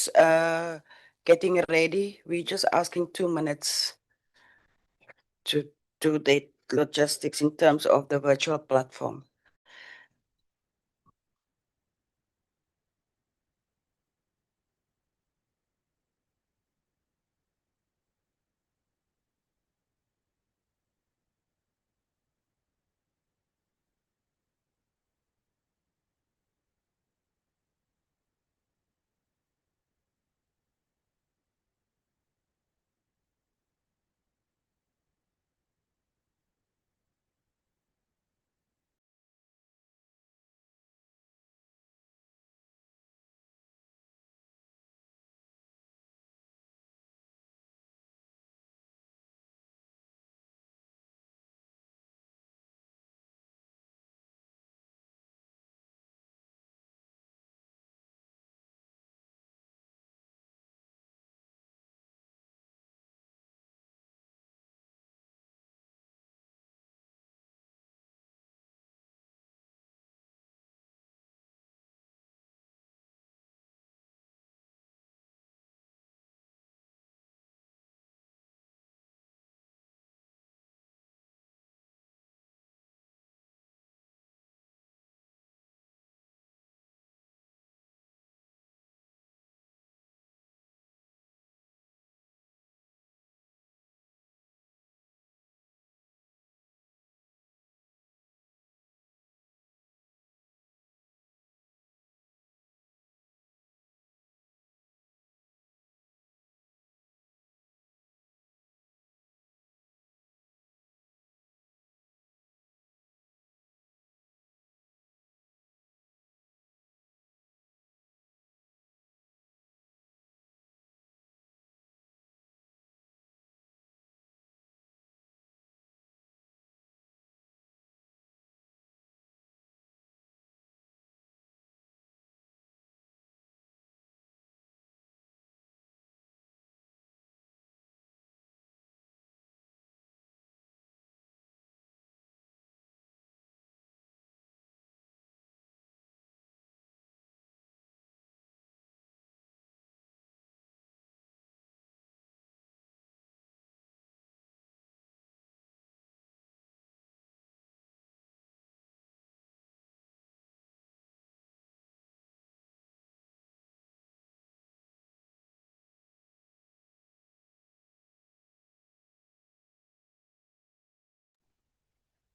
just getting ready. We're just asking 2 minutes to do the logistics in terms of the virtual platform.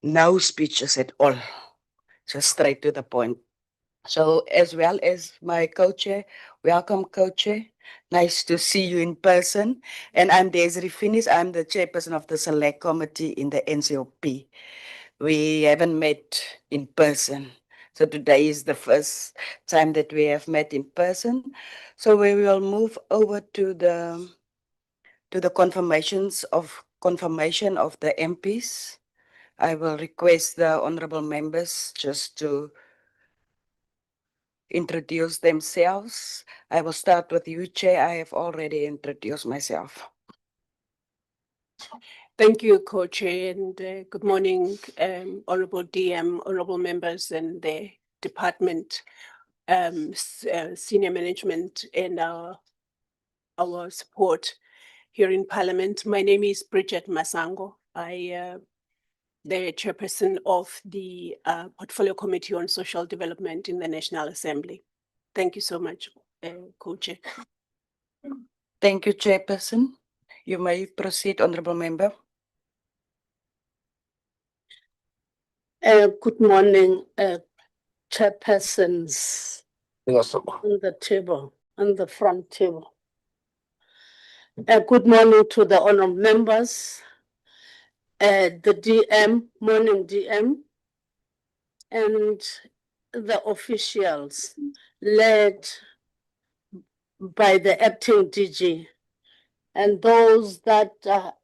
No speeches at all, just straight to the point. So as well as my co-chair, welcome co-chair. Nice to see you in person. And I'm Desiree Finis. I'm the chairperson of the select committee in the NCOP. We haven't met in person. So today is the first time that we have met in person. So we will move over to the confirmation of the MPs. I will request the honorable members just to introduce themselves. I will start with you, Chair. I have already introduced myself. Thank you, Co-Chair, and good morning, Honorable DM, honorable members and the department, senior management and our support here in Parliament. My name is Bridget Masango. I the chairperson of the Portfolio Committee on Social Development in the National Assembly. Thank you so much, Co-Chair. Thank you, Chairperson. You may proceed, honorable member. Good morning, chairpersons on the table, on the front table. Good morning to the honorable members, the DM, morning DM, and the officials led by the acting DG, and those that are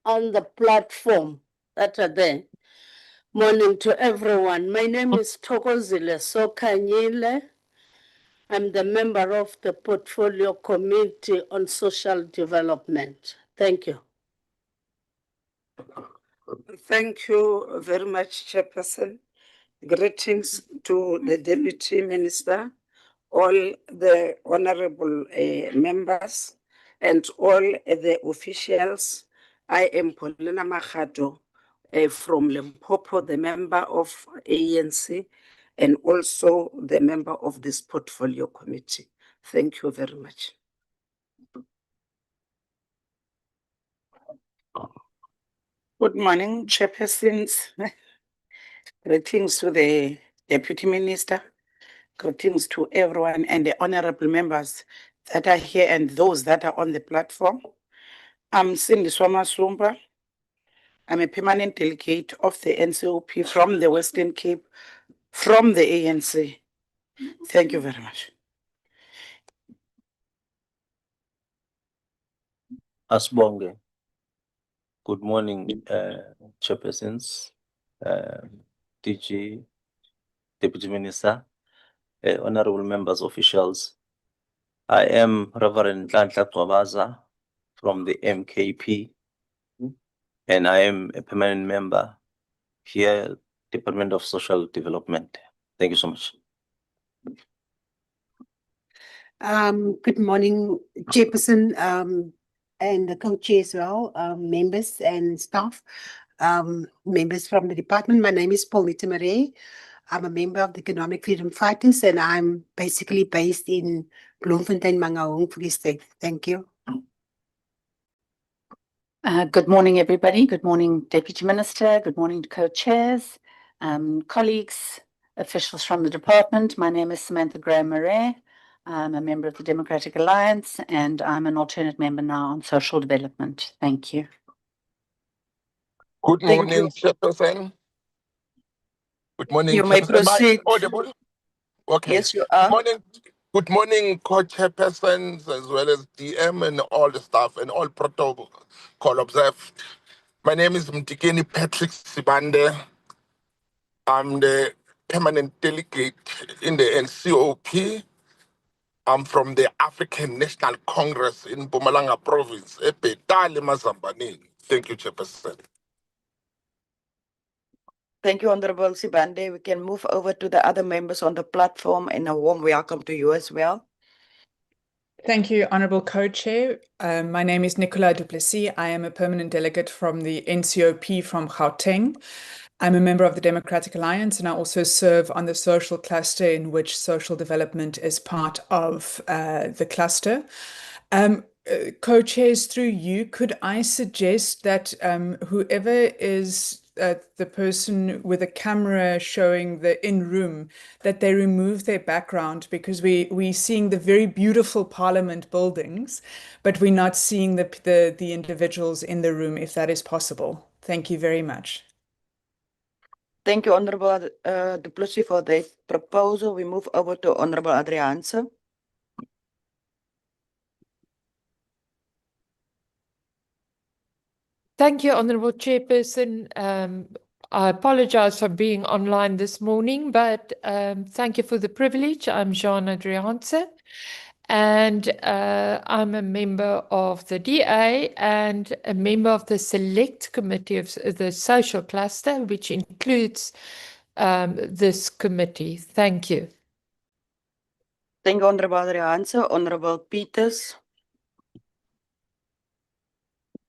on the platform that are there. Morning to everyone. My name is Thokozile Sokanyile. I'm the member of the Portfolio Committee on Social Development. Thank you. Thank you very much, Chairperson. Greetings to the Deputy Minister, all the honorable members and all the officials. I am Paulina Machato from Limpopo, the member of ANC and also the member of this portfolio committee. Thank you very much. Good morning, chairpersons. Greetings to the Deputy Minister. Greetings to everyone and the honorable members that are here and those that are on the platform. I'm Cindy Swamasumba. I'm a permanent delegate of the NCOP from the Western Cape, from the ANC. Thank you very much. Asbonge. Good morning, chairpersons, DG, Deputy Minister, honorable members, officials. I am Reverend Ntlanhla Gcwabaza from the MKP, and I am a permanent member here, Department of Social Development. Thank you so much. Good morning, Chairperson, and the co-chair as well, members and staff, members from the department. My name is Paulita Marais. I'm a member of the Economic Freedom Fighters, and I'm basically based in Bloemfontein, Mangaung, Free State. Thank you. Good morning, everybody. Good morning, Deputy Minister. Good morning to co-chairs, colleagues, officials from the department. My name is Samantha Graham-Murray. I'm a member of the Democratic Alliance, and I'm an alternate member now on social development. Thank you. Good Thank morning, Chairperson. Good morning, You may Chairperson. Am I proceed. audible? Okay. Yes, you are. Good morning, co-chairpersons, as well as DM and all the staff and all protocol observed. My name is Mtikeni Patrick Sibande. I'm the permanent delegate in the NCOP. I'm from the African National Congress in Mpumalanga Province. Epetale Mazambane. Thank you, Chairperson. Thank you, Honorable Sibande. We can move over to the other members on the platform, and a warm welcome to you as well. Thank you, Honourable Co-Chair. My name is Nicola du Plessis. I am a permanent delegate from the NCOP from Gauteng. I'm a member of the Democratic Alliance, and I also serve on the social cluster in which social development is part of the cluster. Co-chairs, through you, could I suggest that whoever is the person with a camera showing the in-room, that they remove their background, because we're seeing the very beautiful Parliament buildings, but we're not seeing the individuals in the room, if that is possible. Thank you very much. Thank you, Honorable du Plessis, for the proposal. We move over to Honorable Adriaanse. Thank you, Honourable Chairperson. I apologize for being online this morning, but thank you for the privilege. I'm Jean Adriaanse, and I'm a member of the DA and a member of the Select Committee of the Social Cluster, which includes this committee. Thank you. Thank you, Honorable Adriaanse. Honorable Peters.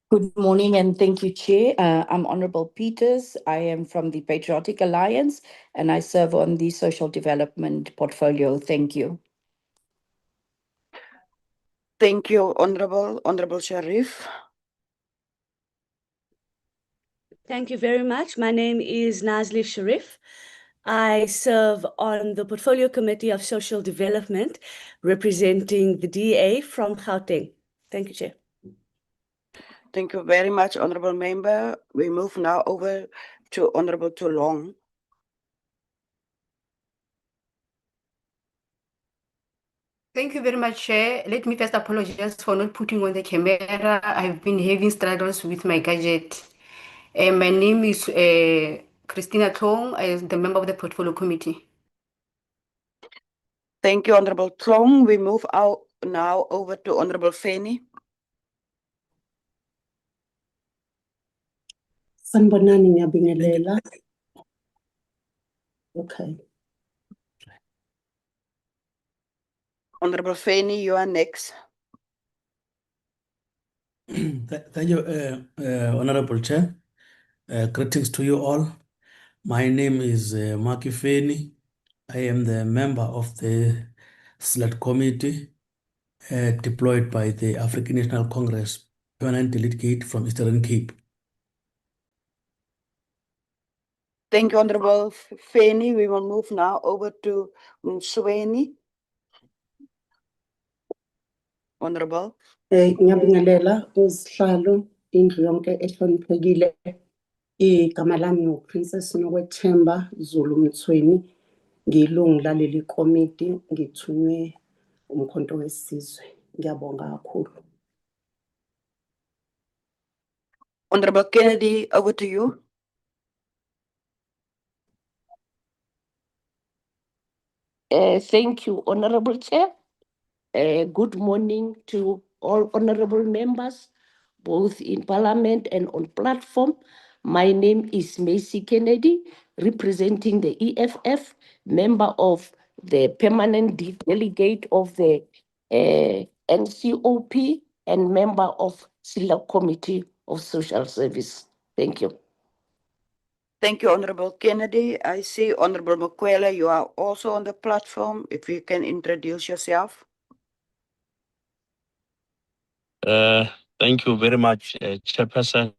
Good morning and thank you, Chair. I'm Honourable Peters. I am from the Patriotic Alliance and I serve on the Social Development portfolio. Thank you. Thank you, Honorable Sharif. Thank you very much. My name is Nazli Sharif. I serve on the Portfolio Committee of Social Development, representing the DA from Gauteng. Thank you, Chair. Thank you very much, Honorable Member. We move now over to Honorable Toulong. Thank you very much, Chair. Let me first apologize for not putting on the camera. I've been having struggles with my gadget. My name is Christina Tong. I am the member of the Portfolio Committee. Thank you, Honorable Tong. We move out now over to Honorable Fanny. Sanibonani ngiyabingelela. Okay. Honorable Fanny, you are next. Thank you, Honorable Chair. Greetings to you all. My name is Maki Feni. I am the member of the Select Committee deployed by the African National Congress permanent delegate from Eastern Cape. Thank you, Honorable Fanny. We will move now over to Msweni. Honorable. Ngiyabingelela usihlalo indlu yonke ehloniphekile. Igama lami nguPrincess Nokwethemba Zulu Mthweni. Ngilungu laleli komiti, ngithunywe umkhonto wesizwe. Ngiyabonga kakhulu. Honorable Kennedy, over to you. Thank you, Honorable Chair. Good morning to all honorable members, both in Parliament and on platform. My name is Macy Kennedy, representing the EFF, member of the permanent delegate of the NCOP and member of Select Committee of Social Service. Thank you. Thank you, Honorable Kennedy. I see Honorable Mokwela, you are also on the platform. If you can introduce yourself. Thank you very much, Chairperson.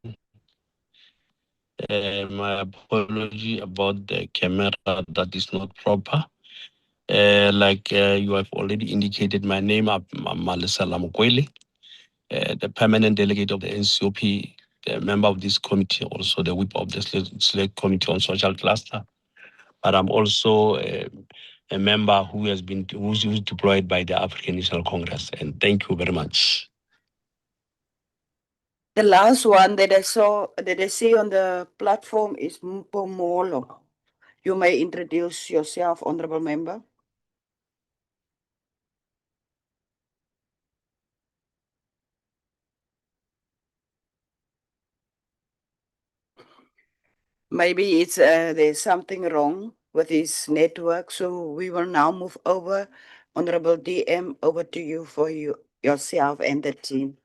My apology about the camera that is not proper. Like you have already indicated, my name, I'm Malisa Lamukweli, the permanent delegate of the NCOP, the member of this committee, also the whip of the Select Committee on Social Cluster. But I'm also a member who's deployed by the African National Congress. And thank you very much. The last one that I see on the platform is Mpomolo. You may introduce yourself, Honorable Member. Maybe it's there's something wrong with his network, so we will now move over. Honorable DM, over to you for yourself and the team.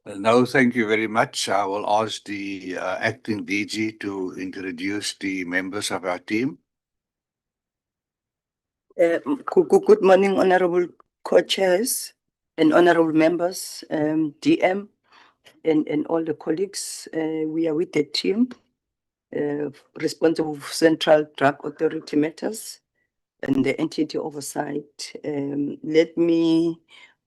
No, thank you very much. I will ask the acting DG to introduce the members of our team. Good morning, Honorable Co-Chairs and Honorable Members, DM, and all the colleagues. We are with the team responsible for Central Drug Authority matters and the entity oversight. Let me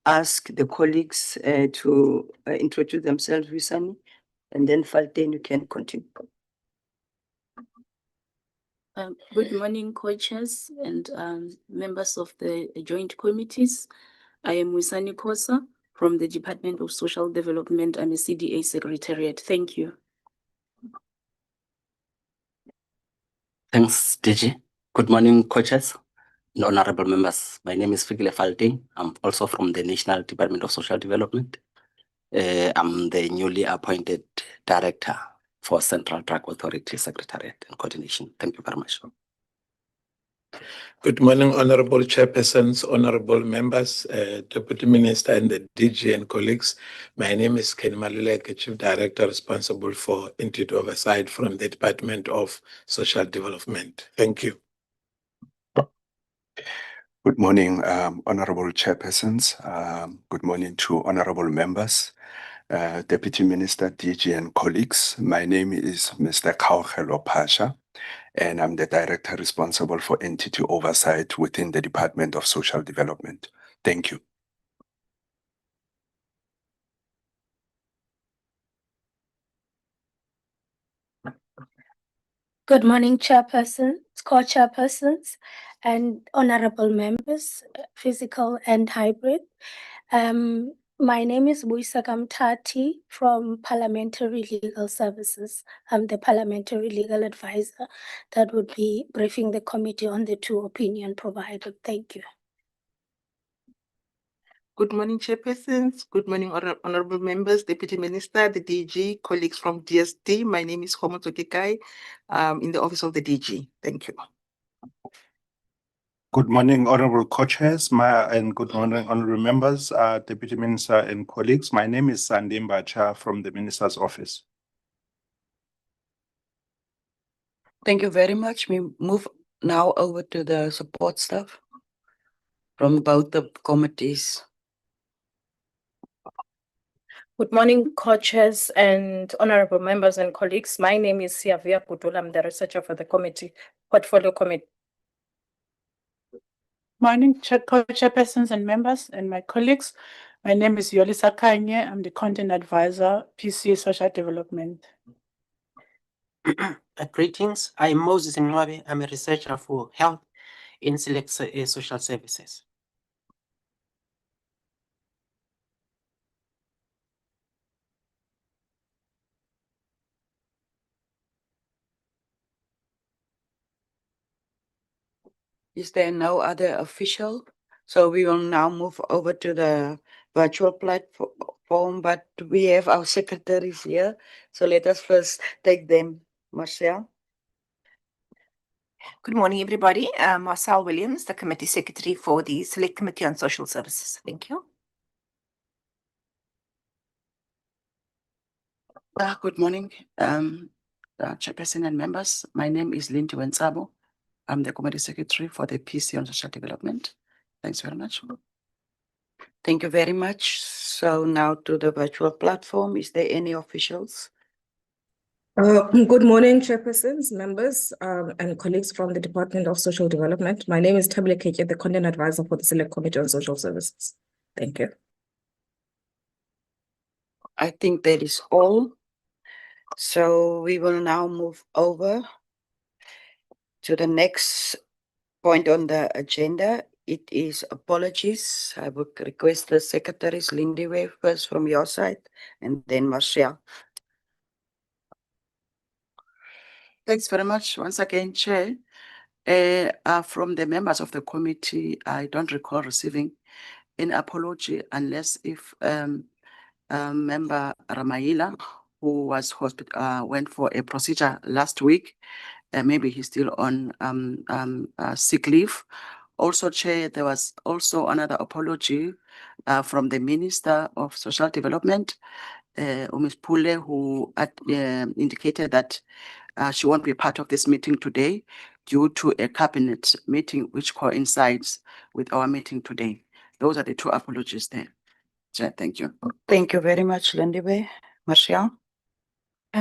ask the colleagues to introduce themselves recently, and then Falten, you can continue. Good morning, co-chairs and members of the joint committees. I am Wisani Kosa from the Department of Social Development. I'm a CDA Secretariat. Thank you. Thanks, DG. Good morning, coaches and honorable members. My name is Fikile Falting. I'm also from the National Department of Social Development. I'm the newly appointed Director for Central Drug Authority Secretariat and Coordination. Thank you very much. Good morning, Honorable Chairpersons, Honorable Members, Deputy Minister and the DG and colleagues. My name is Ken Maluleke, Chief Director responsible for entity oversight from the Department of Social Development. Thank you. Good morning, Honorable Chairpersons. Good morning to Honorable Members, Deputy Minister, DG and colleagues. My name is Mr. Kaugelo Pasha, and I'm the Director responsible for entity oversight within the Department of Social Development. Thank you. Good morning, chairpersons, co-chairpersons, and honorable members, physical and hybrid. My name is Buisaka Mtati from Parliamentary Legal Services. I'm the Parliamentary Legal Advisor that would be briefing the committee on the two opinions provided. Thank you. Good morning, chairpersons. Good morning, honorable members, Deputy Minister, the DG, colleagues from DSD. My name is Homo Tokikai, in the office of the DG. Thank you. Good morning, honorable co-chairs, and good morning, honorable members, Deputy Minister and colleagues. My name is Sandim Bacha from the Minister's Office. Thank you very much. We move now over to the support staff from both the committees. Good morning, co-chairs and honorable members and colleagues. My name is Siavia Kudula. I'm the researcher for the portfolio committee. Morning, co-chairpersons and members and my colleagues. My name is Yolisa Kanye. I'm the content advisor, PC Social Development. Greetings. I'm Moses Nwabe. I'm a researcher for health in select social services. Is there no other official? So we will now move over to the virtual platform, but we have our secretaries here. So let us first take them. Marcel. Good morning, everybody. Marcel Williams, the Committee Secretary for the Select Committee on Social Services. Thank you. Good morning, Chairperson and members. My name is Lindy Wensabo. I'm the Committee Secretary for the PC on Social Development. Thanks very much. Thank you very much. So now to the virtual platform. Is there any officials? Good morning, chairpersons, members, and colleagues from the Department of Social Development. My name is Tabile Keke, the Content Advisor for the Select Committee on Social Services. Thank you. I think that is all. So we will now move over to the next point on the agenda. It is apologies. I would request the secretaries, Lindiwe, first from your side, and then Marcia. Thanks very much once again, Chair. From the members of the committee, I don't recall receiving an apology unless if member Ramaila, who was went for a procedure last week, maybe he's still on sick leave. Also, Chair, there was also another apology from the Minister of Social Development, Ms. Pule, who indicated that she won't be part of this meeting today due to a cabinet meeting which coincides with our meeting today. Those are the two apologies there. Chair, thank you. Thank you very much, Lindiwe. Marcia?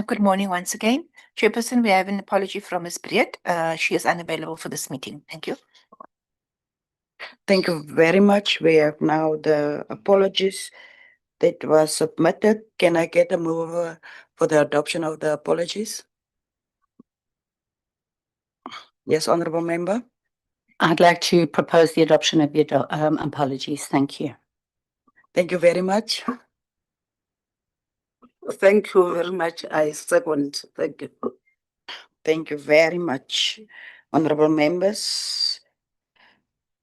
Good morning once again. Chairperson, we have an apology from Ms. Briet. She is unavailable for this meeting. Thank you. Thank you very much. We have now the apologies that was submitted. Can I get a mover for the adoption of the apologies? Yes, honorable member. I'd like to propose the adoption of the apologies. Thank you. Thank you very much. Thank you very much. I second. Thank you. Thank you very much, honorable members.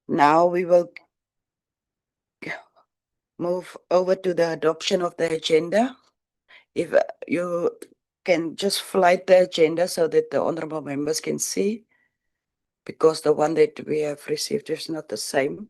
Now we will move over to the adoption of the agenda. If you can just flight the agenda so that the honorable members can see, because the one that we have received is not the same.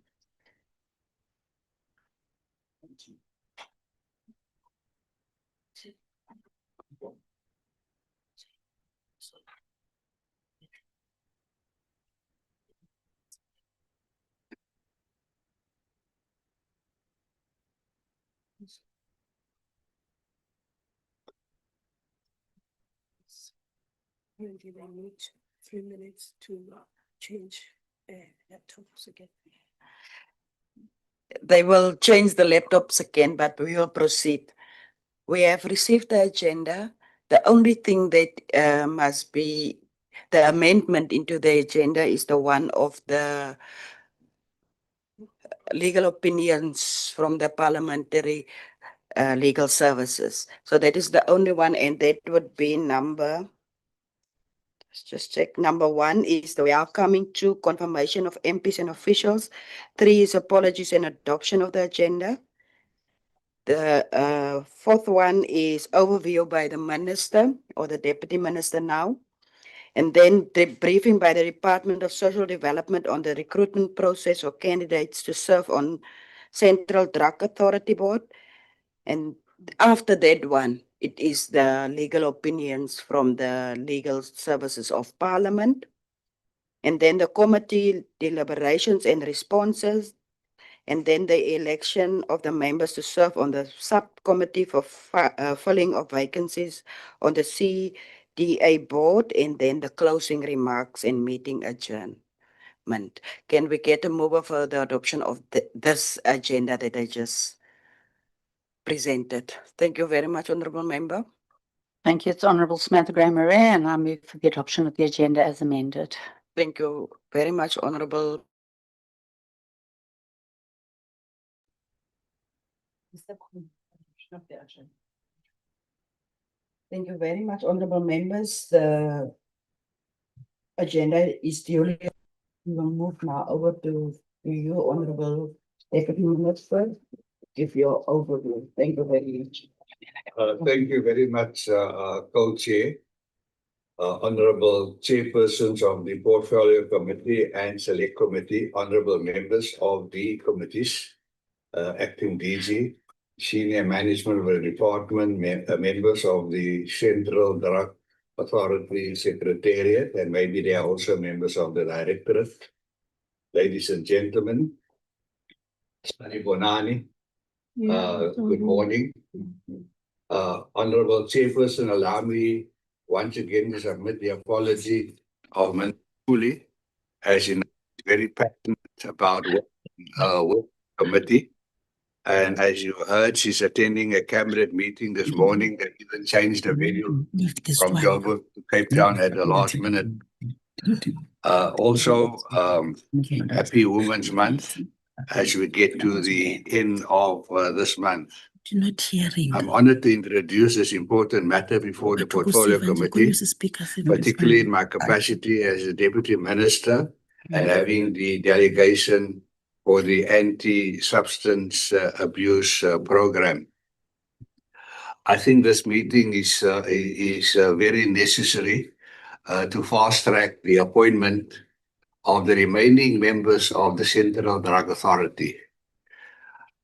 Maybe they need 3 minutes to change laptops again. They will change the laptops again, but we will proceed. We have received the agenda. The only thing that must be the amendment into the agenda is the one of the legal opinions from the parliamentary legal services. So that is the only one, and that would be number. Let's just check. Number 1 is the welcoming to confirmation of MPs and officials. 3 is apologies and adoption of the agenda. The fourth one is overview by the minister or the deputy minister now. And then the briefing by the Department of Social Development on the recruitment process for candidates to serve on Central Drug Authority Board. And after that one, it is the legal opinions from the Legal Services of Parliament. And then the committee deliberations and responses. And then the election of the members to serve on the subcommittee for filling of vacancies on the CDA board, and then the closing remarks and meeting adjournment. Can we get a mover for the adoption of this agenda that I just presented? Thank you very much, Honourable Member. Thank you. It's Honourable Samantha Graham-Murray, and I move for the adoption of the agenda as amended. Thank you very much, Honourable. Thank you very much, Honourable Members. The agenda is duly. We will move now over to you, Honourable Deputy Minister. Give your overview. Thank you very much. Thank you very much, Co-Chair, Honourable Chairpersons of the Portfolio Committee and Select Committee, Honourable Members of the committees, Acting DG, Senior Management of the Department, members of the Central Drug Authority Secretariat, and maybe they are also members of the Directorate. Ladies and gentlemen, Sani Bonani, good morning. Honourable Chairperson, allow me once again to submit the apology of Manipuli, as you know, very passionate about work committee. And as you heard, she's attending a cabinet meeting this morning that even changed the venue from Joburg to Cape Town at the last minute. Also, Happy Women's Month as we get to the end of this month. I'm honored to introduce this important matter before the Portfolio Committee, particularly in my capacity as a Deputy Minister and having the delegation for the anti-substance abuse program. I think this meeting is very necessary to fast-track the appointment of the remaining members of the Central Drug Authority.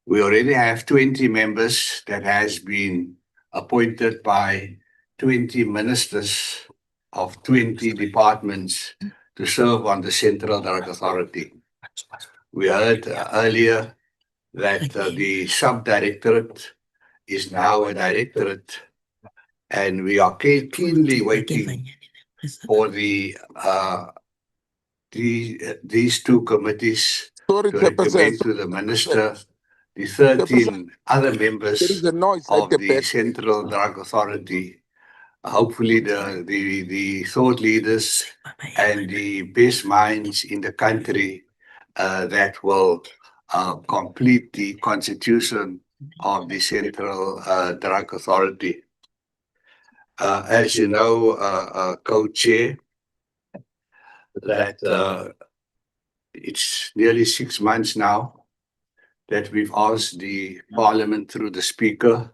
We already have 20 members that has been appointed by 20 ministers of 20 departments to serve on the Central Drug Authority. We heard earlier that the sub-directorate is now a directorate, and we are keenly waiting for these two committees to recommend to the minister the 13 other members of the Central Drug Authority. Hopefully the thought leaders and the best minds in the country that will complete the constitution of the Central Drug Authority. As you know, Co-Chair, that it's nearly 6 months now that we've asked the Parliament through the Speaker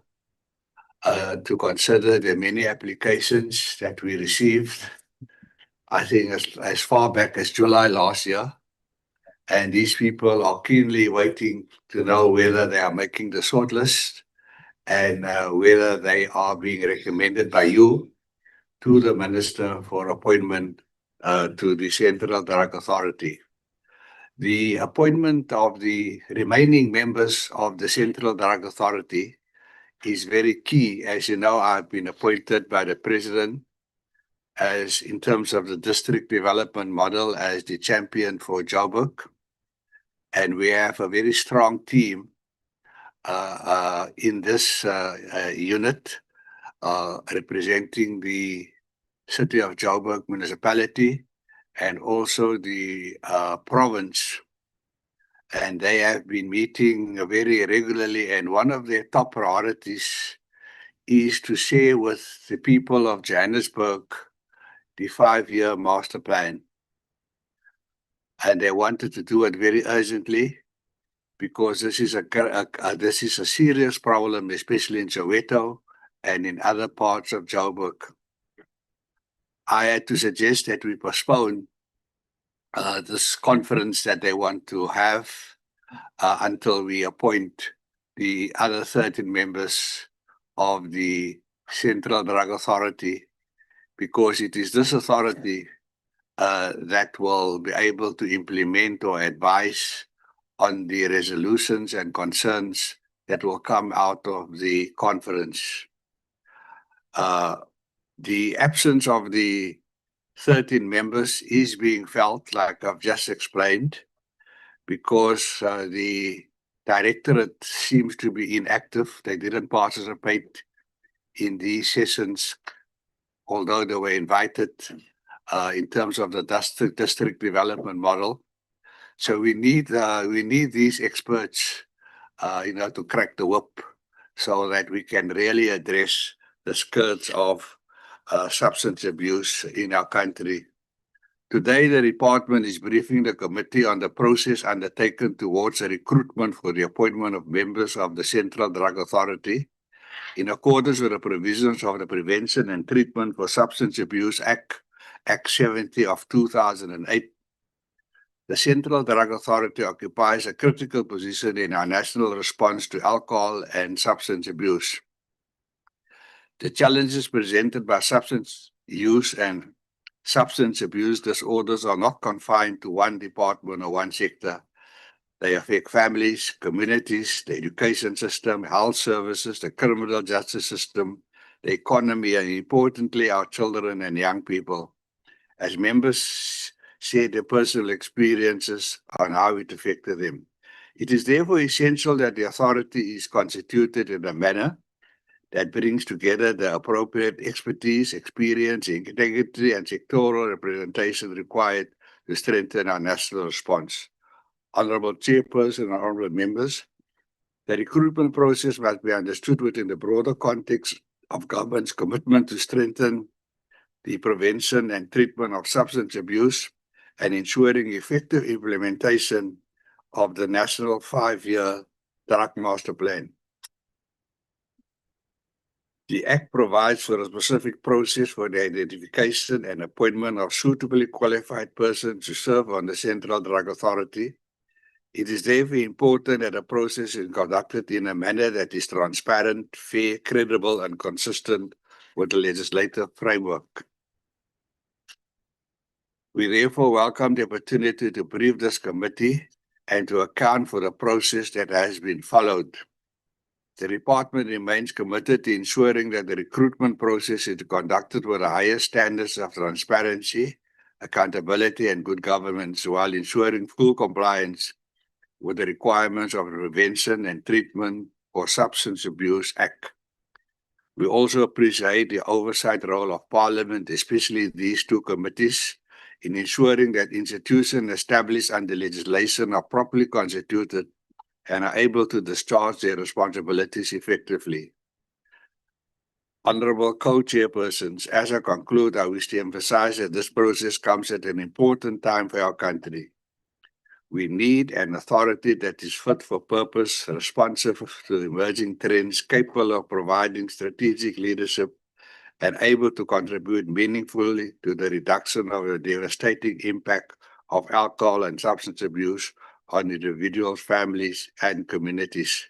to consider the many applications that we received, I think as far back as July last year. And these people are keenly waiting to know whether they are making the shortlist and whether they are being recommended by you to the Minister for appointment to the Central Drug Authority. The appointment of the remaining members of the Central Drug Authority is very key. As you know, I've been appointed by the President as, in terms of the district development model, as the champion for Joburg. And we have a very strong team in this unit representing the City of Joburg municipality and also the province. And they have been meeting very regularly, and one of their top priorities is to share with the people of Johannesburg the 5-year master plan. And they wanted to do it very urgently because this is a serious problem, especially in Soweto and in other parts of Joburg. I had to suggest that we postpone this conference that they want to have until we appoint the other 13 members of the Central Drug Authority, because it is this authority that will be able to implement or advise on the resolutions and concerns that will come out of the conference. The absence of the 13 members is being felt, like I've just explained, because the directorate seems to be inactive. They didn't participate in these sessions, although they were invited in terms of the district development model. So we need these experts, to crack the whip, so that we can really address the scourge of substance abuse in our country. Today, the department is briefing the committee on the process undertaken towards a recruitment for the appointment of members of the Central Drug Authority in accordance with the provisions of the Prevention and Treatment for Substance Abuse Act 70 of 2008. The Central Drug Authority occupies a critical position in our national response to alcohol and substance abuse. The challenges presented by substance use and substance abuse disorders are not confined to one department or one sector. They affect families, communities, the education system, health services, the criminal justice system, the economy, and importantly, our children and young people. As members share their personal experiences on how it affected them. It is therefore essential that the authority is constituted in a manner that brings together the appropriate expertise, experience, integrity, and sectoral representation required to strengthen our national response. Honorable Chairperson and honorable members, the recruitment process must be understood within the broader context of government's commitment to strengthen the prevention and treatment of substance abuse and ensuring effective implementation of the National 5-Year Drug Master Plan. The Act provides for a specific process for the identification and appointment of suitably qualified persons to serve on the Central Drug Authority. It is therefore important that the process is conducted in a manner that is transparent, fair, credible, and consistent with the legislative framework. We therefore welcome the opportunity to brief this committee and to account for the process that has been followed. The department remains committed to ensuring that the recruitment process is conducted with the highest standards of transparency, accountability, and good governance, while ensuring full compliance with the requirements of the Prevention and Treatment for Substance Abuse Act. We also appreciate the oversight role of Parliament, especially these two committees, in ensuring that institutions established under legislation are properly constituted and are able to discharge their responsibilities effectively. Honorable co-chairpersons, as I conclude, I wish to emphasize that this process comes at an important time for our country. We need an authority that is fit for purpose, responsive to the emerging trends, capable of providing strategic leadership, and able to contribute meaningfully to the reduction of the devastating impact of alcohol and substance abuse on individuals, families, and communities.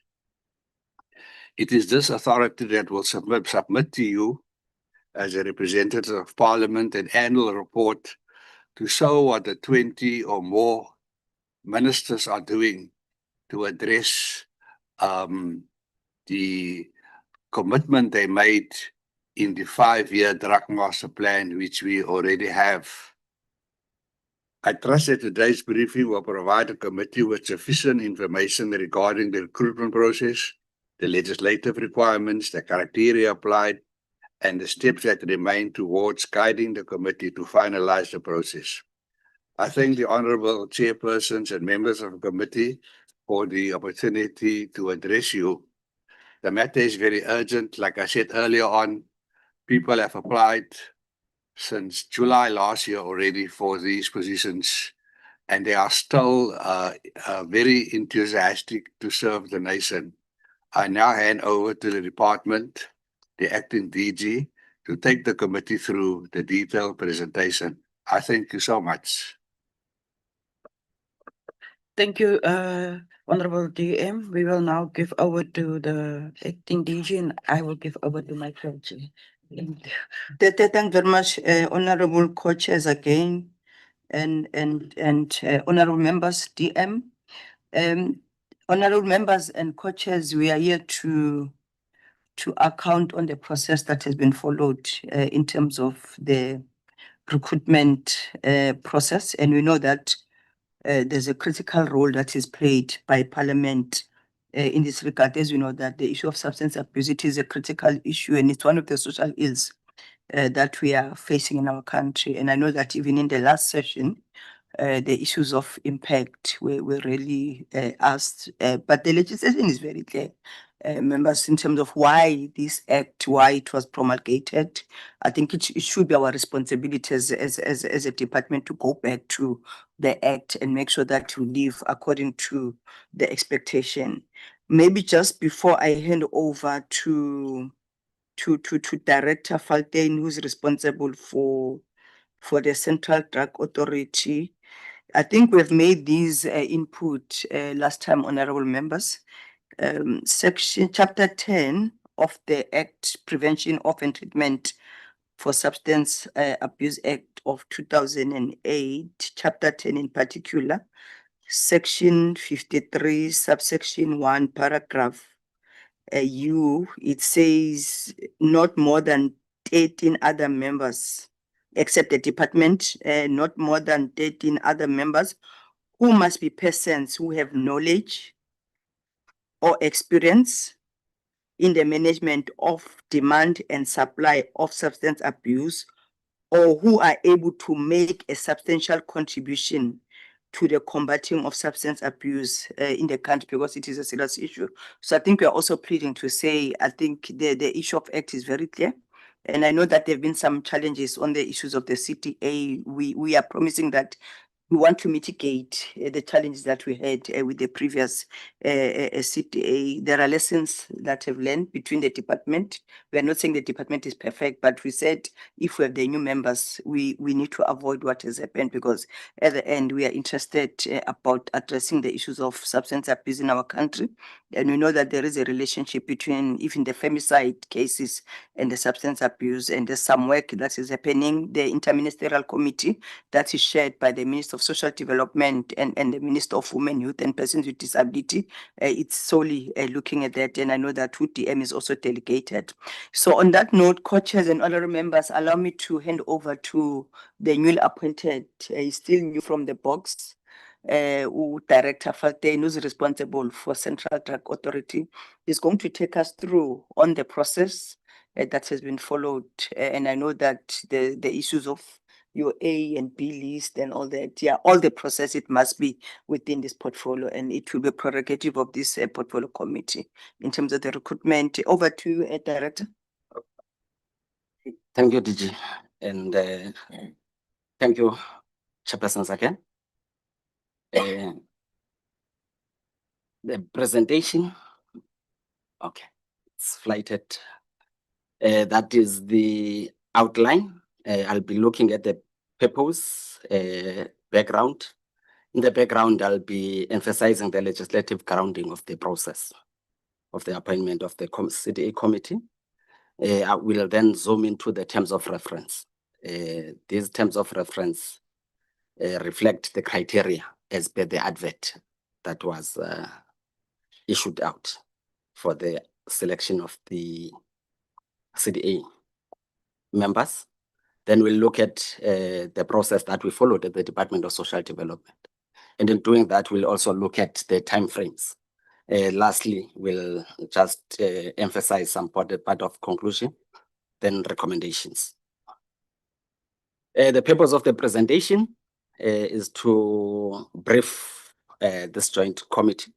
It is this authority that will submit to you, as a representative of Parliament, an annual report to show what the 20 or more ministers are doing to address the commitment they made in the 5-year Drug Master Plan, which we already have. I trust that today's briefing will provide the committee with sufficient information regarding the recruitment process, the legislative requirements, the criteria applied, and the steps that remain towards guiding the committee to finalize the process. I thank the honorable chairpersons and members of the committee for the opportunity to address you. The matter is very urgent. Like I said earlier on, people have applied since July last year already for these positions, and they are still very enthusiastic to serve the nation. I now hand over to the department, the acting DG, to take the committee through the detailed presentation. I thank you so much. Thank you, Honorable DM. We will now give over to the acting DG and I will give over to my co-chair. Thank you. Thank very much, honorable co-chairs again, and honorable members, DM. Honorable members and co-chairs, we are here to account on the process that has been followed in terms of the recruitment process, and we know that there's a critical role that is played by Parliament in this regard. As we know that the issue of substance abuse, it is a critical issue and it's one of the social ills that we are facing in our country. And I know that even in the last session, the issues of impact were really asked, but the legislation is very clear. Members, in terms of why this act, why it was promulgated, I think it should be our responsibility as a department to go back to the act and make sure that we live according to the expectation. Maybe just before I hand over to Director Faltein, who's responsible for the Central Drug Authority. I think we've made these input last time, honorable members. Chapter 10 of the Act, Prevention of and Treatment for Substance Abuse Act of 2008, Chapter 10 in particular, Section 53, subsection 1, paragraph U, it says not more than 13 other members, except the department, not more than 13 other members, who must be persons who have knowledge or experience in the management of demand and supply of substance abuse, or who are able to make a substantial contribution to the combating of substance abuse in the country, because it is a serious issue. So I think we are also pleading to say, I think the issue of act is very clear. And I know that there have been some challenges on the issues of the CTA. We are promising that we want to mitigate the challenges that we had with the previous CTA. There are lessons that have learned between the department. We are not saying the department is perfect, but we said if we have the new members, we need to avoid what has happened, because at the end, we are interested about addressing the issues of substance abuse in our country. And we know that there is a relationship between even the femicide cases and the substance abuse, and there's some work that is happening. The interministerial committee that is shared by the Minister of Social Development and the Minister of Women, Youth and Persons with Disability, it's solely looking at that, and I know that UDM is also delegated. So on that note, co-chairs and other members, allow me to hand over to the newly appointed, still new from the box, Director Faltein, who's responsible for Central Drug Authority, is going to take us through on the process that has been followed. And I know that the issues of your A and B list and all that, yeah, all the process, it must be within this portfolio, and it will be a prerogative of this portfolio committee in terms of the recruitment. Over to you, Director. Thank you, DG. And thank you, Chairpersons again. The presentation, okay, it's flighted. That is the outline. I'll be looking at the purpose, background. In the background, I'll be emphasizing the legislative grounding of the process of the appointment of the CDA committee. I will then zoom into the terms of reference. These terms of reference reflect the criteria as per the advert that was issued out for the selection of the CDA members. Then we'll look at the process that we followed at the Department of Social Development. And in doing that, we'll also look at the timeframes. Lastly, we'll just emphasize some part of conclusion, then recommendations. The purpose of the presentation is to brief this joint committee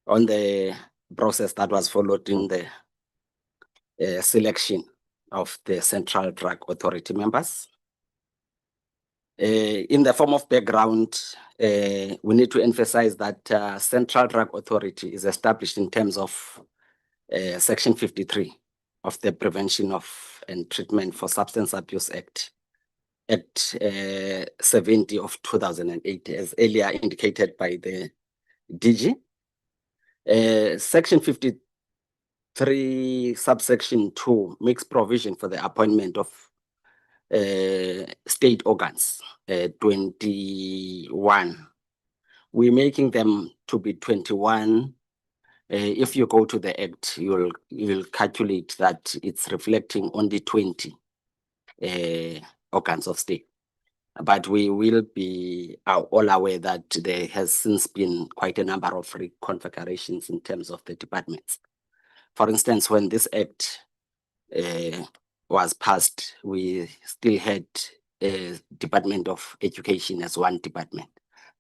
on the process that was followed in the selection of the Central Drug Authority members. In the form of background, we need to emphasize that Central Drug Authority is established in terms of Section 53 of the Prevention of and Treatment for Substance Abuse Act 70 of 2008, as earlier indicated by the DG. Section 53, subsection 2 makes provision for the appointment of state organs, 21. We're making them to be 21. If you go to the Act, you'll calculate that it's reflecting only 20 organs of state. But we will be all aware that there has since been quite a number of reconfigurations in terms of the departments. For instance, when this Act was passed, we still had Department of Education as one department.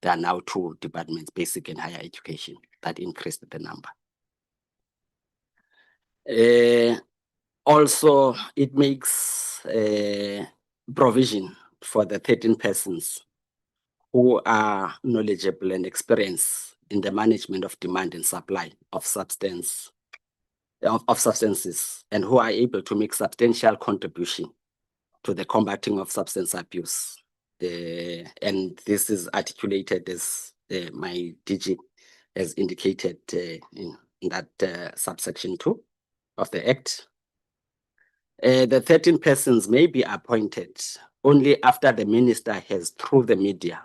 There are now two departments, basic and higher education, that increased the number. Also, it makes provision for the 13 persons who are knowledgeable and experienced in the management of demand and supply of substances, and who are able to make substantial contribution to the combating of substance abuse. And this is articulated as my DG has indicated in that subsection 2 of the Act. The 13 persons may be appointed only after the minister has, through the media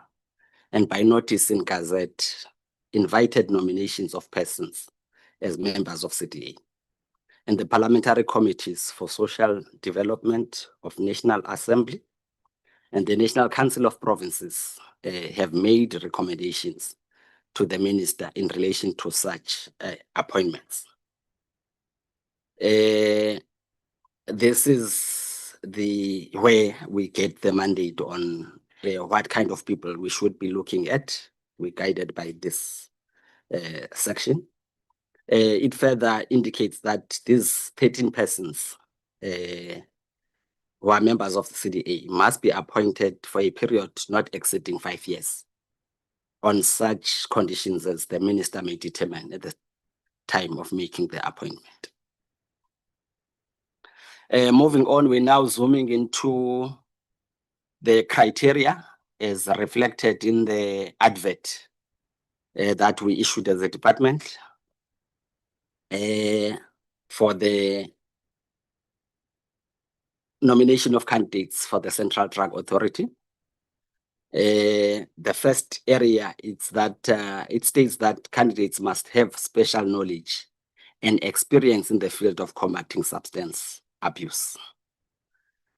and by notice in Gazette, invited nominations of persons as members of CDA. And the parliamentary committees for social development of National Assembly and the National Council of Provinces have made recommendations to the minister in relation to such appointments. This is where we get the mandate on what kind of people we should be looking at. We're guided by this section. It further indicates that these 13 persons who are members of the CDA must be appointed for a period not exceeding 5 years on such conditions as the minister may determine at the time of making the appointment. Moving on, we're now zooming into the criteria as reflected in the advert that we issued as a department for the nomination of candidates for the Central Drug Authority. The first area is that it states that candidates must have special knowledge and experience in the field of combating substance abuse.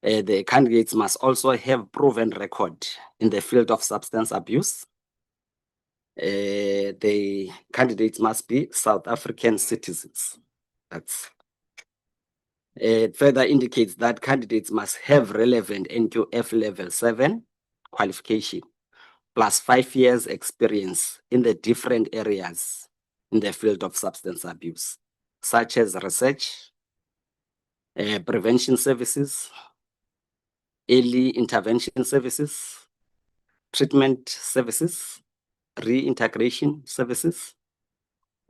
The candidates must also have proven record in the field of substance abuse. The candidates must be South African citizens. It further indicates that candidates must have relevant NQF level 7 qualification plus 5 years experience in the different areas in the field of substance abuse, such as research, prevention services, early intervention services, treatment services, reintegration services,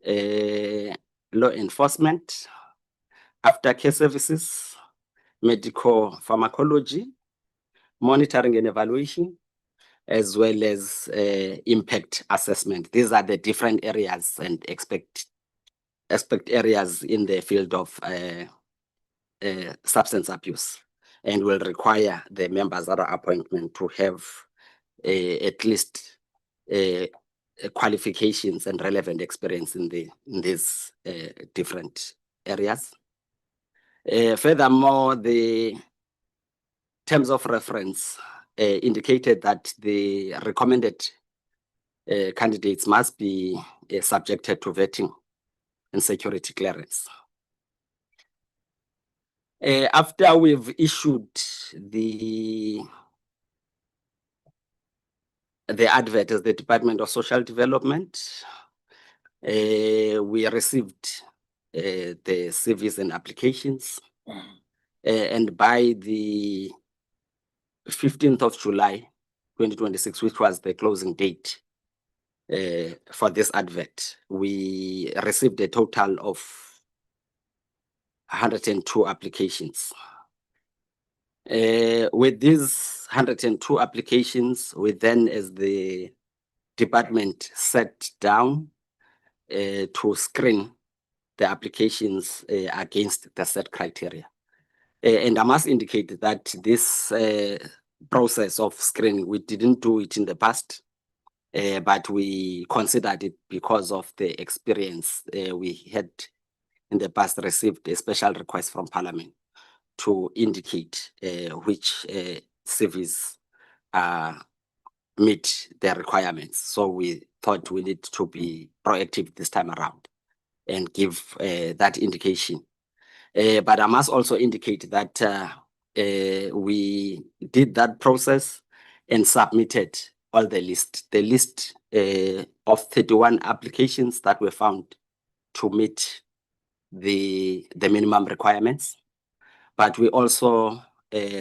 law enforcement, aftercare services, medical pharmacology, monitoring and evaluation, as well as impact assessment. These are the different areas and expect areas in the field of substance abuse, and will require the members that are appointment to have at least qualifications and relevant experience in these different areas. Furthermore, the terms of reference indicated that the recommended candidates must be subjected to vetting and security clearance. After we've issued the advert as the Department of Social Development, we received the CVs and applications, and by the 15th of July 2026, which was the closing date for this advert, we received a total of 102 applications. With these 102 applications, we then, as the department, sat down to screen the applications against the set criteria. And I must indicate that this process of screening, we didn't do it in the past, but we considered it because of the experience we had in the past received a special request from Parliament to indicate which CVs meet the requirements. So we thought we need to be proactive this time around and give that indication. But I must also indicate that we did that process and submitted all the list. The list of 31 applications that were found to meet the minimum requirements. But we also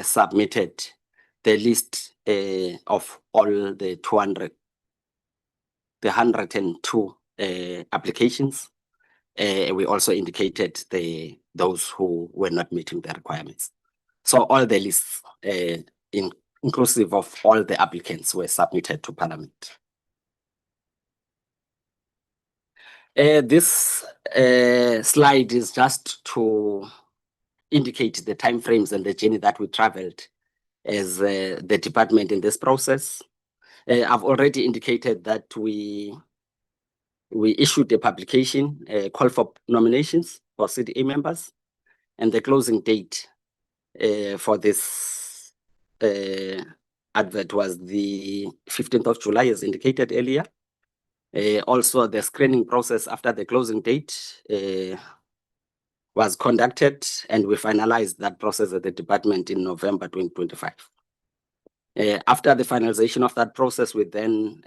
submitted the list of all the 102 applications. We also indicated those who were not meeting the requirements. So all the lists, inclusive of all the applicants, were submitted to Parliament. This slide is just to indicate the timeframes and the journey that we traveled as the department in this process. I've already indicated that we issued a publication, call for nominations for CDA members, and the closing date for this advert was the 15th of July, as indicated earlier. Also, the screening process after the closing date was conducted, and we finalized that process at the department in November 2025. After the finalization of that process, we then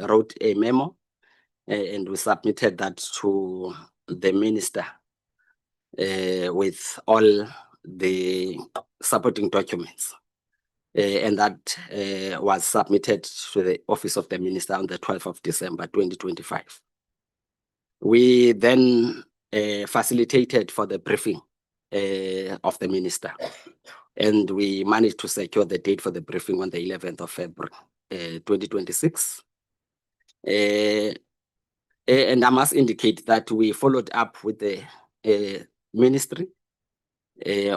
wrote a memo and we submitted that to the minister with all the supporting documents. And that was submitted to the office of the minister on the 12th of December 2025. We then facilitated for the briefing of the minister, and we managed to secure the date for the briefing on the 11th of February 2026. And I must indicate that we followed up with the ministry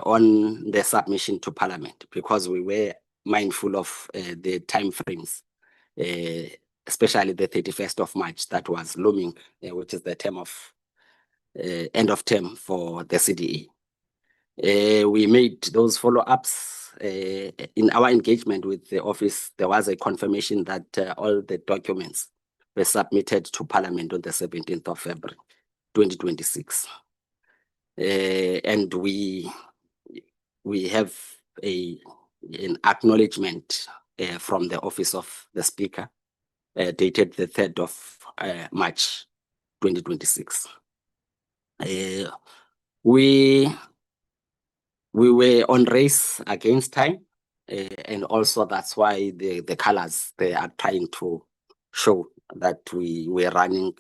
on the submission to Parliament, because we were mindful of the time frames, especially the 31st of March that was looming, which is the term of end of term for the CDE. We made those follow-ups. In our engagement with the office, there was a confirmation that all the documents were submitted to Parliament on the 17th of February 2026. And we have an acknowledgement from the office of the Speaker dated the 3rd of March 2026. We were on race against time, and also that's why the colors, they are trying to show that we were running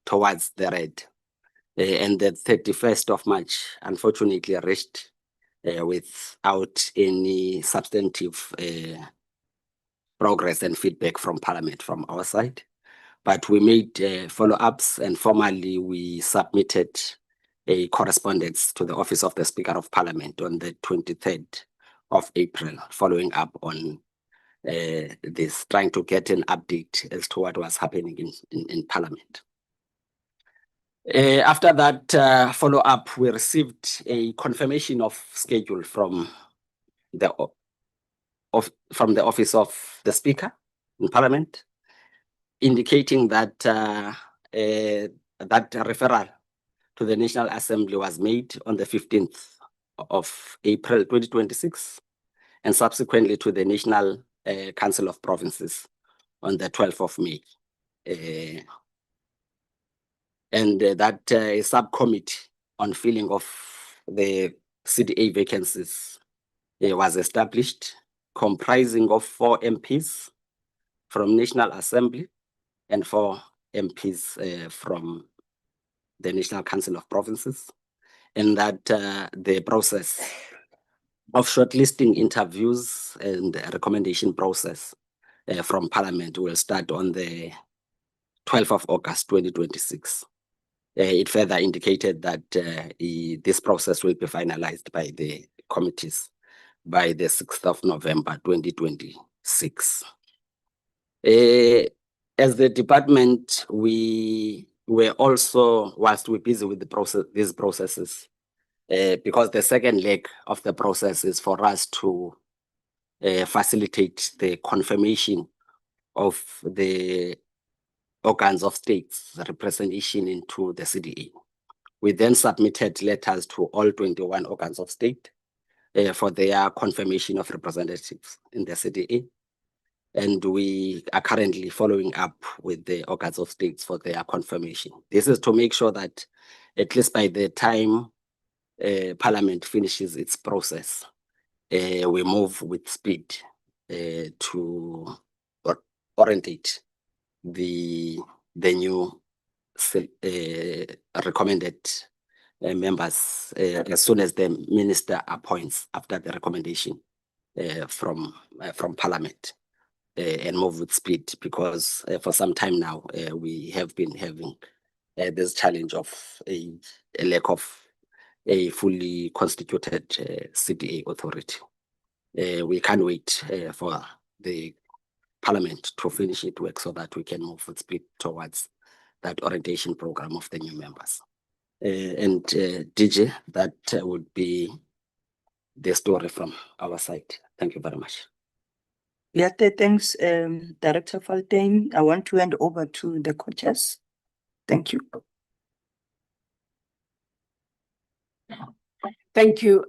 towards the red. And the 31st of March, unfortunately, reached without any substantive progress and feedback from Parliament from our side. But we made follow-ups, and formally we submitted a correspondence to the Office of the Speaker of Parliament on the 23rd of April, following up on this, trying to get an update as to what was happening in Parliament. After that follow-up, we received a confirmation of schedule from the Office of the Speaker in Parliament, indicating that that referral to the National Assembly was made on the 15th of April 2026, and subsequently to the National Council of Provinces on the 12th of May. And that subcommittee on filling of the CDA vacancies was established, comprising of 4 MPs from National Assembly and 4 MPs from the National Council of Provinces. and that the process of shortlisting interviews and recommendation process from Parliament will start on the 12th of August 2026. It further indicated that this process will be finalized by the committees by the 6th of November 2026. As the department, we were also, whilst we're busy with these processes, because the second leg of the process is for us to facilitate the confirmation of the organs of states representation into the CDA. We then submitted letters to all 21 organs of state for their confirmation of representatives in the CDA. And we are currently following up with the organs of states for their confirmation. This is to make sure that at least by the time Parliament finishes its process, we move with speed to orientate the new recommended members as soon as the minister appoints after the recommendation from Parliament, and move with speed, because for some time now we have been having this challenge of a lack of a fully constituted CDA authority. We can't wait for the Parliament to finish its work so that we can move with speed towards that orientation program of the new members. And DJ, that would be the story from our side. Thank you very much. Yeah, thanks, Director Faltain. I want to hand over to the co-chairs. Thank you. Thank you,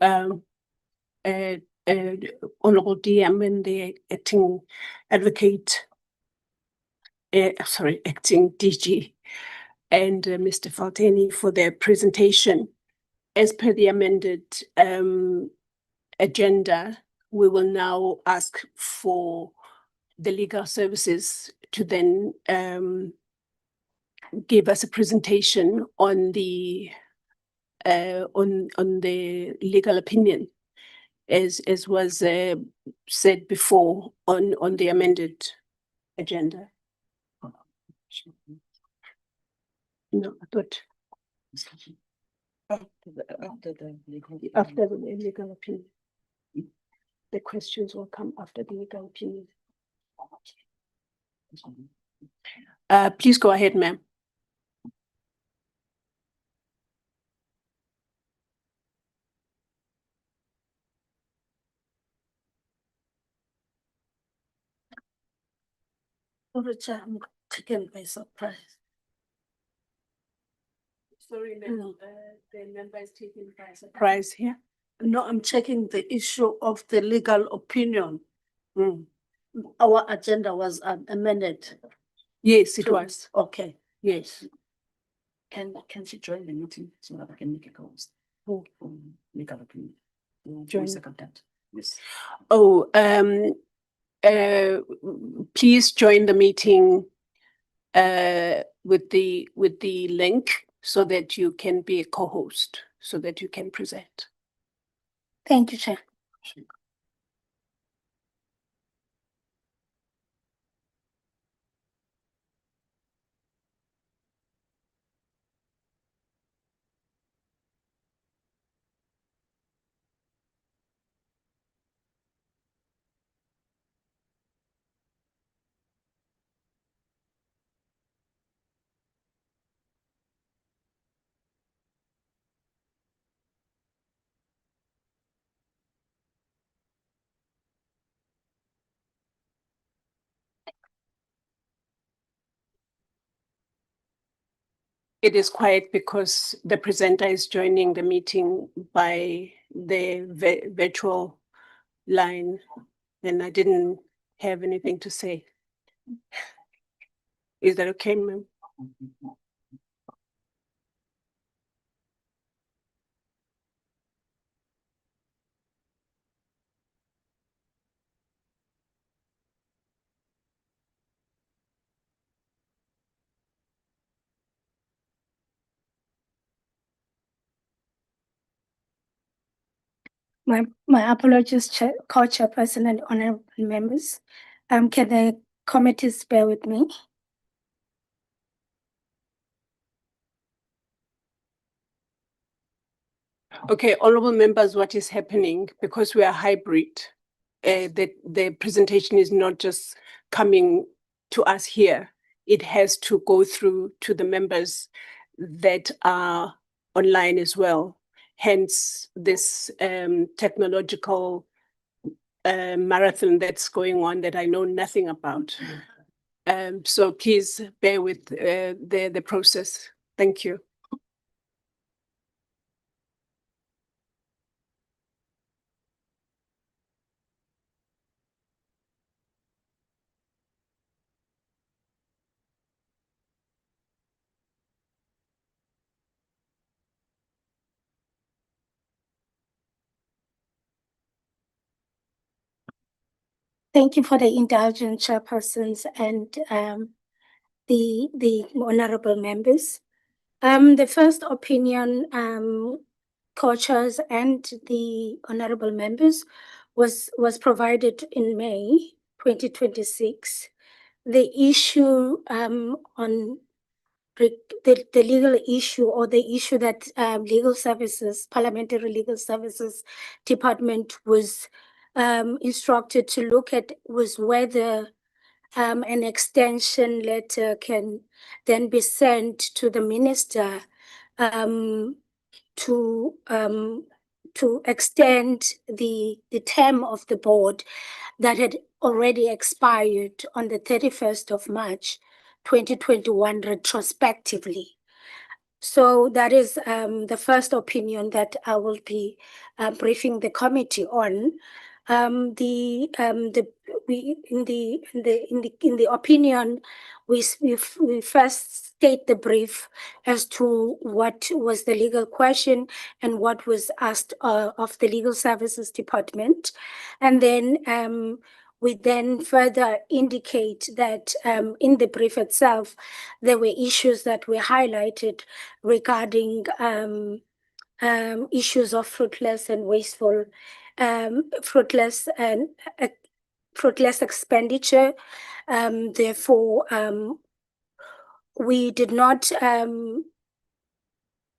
Honorable DM and the acting advocate, acting DG, and Mr. Falteni for their presentation. As per the amended agenda, we will now ask for the legal services to then give us a presentation on the legal opinion, as was said before on the amended agenda. No, I thought after the legal opinion. The questions will come after the legal opinion. Please go ahead, ma'am. Richard, I'm taken by surprise. Sorry, ma'am, the member is taken by surprise here. No, I'm checking the issue of the legal opinion. Our agenda was amended. Yes, it was. Okay, yes. Can she join the meeting so that I can make a host? Legal opinion. Join. Second that. Yes. Oh, please join the meeting with the link so that you can be a co-host, so that you can present. Thank you, Chair. It is quiet because the presenter is joining the meeting by the virtual line, and I didn't have anything to say. Is that okay, ma'am? My apologies, co-chairperson and honorable members. Can the committees bear with me? Okay, honorable members, what is happening, because we are hybrid, the presentation is not just coming to us here. It has to go through to the members that are online as well. Hence this technological marathon that's going on that I know nothing about. So please bear with the process. Thank you. Thank you for the indulgence, chairpersons and the honorable members. The first opinion, co-chairs and the honorable members was provided in May 2026. The issue on the legal issue, or the issue that legal services, parliamentary legal services department was instructed to look at, was whether an extension letter can then be sent to the minister to extend the term of the board that had already expired on the 31st of March 2021 retrospectively. So that is the first opinion that I will be briefing the committee on. In the opinion, we first state the brief as to what was the legal question and what was asked of the legal services department, and then we then further indicate that in the brief itself, there were issues that were highlighted regarding issues of fruitless and wasteful, fruitless expenditure. Therefore, we did not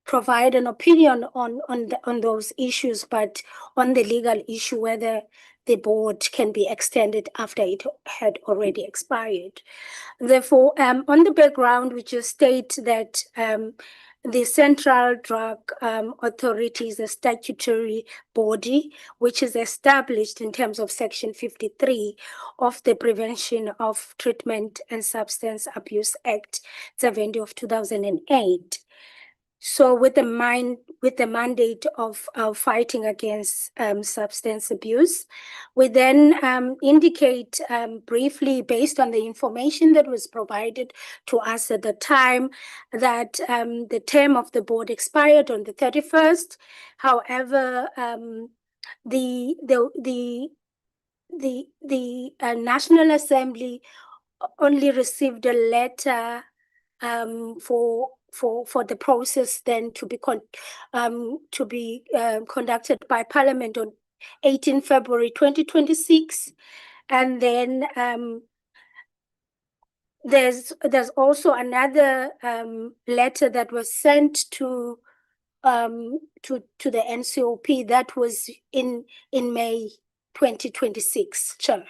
provide an opinion on those issues, but on the legal issue whether the board can be extended after it had already expired. Therefore, on the background, we just state that the Central Drug Authority is a statutory body which is established in terms of Section 53 of the Prevention of Treatment and Substance Abuse Act 70 of 2008. So with the mandate of fighting against substance abuse, we then indicate briefly, based on the information that was provided to us at the time, that the term of the board expired on the 31st. However, the National Assembly only received a letter for the process then to be conducted by Parliament on 18 February 2026, and then there's also another letter that was sent to the NCOP that was in May 2026. Sure.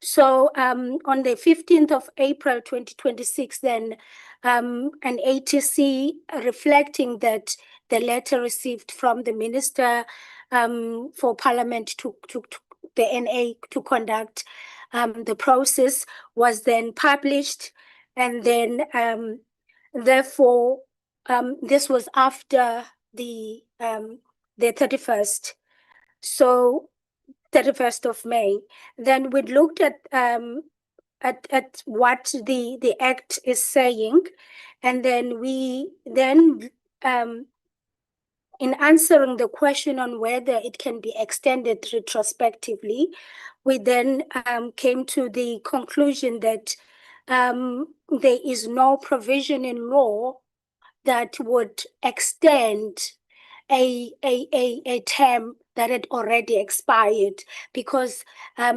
So on the 15th of April 2026, then an ATC reflecting that the letter received from the Minister for Parliament to the NA to conduct the process was then published, and then therefore this was after the 31st. So 31st of May. Then we looked at what the Act is saying, and then we then in answering the question on whether it can be extended retrospectively, we then came to the conclusion that there is no provision in law that would extend a term that had already expired, because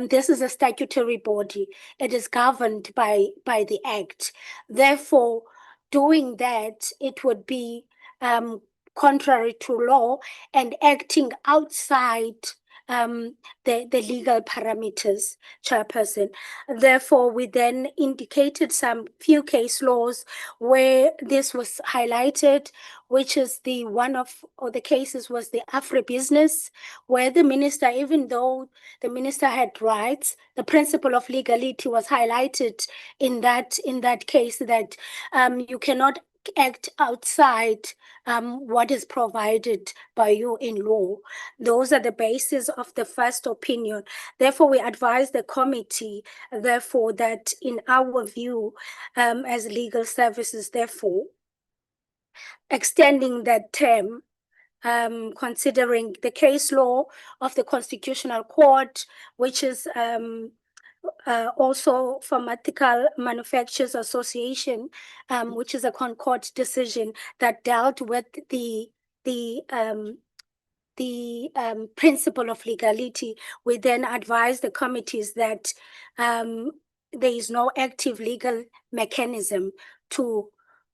this is a statutory body. It is governed by the Act. Therefore, doing that, it would be contrary to law and acting outside the legal parameters, Chairperson. Therefore, we then indicated some few case laws where this was highlighted, which is one of the cases was the Afri-Business, where the minister, even though the minister had rights, the principle of legality was highlighted in that case, that you cannot act outside what is provided by you in law. Those are the basis of the first opinion. Therefore, we advise the committee, therefore, that in our view, as legal services, therefore, extending that term, considering the case law of the Constitutional Court, which is also Pharmaceutical Manufacturers Association, which is a Concord decision that dealt with the principle of legality. We then advise the committees that there is no active legal mechanism to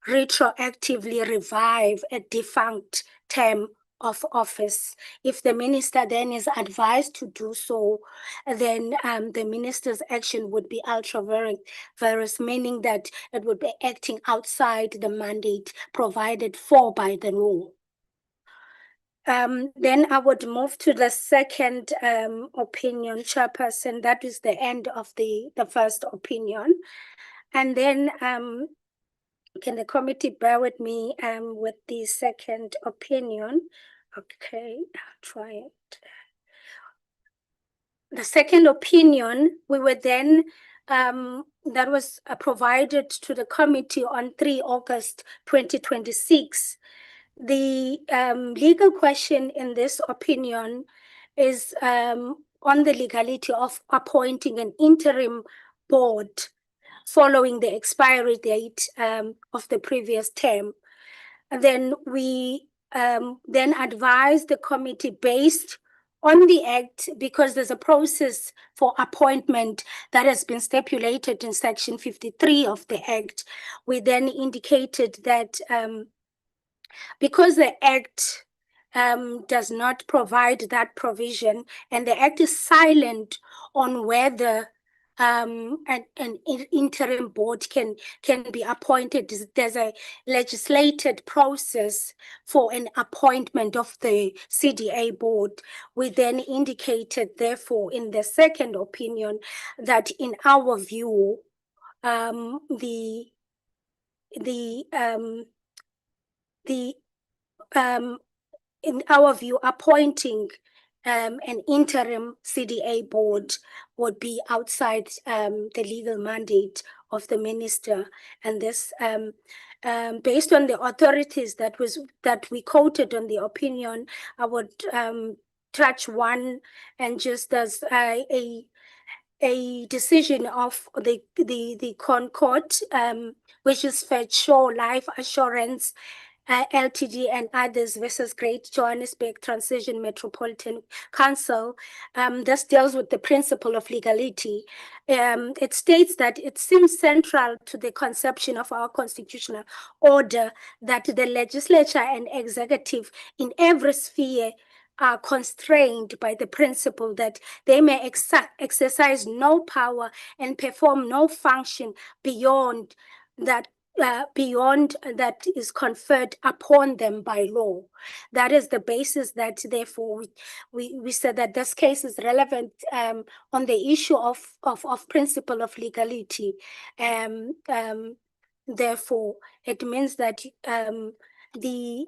retroactively revive a defunct term of office. If the minister then is advised to do so, then the minister's action would be ultra virus, meaning that it would be acting outside the mandate provided for by the law. Then I would move to the second opinion, Chairperson. That is the end of the first opinion. And then can the committee bear with me with the second opinion? Okay, I'll try it. The second opinion, we were then, that was provided to the committee on 3 August 2026. The legal question in this opinion is on the legality of appointing an interim board following the expiry date of the previous term. And then we then advised the committee based on the Act, because there's a process for appointment that has been stipulated in Section 53 of the Act. We then indicated that because the Act does not provide that provision, and the Act is silent on whether an interim board can be appointed. There's a legislated process for an appointment of the CDA board. We then indicated, therefore, in the second opinion, that in our view, in our view, appointing an interim CDA board would be outside the legal mandate of the minister. And this, based on the authorities that we quoted on the opinion, I would touch one, and just as a decision of the Concord, which is Shore Life Assurance Ltd and others versus Great Johannesburg Transition Metropolitan Council. This deals with the principle of legality. It states that it seems central to the conception of our constitutional order that the legislature and executive in every sphere are constrained by the principle that they may exercise no power and perform no function beyond that is conferred upon them by law. That is the basis that, therefore, we said that this case is relevant on the issue of principle of legality. Therefore, it means that the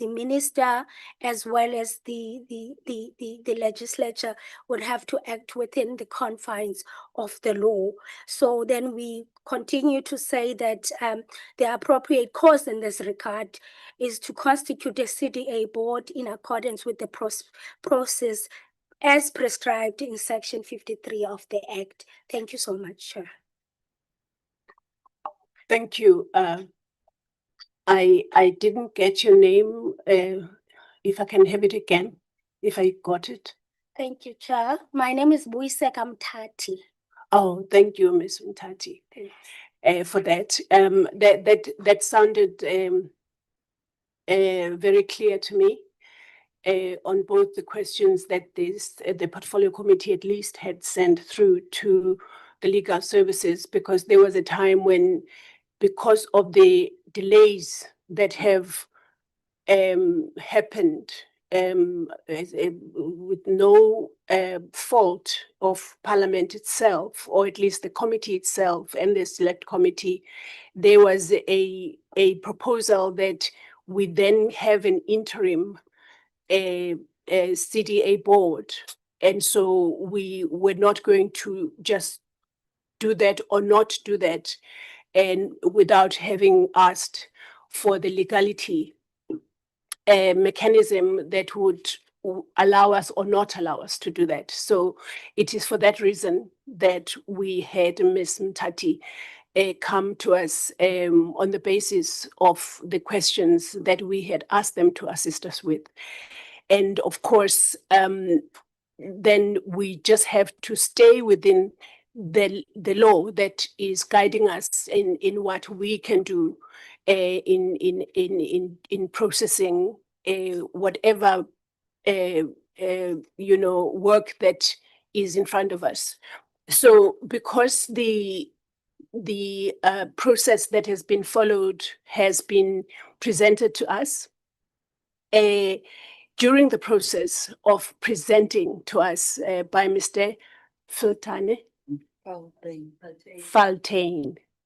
minister, as well as the legislature, would have to act within the confines of the law. So then we continue to say that the appropriate course in this regard is to constitute a CDA board in accordance with the process as prescribed in Section 53 of the Act. Thank you so much, Chair. Thank you. I didn't get your name. If I can have it again. if I got it. Thank you, Chair. My name is Boiseka Mtati. Oh, thank you, Ms. Mtati, for that. That sounded very clear to me on both the questions that the portfolio committee at least had sent through to the legal services, because there was a time when, because of the delays that have happened with no fault of Parliament itself, or at least the committee itself and the select committee, there was a proposal that we then have an interim a CDA board. And so we were not going to just do that or not do that, and without having asked for the legality mechanism that would allow us or not allow us to do that. So it is for that reason that we had Ms. Mtati come to us on the basis of the questions that we had asked them to assist us with. And of course, then we just have to stay within the law that is guiding us in what we can do in processing whatever work that is in front of us. So because the process that has been followed has been presented to us, during the process of presenting to us by Mr. Faltain.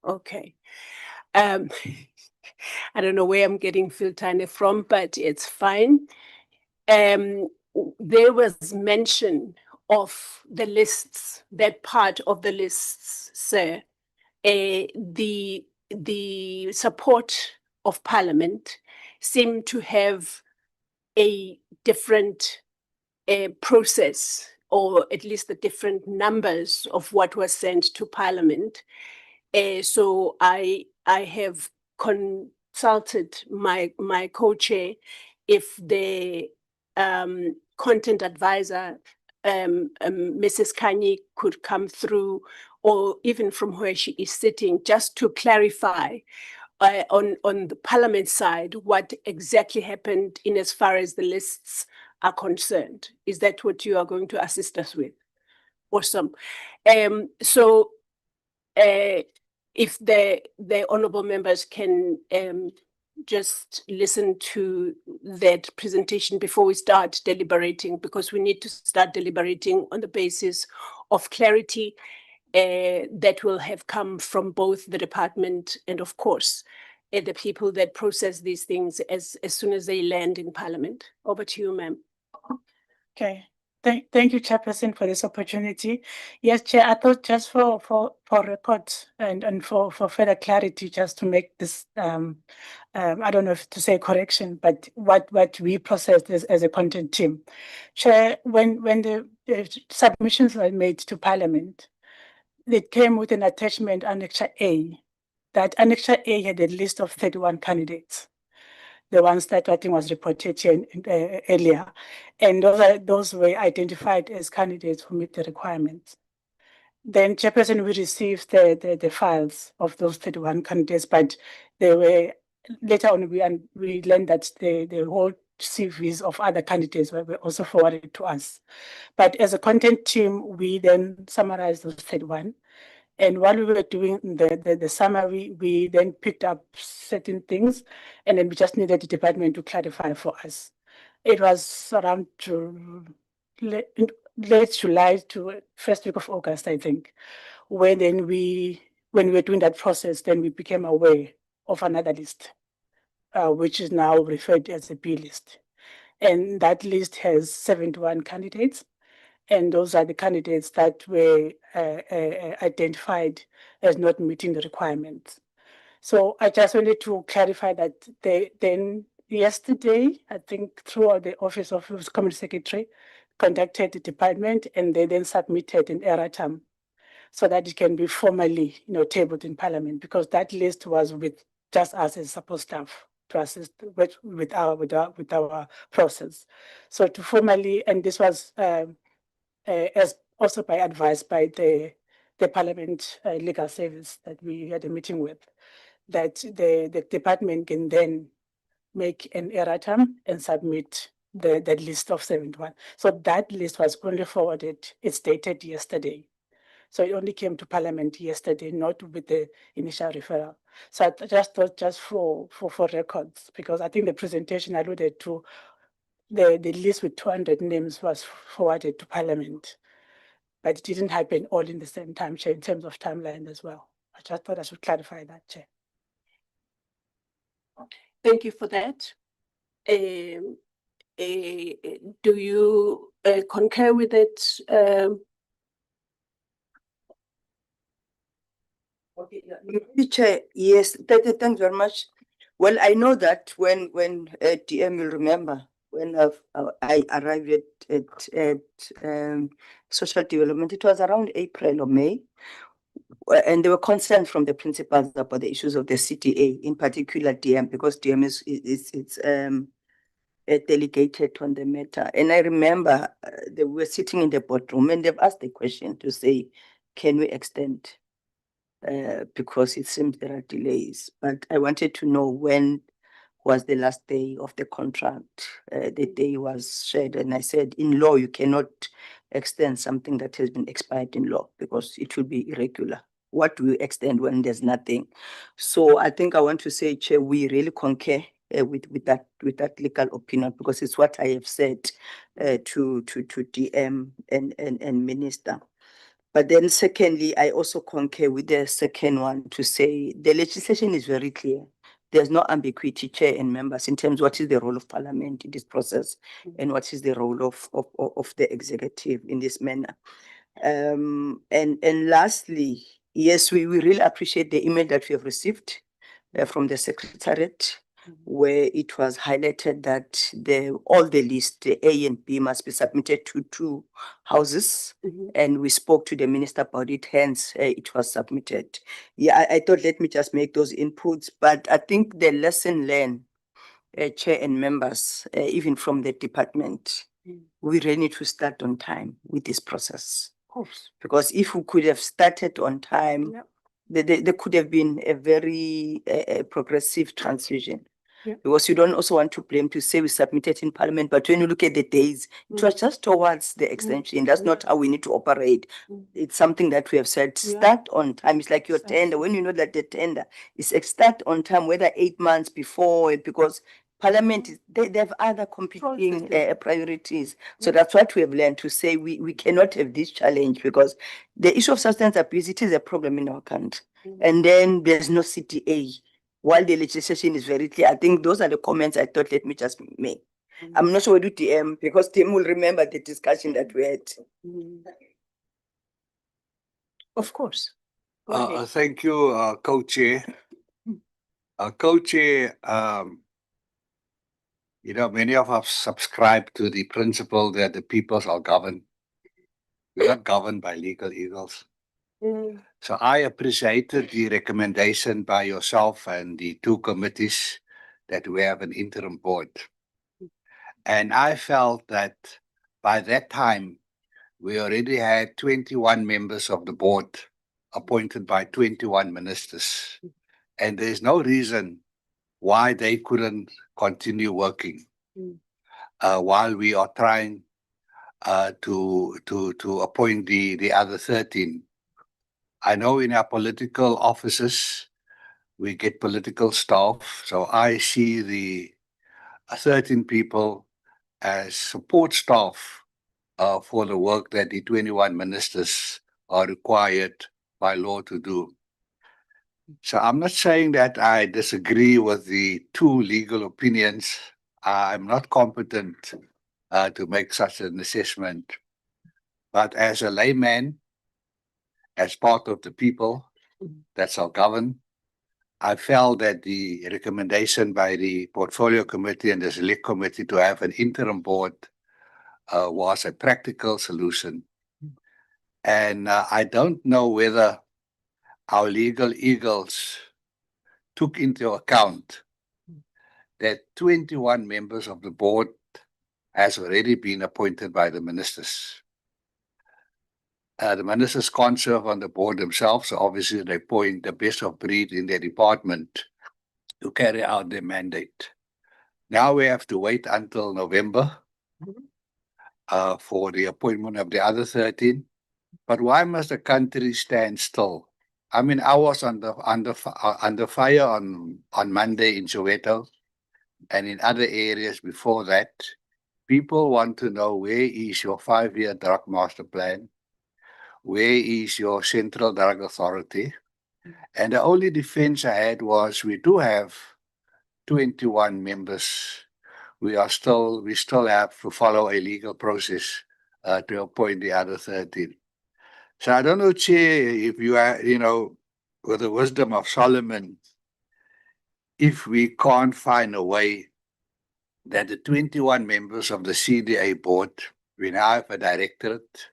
Okay. I don't know where I'm getting Filtane from, but it's fine. There was mention of the lists, that part of the lists, sir. The support of Parliament seemed to have a different process, or at least the different numbers of what was sent to Parliament. So I have consulted my co-chair if the content advisor, Mrs. Kanye, could come through, or even from where she is sitting, just to clarify on the Parliament side what exactly happened in as far as the lists are concerned. Is that what you are going to assist us with? Awesome. So if the honourable members can just listen to that presentation before we start deliberating, because we need to start deliberating on the basis of clarity that will have come from both the department and, of course, the people that process these things as soon as they land in Parliament. Over to you, ma'am. Okay. Thank you, Chairperson, for this opportunity. Yes, Chair, I thought just for record and for further clarity, just to make this, I don't know if to say correction, but what we processed as a content team. Chair, when the submissions were made to Parliament, it came with an attachment, Annexure A. That Annexure A had a list of 31 candidates, the ones that I think was reported here earlier. And those were identified as candidates who meet the requirements. Then, Chairperson, we received the files of those 31 candidates, but they were, later on we learned that the whole CVs of other candidates were also forwarded to us. But as a content team, we then summarized those 31. And while we were doing the summary, we then picked up certain things, and then we just needed the department to clarify for us. It was around late July to first week of August, I think, when we were doing that process, then we became aware of another list, which is now referred as a B list. And that list has 71 candidates. And those are the candidates that were identified as not meeting the requirements. So I just wanted to clarify that then yesterday, I think through the Office of Community Secretary, contacted the department, and they then submitted an erratum so that it can be formally tabled in Parliament, because that list was with just us as support staff. to assist with our process. So to formally, and this was as also by advice by the Parliament Legal Service that we had a meeting with, that the department can then make an erratum and submit the list of 71. So that list was only forwarded, it's dated yesterday. So it only came to Parliament yesterday, not with the initial referral. So I just thought, just for records, because I think the presentation alluded to the list with 200 names was forwarded to Parliament, but it didn't happen all in the same time, Chair, in terms of timeline as well. I just thought I should clarify that, Chair. Thank you for that. Do you concur with it? Chair, yes, thanks very much. Well, I know that when DM will remember when I arrived at social development, it was around April or May, and there were concerns from the principals about the issues of the CTA, in particular DM, because DM is delegated on the matter. And I remember they were sitting in the boardroom and they've asked the question to say, can we extend? Because it seems there are delays. But I wanted to know when was the last day of the contract. The day was shared, and I said, in law, you cannot extend something that has been expired in law because it will be irregular. What do you extend when there's nothing? So I think I want to say, Chair, we really concur with that legal opinion, because it's what I have said to DM and Minister. But then secondly, I also concur with the second one to say the legislation is very clear. There's no ambiguity, Chair and members, in terms of what is the role of Parliament in this process and what is the role of the executive in this manner. And lastly, yes, we really appreciate the email that we have received from the Secretariat, where it was highlighted that all the list, the A and B, must be submitted to 2 houses. And we spoke to the minister about it, hence it was submitted. Yeah, I thought, let me just make those inputs, but I think the lesson learned, Chair and members, even from the department, we really need to start on time with this process. Of course. Because if we could have started on time, there could have been a very progressive transition. Because you don't also want to blame to say we submitted in Parliament, but when you look at the days, it was just towards the extension. That's not how we need to operate. It's something that we have said, start on time. It's like your tender. When you know that the tender is start on time, whether 8 months before, because Parliament, they have other competing priorities. So that's what we have learned, to say we cannot have this challenge, because the issue of substance abuse, it is a problem in our country. And then there's no CTA. While the legislation is very clear, I think those are the comments I thought, let me just make. I'm not sure what to DM, because DM will remember the discussion that we had. Of course. Thank you, Co-Chair. Co-Chair, many of us subscribe to the principle that the peoples are governed. We're not governed by legal eagles. So I appreciated the recommendation by yourself and the 2 committees that we have an interim board. And I felt that by that time, we already had 21 members of the board appointed by 21 ministers. And there's no reason why they couldn't continue working while we are trying to appoint the other 13. I know in our political offices, we get political staff. So I see the 13 people as support staff for the work that the 21 ministers are required by law to do. So I'm not saying that I disagree with the 2 legal opinions. I'm not competent to make such an assessment. But as a layman, as part of the people that shall govern, I felt that the recommendation by the Portfolio Committee and the Select Committee to have an interim board was a practical solution. And I don't know whether our legal eagles took into account that 21 members of the board has already been appointed by the ministers. The ministers can't serve on the board themselves, so obviously they appoint the best of breed in their department to carry out their mandate. Now we have to wait until November for the appointment of the other 13. But why must the country stand still? I mean, I was under fire on Monday in Soweto and in other areas before that. People want to know, where is your 5-year drug master plan? Where is your central drug authority? And the only defense I had was, we do have 21 members. We still have to follow a legal process to appoint the other 13. So I don't know, Chair, if you are, with the wisdom of Solomon, if we can't find a way that the 21 members of the CDA board, we now have a directorate.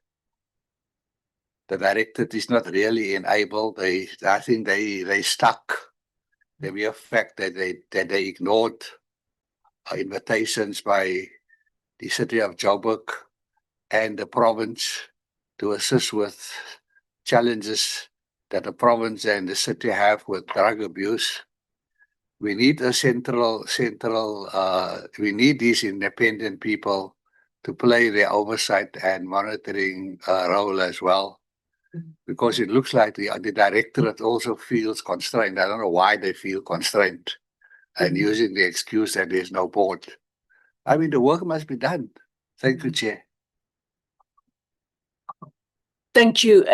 The directorate is not really enabled. I think they stuck. The mere fact that they ignored invitations by the city of Joburg and the province to assist with challenges that the province and the city have with drug abuse. We need a we need these independent people to play their oversight and monitoring role as well. Because it looks like the directorate also feels constrained. I don't know why they feel constrained and using the excuse that there's no board. I mean, the work must be done. Thank you, Chair. Thank you,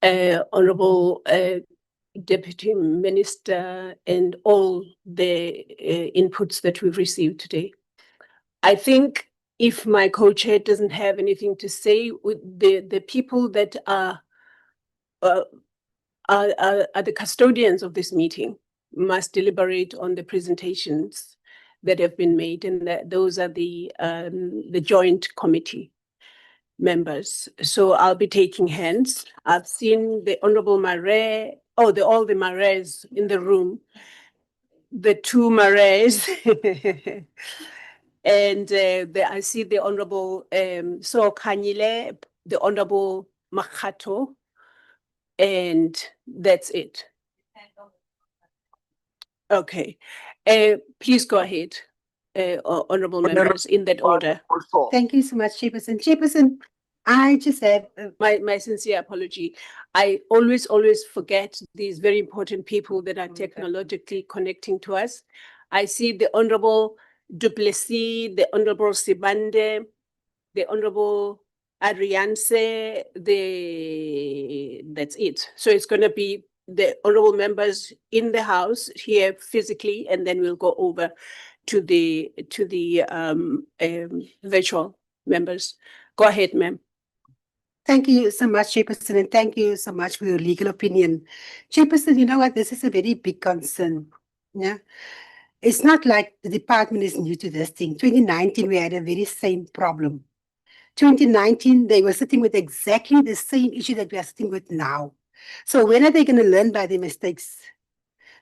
Honorable Deputy Minister, and all the inputs that we've received today. I think if my co-chair doesn't have anything to say, with the people that are the custodians of this meeting must deliberate on the presentations that have been made, and those are the joint committee members. So I'll be taking hands. I've seen the Honorable Mare, all the Mares in the room, the two Mares. And I see the Honorable So Kanyile, the Honorable Makato, and that's it. Okay. Please go ahead, honorable members, in that order. Thank you so much, Chairperson. Chairperson, I just have my sincere apology. I always forget these very important people that are technologically connecting to us. I see the Honorable Duplessis, the Honorable Sibande, the Honorable Adrianse, that's it. So it's going to be the honorable members in the house here physically, and then we'll go over to the virtual members. Go ahead, ma'am. Thank you so much, Chairperson, and thank you so much for your legal opinion. Chairperson, you know what? This is a very big concern. Yeah. It's not like the department is new to this thing. 2019, we had a very same problem. 2019, they were sitting with exactly the same issue that we are sitting with now. So when are they going to learn by their mistakes?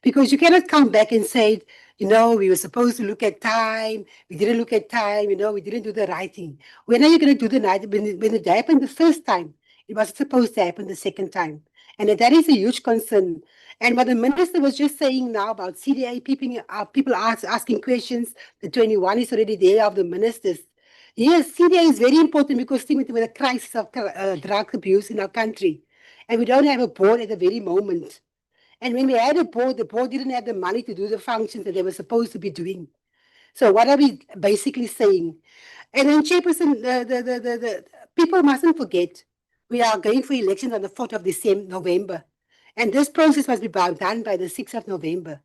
Because you cannot come back and say, we were supposed to look at time. We didn't look at time. We didn't do the right thing. When are you going to do the right? When it happened the first time, it wasn't supposed to happen the second time. And that is a huge concern. And what the minister was just saying now about CDA, people asking questions, the 21 is already there of the ministers. Yes, CDA is very important because with a crisis of drug abuse in our country. And we don't have a board at the very moment. And when we had a board, the board didn't have the money to do the functions that they were supposed to be doing. So what are we basically saying? And then, Chairperson, the people mustn't forget, we are going for elections on the 4th of November. And this process must be done by the 6th of November.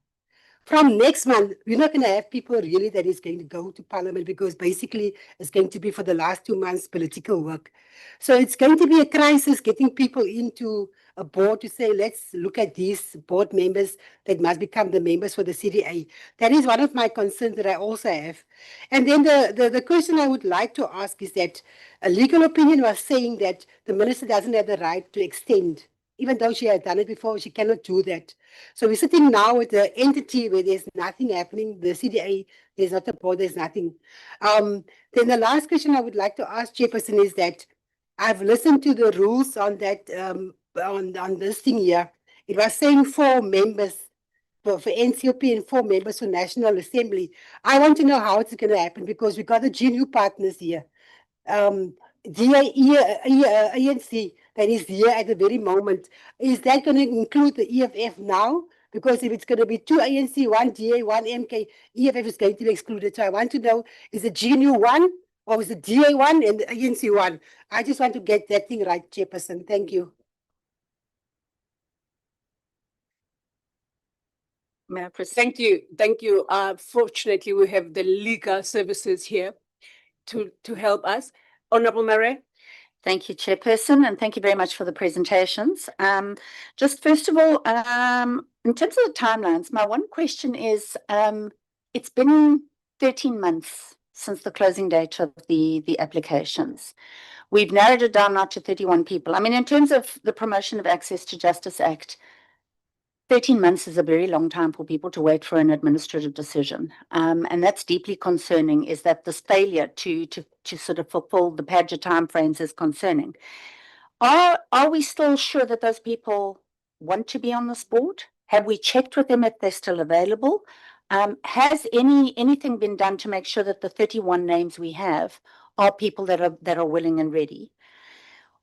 From next month, we're not going to have people really that is going to go to Parliament because basically it's going to be for the last 2 months political work. So it's going to be a crisis getting people into a board to say, let's look at these board members that must become the members for the CDA. That is one of my concerns that I also have. And then the question I would like to ask is that a legal opinion was saying that the minister doesn't have the right to extend even though she had done it before, she cannot do that. So we're sitting now with the entity where there's nothing happening. The CDA, there's not a board, there's nothing. Then the last question I would like to ask Chairperson is that I've listened to the rules on that on this thing here. It was saying 4 members for NCOP and 4 members for National Assembly. I want to know how it's going to happen because we got the GNU partners here. ANC that is here at the very moment. Is that going to include the EFF now? Because if it's going to be 2 ANC, 1 DA, 1 MK, EFF is going to be excluded. So I want to know, is it GNU 1 or is it DA 1 and the ANC 1? I just want to get that thing right, Chairperson. Thank you. May I proceed? Thank you. Thank you. Fortunately, we have the legal services here to help us. Honorable Mare. Thank you, Chairperson, and thank you very much for the presentations. Just first of all, in terms of the timelines, my one question is, it's been 13 months since the closing date of the applications. We've narrowed it down now to 31 people. I mean, in terms of the Promotion of Access to Justice Act, 13 months is a very long time for people to wait for an administrative decision. And that's deeply concerning, is that this failure to sort of fulfill the PADGA timeframes is concerning. Are we still sure that those people want to be on this board? Have we checked with them if they're still available? Has anything been done to make sure that the 31 names we have are people that are willing and ready?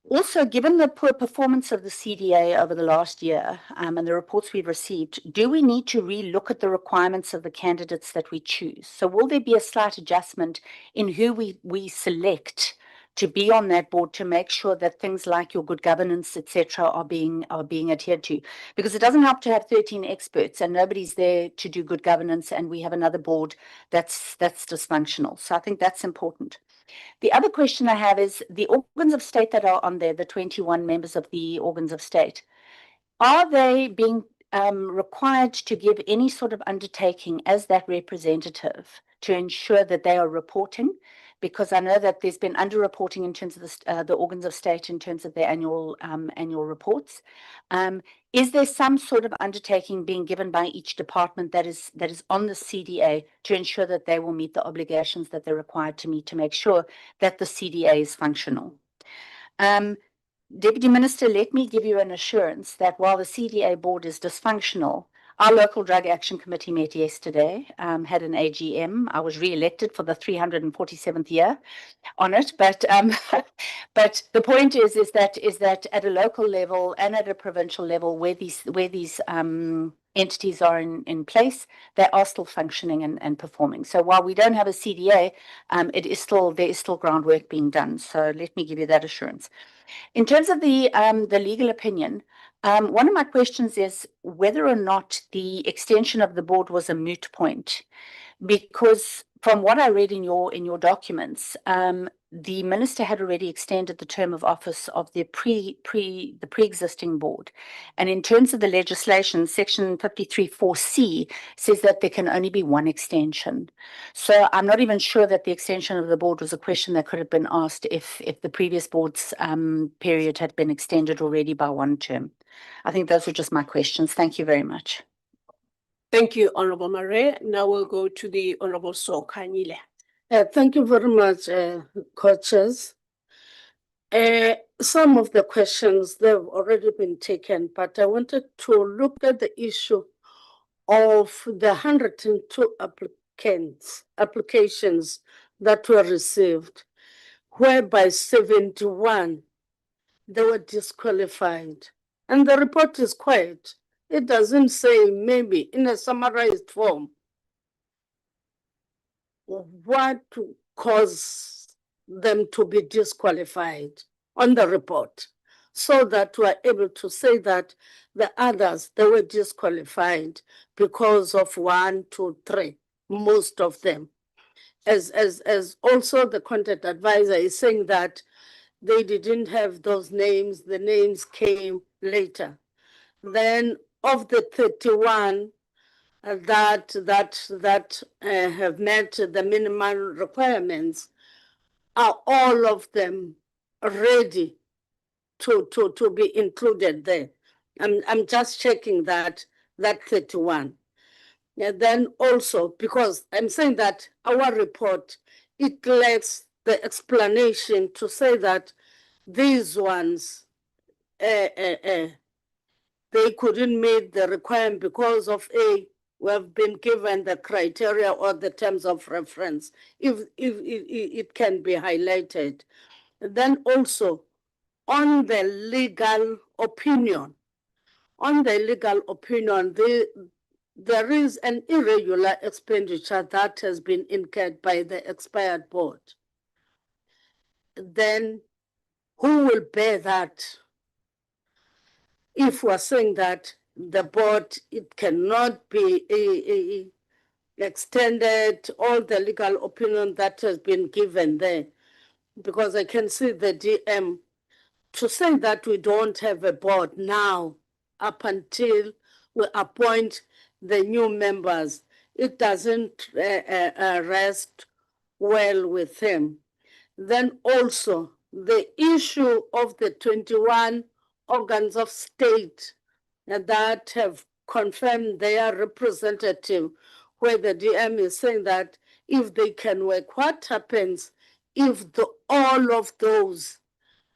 Also, given the poor performance of the CDA over the last year and the reports we've received, do we need to relook at the requirements of the candidates that we choose? So will there be a slight adjustment in who we select to be on that board to make sure that things like your good governance, etc., are being adhered to? Because it doesn't help to have 13 experts and nobody's there to do good governance, and we have another board that's dysfunctional. So I think that's important. The other question I have is the organs of state that are on there, the 21 members of the organs of state, are they being required to give any sort of undertaking as that representative to ensure that they are reporting? Because I know that there's been underreporting in terms of the organs of state in terms of their annual reports. Is there some sort of undertaking being given by each department that is on the CDA to ensure that they will meet the obligations that they're required to meet to make sure that the CDA is functional? Deputy Minister, let me give you an assurance that while the CDA board is dysfunctional, our local drug action committee met yesterday, had an AGM. I was re-elected for the 347th year on it, but the point is that at a local level and at a provincial level, where these entities are in place, they are still functioning and performing. So while we don't have a CDA, there is still groundwork being done. So let me give you that assurance. In terms of the legal opinion, one of my questions is whether or not the extension of the board was a moot point, because from what I read in your documents, the minister had already extended the term of office of the pre-existing board, and in terms of the legislation, Section 53(4)(c) says that there can only be one extension. So I'm not even sure that the extension of the board was a question that could have been asked if the previous board's period had been extended already by one term. I think those were just my questions. Thank you very much. Thank you, Honorable Mare. Now we'll go to the Honorable Sokanyile. Thank you very much, coaches. Some of the questions, they've already been taken, but I wanted to look at the issue of the 102 applications that were received, whereby 71, they were disqualified. And the report is quiet. It doesn't say, maybe in a summarized form, what caused them to be disqualified on the report, so that we're able to say that the others, they were disqualified because of 1, 2, 3, most of them. As also the content advisor is saying that they didn't have those names, the names came later. Then of the 31, that have met the minimum requirements, are all of them ready to be included there? I'm just checking that 31. And then also, because I'm saying that our report, it lacks the explanation to say that these ones, they couldn't meet the requirement because of we have been given the criteria or the terms of reference, if it can be highlighted. Then also, on the legal opinion, there is an irregular expenditure that has been incurred by the expired board. Then who will bear that? If we're saying that the board, it cannot be extended, all the legal opinion that has been given there, because I can see the DM to say that we don't have a board now up until we appoint the new members, it doesn't rest well with him. Then also the issue of the 21 organs of state that have confirmed their representative, where the DM is saying that if they can work, what happens if all of those,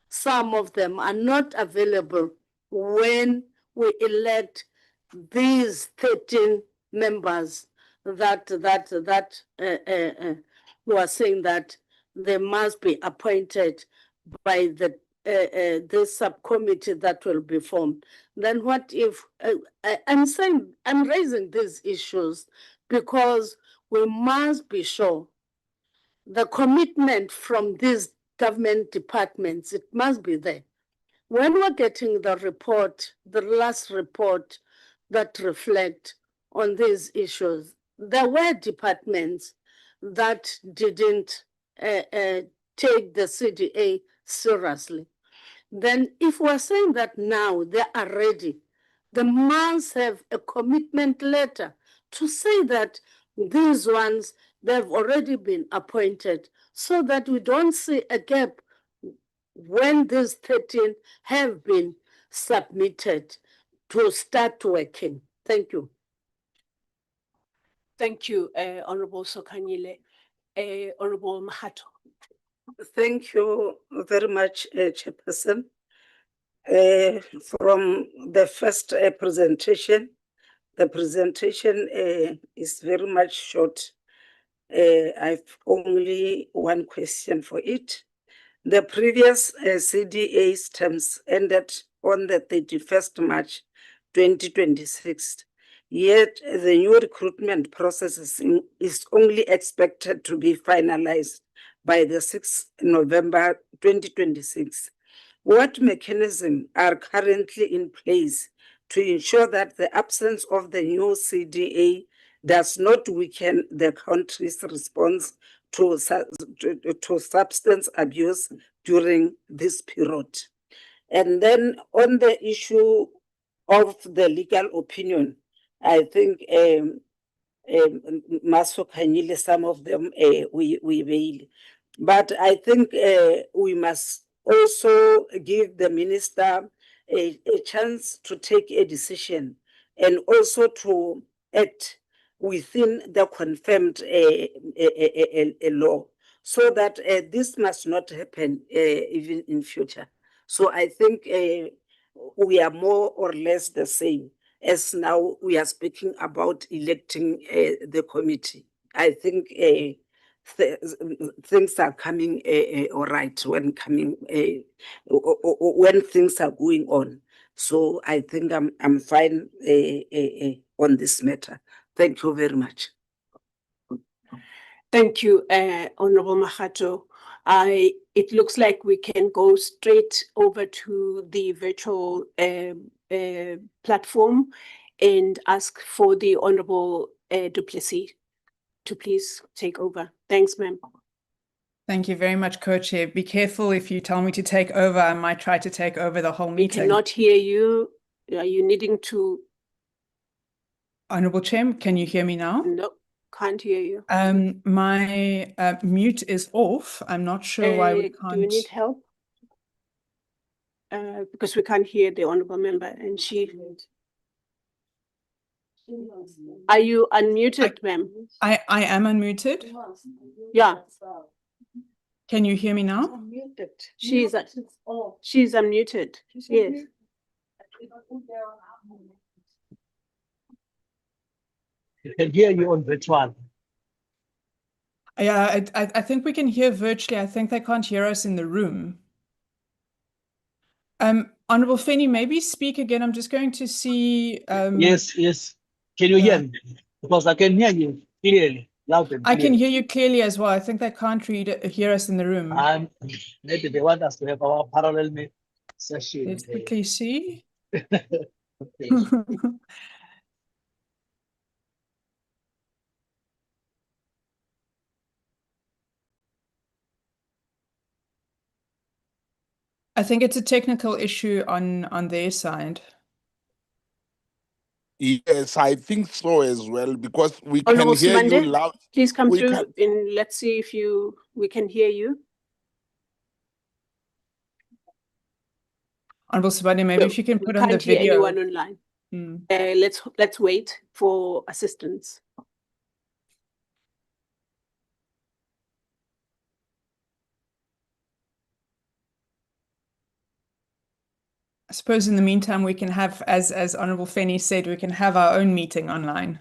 some of them are not available when we elect these 13 members that who are saying that they must be appointed by the subcommittee that will be formed? Then what if, I'm raising these issues because we must be sure the commitment from these government departments, it must be there. When we're getting the report, the last report that reflect on these issues, there were departments that didn't take the CDA seriously. Then if we're saying that now they are ready, they must have a commitment letter to say that these ones, they've already been appointed, so that we don't see a gap when these 13 have been submitted to start working. Thank you. Thank you, Honorable Sokanyile. Honorable Mahato. Thank you very much, Chairperson. From the first presentation, the presentation is very much short. I've only one question for it. The previous CDA's terms ended on the 31st March 2026, yet the new recruitment process is only expected to be finalized by the 6th November 2026. What mechanisms are currently in place to ensure that the absence of the new CDA does not weaken the country's response to substance abuse during this period? And then on the issue of the legal opinion, I think Maso Kanyile, some of them we veil. But I think we must also give the minister a chance to take a decision and also to act within the confirmed law, so that this must not happen even in future. So I think we are more or less the same as now we are speaking about electing the committee. I think things are coming all right when things are going on. So I think I'm fine on this matter. Thank you very much. Thank you, Honorable Mahato. It looks like we can go straight over to the virtual platform and ask for the Honorable Du Plessis to please take over. Thanks, ma'am. Thank you very much, Co-Chair. Be careful if you tell me to take over. I might try to take over the whole meeting. We cannot hear you. Are you needing to? Honourable Chair, can you hear me now? No, can't hear you. My mute is off. I'm not sure why we can't. Do you need help? because we can't hear the honorable member and she. Are you unmuted, ma'am? I am unmuted. Yeah. Can you hear me now? She's unmuted. Yes. You can hear you on virtual. Yeah, I think we can hear virtually. I think they can't hear us in the room. Honorable Feni, maybe speak again. I'm just going to see. Yes, yes. Can you hear me? Because I can hear you clearly, loud and I clear. can hear you clearly as well. I think they can't hear us in the room. Maybe they want us to have our parallel session. Let's quickly see. I think it's a technical issue on their side. Yes, I think so as well, because we Honorable can hear you Simande, loud. please come We through and let's see if we can hear you. Honorable Sibande, maybe if you can We put on the can't hear video. anyone online. Mm. Let's wait for assistance. I suppose in the meantime, we can have, as Honorable Feni said, we can have our own meeting online.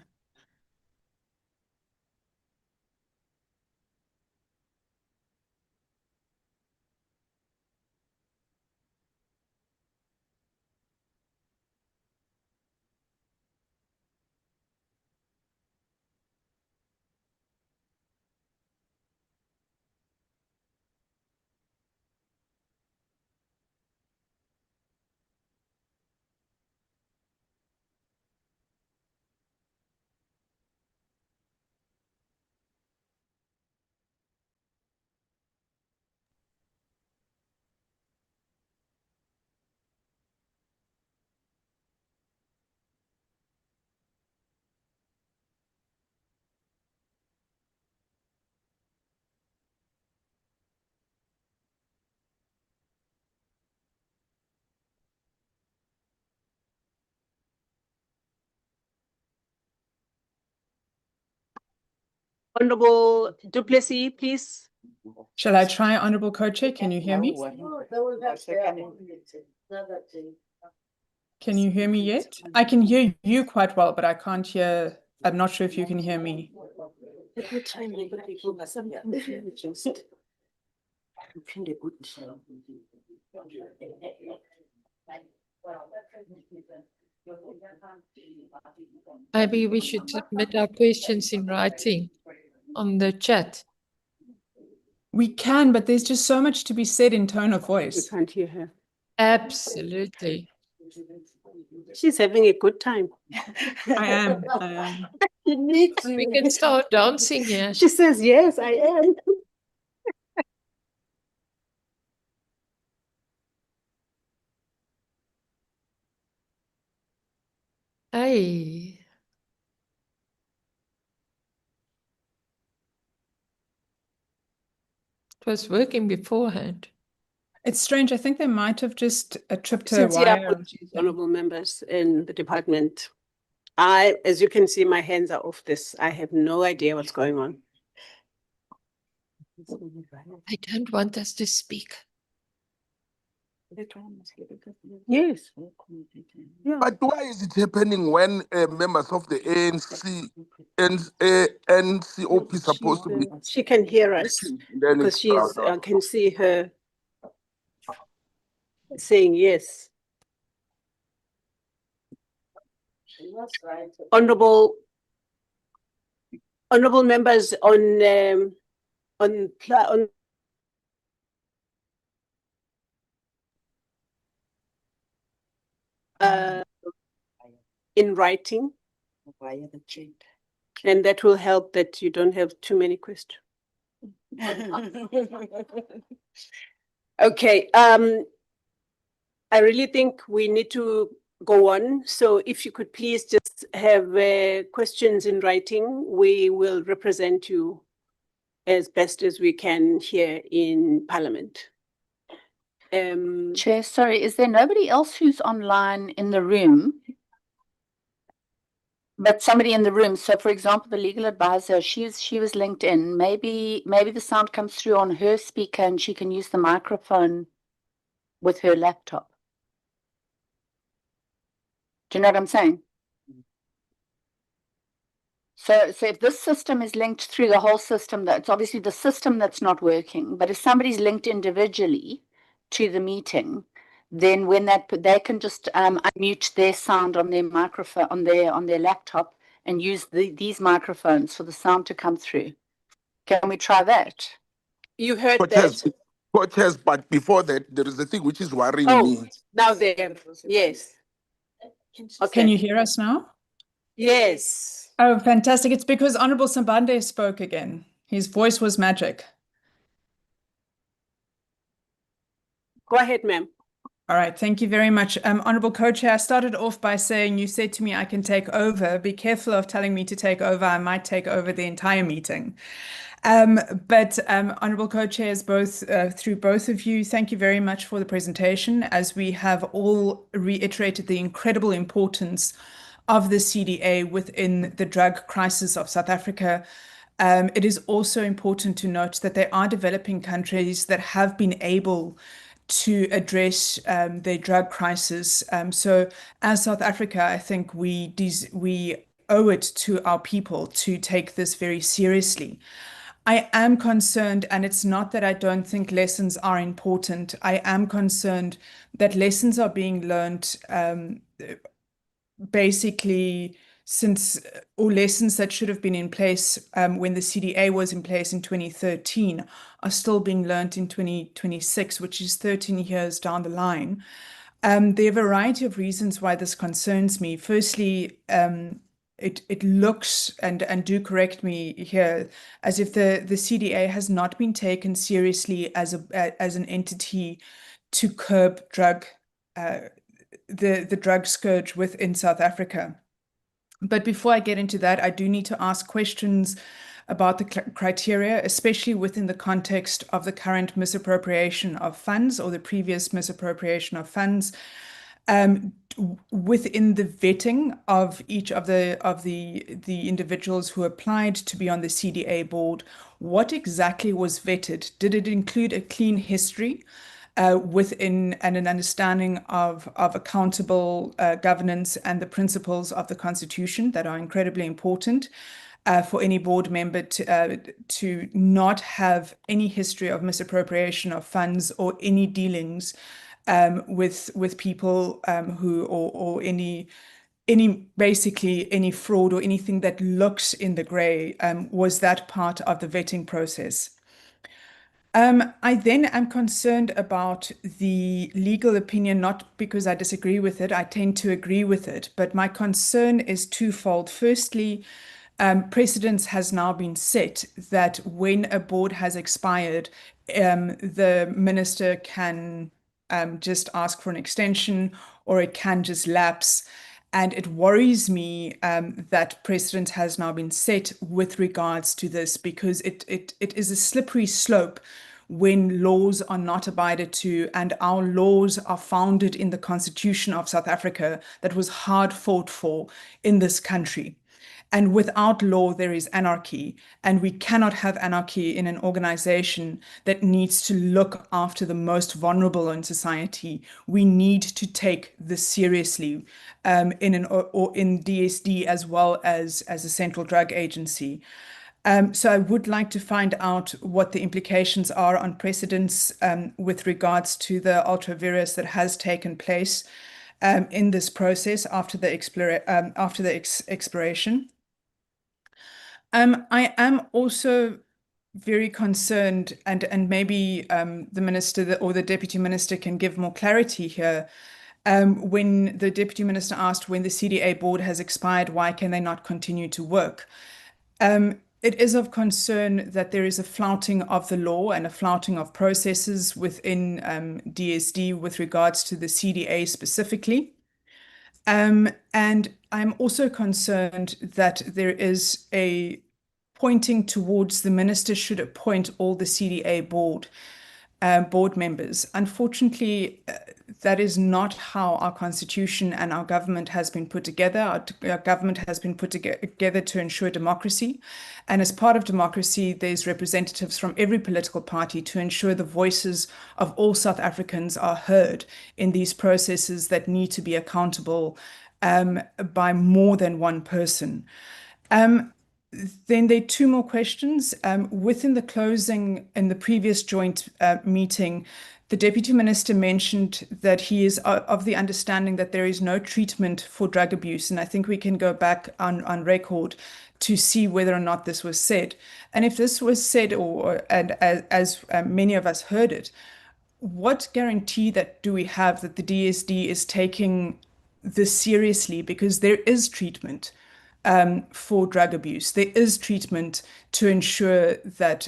Honorable Duplessis, please. Shall I try, Honorable Co-Chair? Can you hear me? Can you hear me yet? I can hear you quite well, but I can't hear. I'm not sure if you can hear me. Maybe we should submit our questions in writing on the chat. We can, but there's just so much to be said in tone of voice. We can't hear her. Absolutely. She's having a good time. I am. We can start dancing here. She says, yes, I am. Hey. It was working beforehand. It's strange. I think they might have just tripped a Sincere wire. apologies, honorable members in the department. As you can see, my hands are off this. I have no idea what's going on. They don't want us to speak. Yes. Yeah. But why is it happening when members of the NCOP supposed to be? She can hear us Then because it's I can see her saying yes. Honorable members on in writing, via the chat. and that will help that you don't have too many questions. Okay, I really think we need to go on. So if you could please just have questions in writing, we will represent you as best as we can here in Parliament. Chair, sorry, is there nobody else who's online in the room? But somebody in the room. So for example, the legal advisor, she was linked in. Maybe the sound comes through on her speaker and she can use the microphone with her laptop. Do you know what I'm saying? So if this system is linked through the whole system, that's obviously the system that's not working. But if somebody's linked individually to the meeting, then when they can just unmute their sound on their microphone on their laptop and use these microphones for the sound to come through. Can we try that? You heard Co-chairs, that? co-chairs, but before that, there is a thing which is worrying me. Oh, now there. Yes. Okay. Can you hear us now? Yes. Oh, fantastic. It's because Honorable Sambande spoke again. His voice was magic. Go ahead, ma'am. All right, thank you very much. Honorable Co-Chair, I started off by saying you said to me I can take over. Be careful of telling me to take over. I might take over the entire meeting. But Honorable Co-Chairs, through both of you, thank you very much for the presentation, as we have all reiterated the incredible importance of the CDA within the drug crisis of South Africa. It is also important to note that there are developing countries that have been able to address their drug crisis. So as South Africa, I think we owe it to our people to take this very seriously. I am concerned, and it's not that I don't think lessons are important. I am concerned that lessons are being learned basically or lessons that should have been in place when the CDA was in place in 2013 are still being learned in 2026, which is 13 years down the line. There are a variety of reasons why this concerns me. Firstly, it looks, and do correct me here, as if the CDA has not been taken seriously as an entity to curb the drug scourge within South Africa. But before I get into that, I do need to ask questions about the criteria, especially within the context of the current misappropriation of funds or the previous misappropriation of funds. Within the vetting of each of the individuals who applied to be on the CDA board, what exactly was vetted? Did it include a clean history within and an understanding of accountable governance and the principles of the Constitution that are incredibly important for any board member to not have any history of misappropriation of funds or any dealings with people who or any basically any fraud or anything that looks in the gray? Was that part of the vetting process? I then am concerned about the legal opinion, not because I disagree with it, I tend to agree with it, but my concern is twofold. Firstly, precedence has now been set that when a board has expired, the minister can just ask for an extension or it can just lapse. And it worries me that precedent has now been set with regards to this, because it is a slippery slope when laws are not abided to, and our laws are founded in the Constitution of South Africa that was hard fought for in this country. And without law, there is anarchy, and we cannot have anarchy in an organization that needs to look after the most vulnerable in society. We need to take this seriously in DSD as well as a central drug agency. So I would like to find out what the implications are on precedents with regards to the ultra vires that has taken place in this process after the expiration. I am also very concerned, and maybe the minister or the deputy minister can give more clarity here. When the deputy minister asked, when the CDA board has expired, why can they not continue to work? It is of concern that there is a flouting of the law and a flouting of processes within DSD with regards to the CDA specifically. And I'm also concerned that there is a pointing towards the minister should appoint all the CDA board. board members. Unfortunately, that is not how our constitution and our government has been put together. Our government has been put together to ensure democracy. And as part of democracy, there's representatives from every political party to ensure the voices of all South Africans are heard in these processes that need to be accountable by more than one person. Then there are two more questions. Within the closing in the previous joint meeting, the Deputy Minister mentioned that he is of the understanding that there is no treatment for drug abuse. And I think we can go back on record to see whether or not this was said. And if this was said, and as many of us heard it, what guarantee that do we have that the DSD is taking this seriously? Because there is treatment for drug abuse. There is treatment to ensure that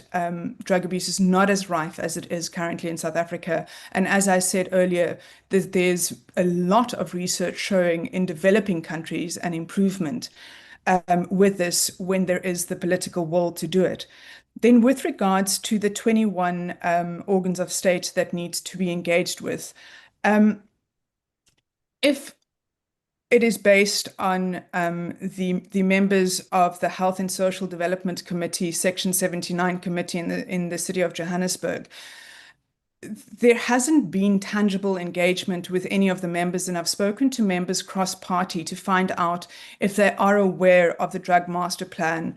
drug abuse is not as rife as it is currently in South Africa. And as I said earlier, there's a lot of research showing in developing countries an improvement with this when there is the political will to do it. Then with regards to the 21 organs of state that needs to be engaged with, if it is based on the members of the Health and Social Development Committee, Section 79 committee in the city of Johannesburg, there hasn't been tangible engagement with any of the members, and I've spoken to members cross-party to find out if they are aware of the drug master plan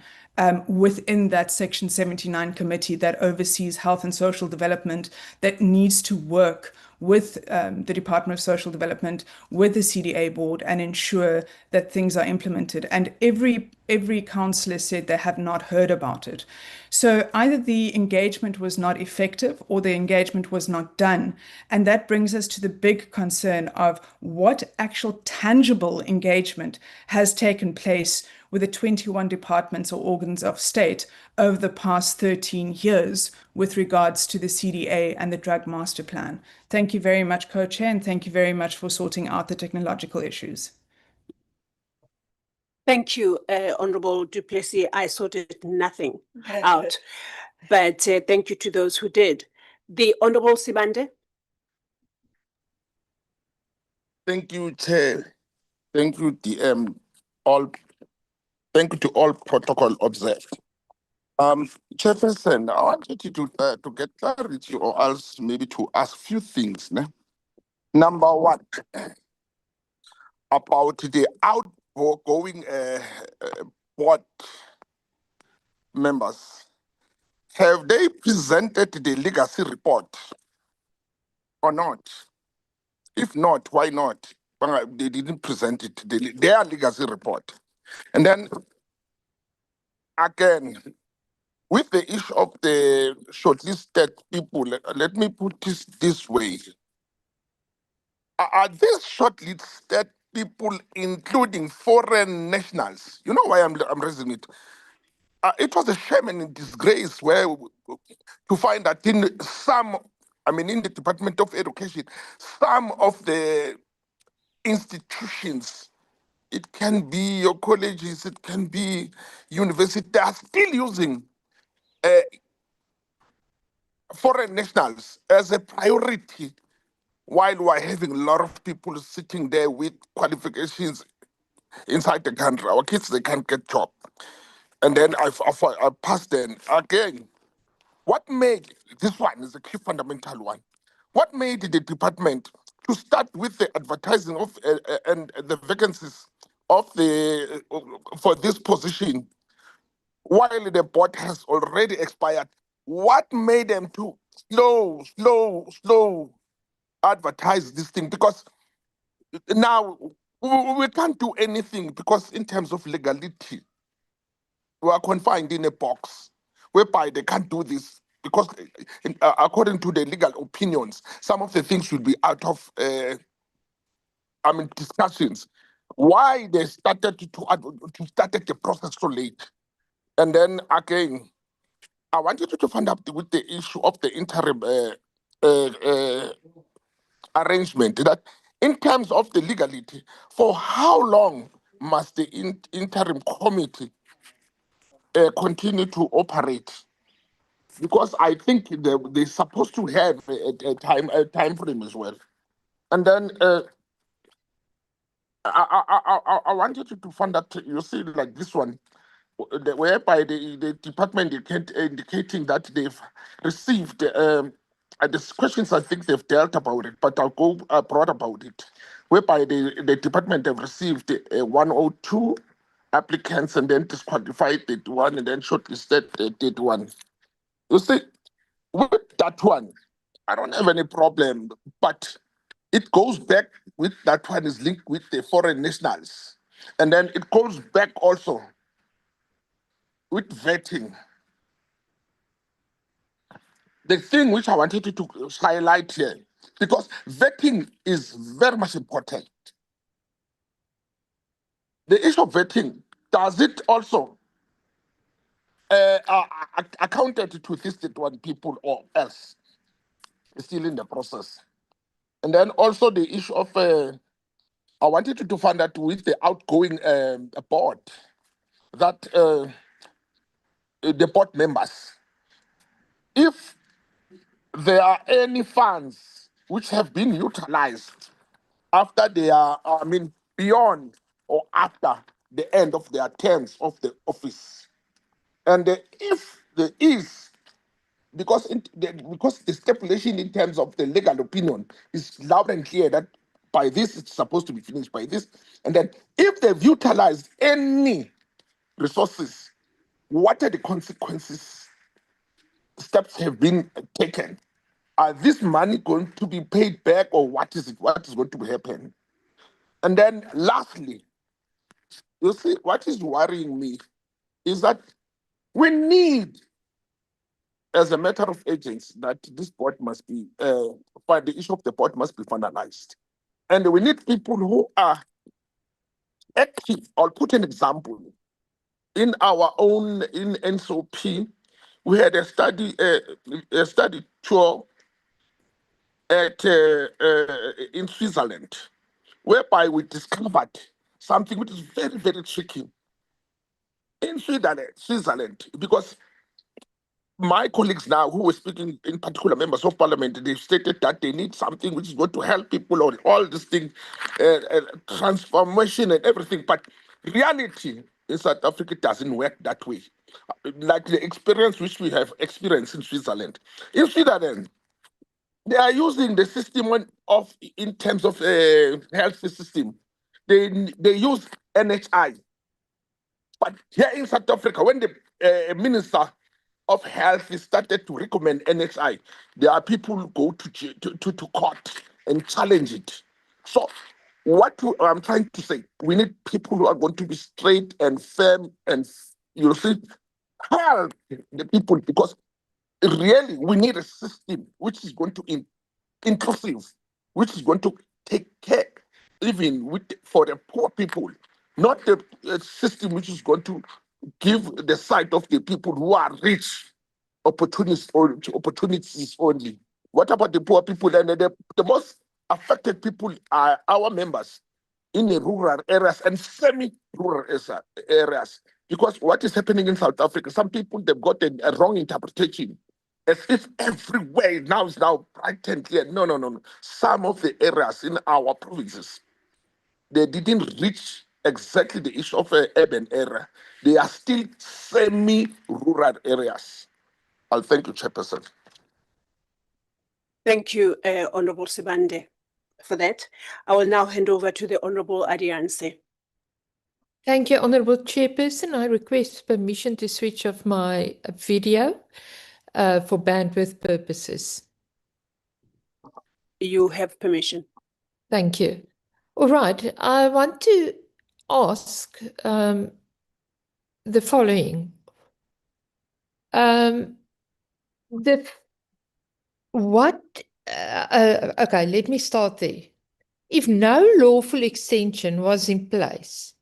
within that Section 79 committee that oversees health and social development that needs to work with the Department of Social Development, with the CDA board, and ensure that things are implemented. And every councillor said they have not heard about it. So either the engagement was not effective or the engagement was not done. And that brings us to the big concern of what actual tangible engagement has taken place with the 21 departments or organs of state over the past 13 years with regards to the CDA and the drug master plan. Thank you very much, Co-Chair, and thank you very much for sorting out the technological issues. Thank you, Honourable Du Plessis. I sorted nothing out, but thank you to those who did. The Honourable Sibande. Thank you, Chair. Thank you, DM. Thank you to all protocol observed. Chairperson, I wanted you to get clarity or else maybe to ask few things. Ne? Number one, about the outgoing board members. Have they presented the legacy report or not? If not, why not? Well, they didn't present it, their legacy report. And then, again, with the issue of the shortlisted people, let me put this way. Are these shortlisted people including foreign nationals? You know why I'm raising it? It was a shame and disgrace where to find that in in the Department of Education, some of the institutions, it can be your colleges, it can be university, they are still using foreign nationals as a priority while we're having a lot of people sitting there with qualifications inside the country. Our kids, they can't get job. And then I passed them again. What made, this one is a key fundamental one, what made the department to start with the advertising of and the vacancies of for this position while the board has already expired? What made them to slow advertise this thing? Because now we can't do anything because in terms of legality, we are confined in a box whereby they can't do this because according to the legal opinions, some of the things will be out of discussions. Why they started to start the process so late? And then again, I wanted you to find out with the issue of the interim arrangement, that in terms of the legality, for how long must the interim committee continue to operate? because I think they're supposed to have a time frame as well. And then I wanted you to find that you see like this one, whereby the department indicating that they've received the questions. I think they've dealt about it, but I'll go broad about it, whereby the department have received 102 applicants and then disqualified 31 and then shortlisted 31. You see, with that one, I don't have any problem, but it goes back with that one is linked with the foreign nationals. And then it goes back also with vetting. The thing which I wanted you to highlight here, because vetting is very much important. The issue of vetting, does it also accounted to this one people or else? It's still in the process. And then also the issue of, I wanted you to find out with the outgoing board, that the board members, if there are any funds which have been utilized after they are, beyond or after the end of their terms of the office. And if there is, because the stipulation in terms of the legal opinion is loud and clear that by this it's supposed to be finished by this. And then if they've utilized any resources, what are the consequences? Steps have been taken. Are this money going to be paid back, or what is it? What is going to happen? And then lastly, you see, what is worrying me is that we need, as a matter of agents, that this board must be, the issue of the board must be finalized. And we need people who are active. I'll put an example. In our own, in NSOP, we had a study tour in Switzerland, whereby we discovered something which is very, very tricky in Switzerland, because my colleagues now who were speaking, in particular members of parliament, they stated that they need something which is going to help people on all this thing, transformation and everything. But reality in South Africa doesn't work that way. Like the experience which we have experienced in Switzerland. In Switzerland, they are using the system in terms of health system. They use NHI. But here in South Africa, when the Minister of Health started to recommend NHI, there are people who go to court and challenge it. So I'm trying to say, we need people who are going to be straight and firm and, you see, help the people, because really we need a system which is going to be inclusive, which is going to take care even for the poor people, not the system which is going to give the side of the people who are rich opportunities only. What about the poor people? And the most affected people are our members in the rural areas and semi-rural areas. Because what is happening in South Africa, some people, they've got a wrong interpretation, as if everywhere now is now bright and clear. No. Some of the areas in our provinces, they didn't reach exactly the issue of an urban area. They are still semi-rural areas. I'll thank you, Chairperson. Thank you, Honorable Sibande, for that. I will now hand over to the Honorable Adianse. Thank you, Honorable Chairperson. I request permission to switch off my video for bandwidth purposes. You have permission. Thank you. All right. I want to ask the following. Okay, let me start there. If no lawful extension was in place,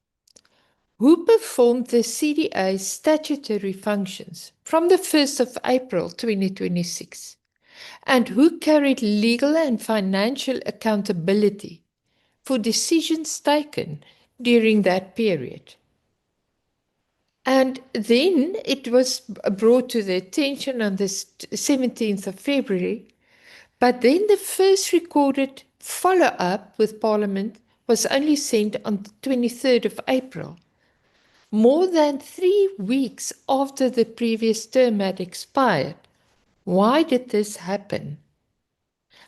who performed the CDA's statutory functions from the 1st of April 2026? And who carried legal and financial accountability for decisions taken during that period? And then it was brought to the attention on the 17th of February. But then the first recorded follow-up with Parliament was only sent on the 23rd of April, more than 3 weeks after the previous term had expired. Why did this happen?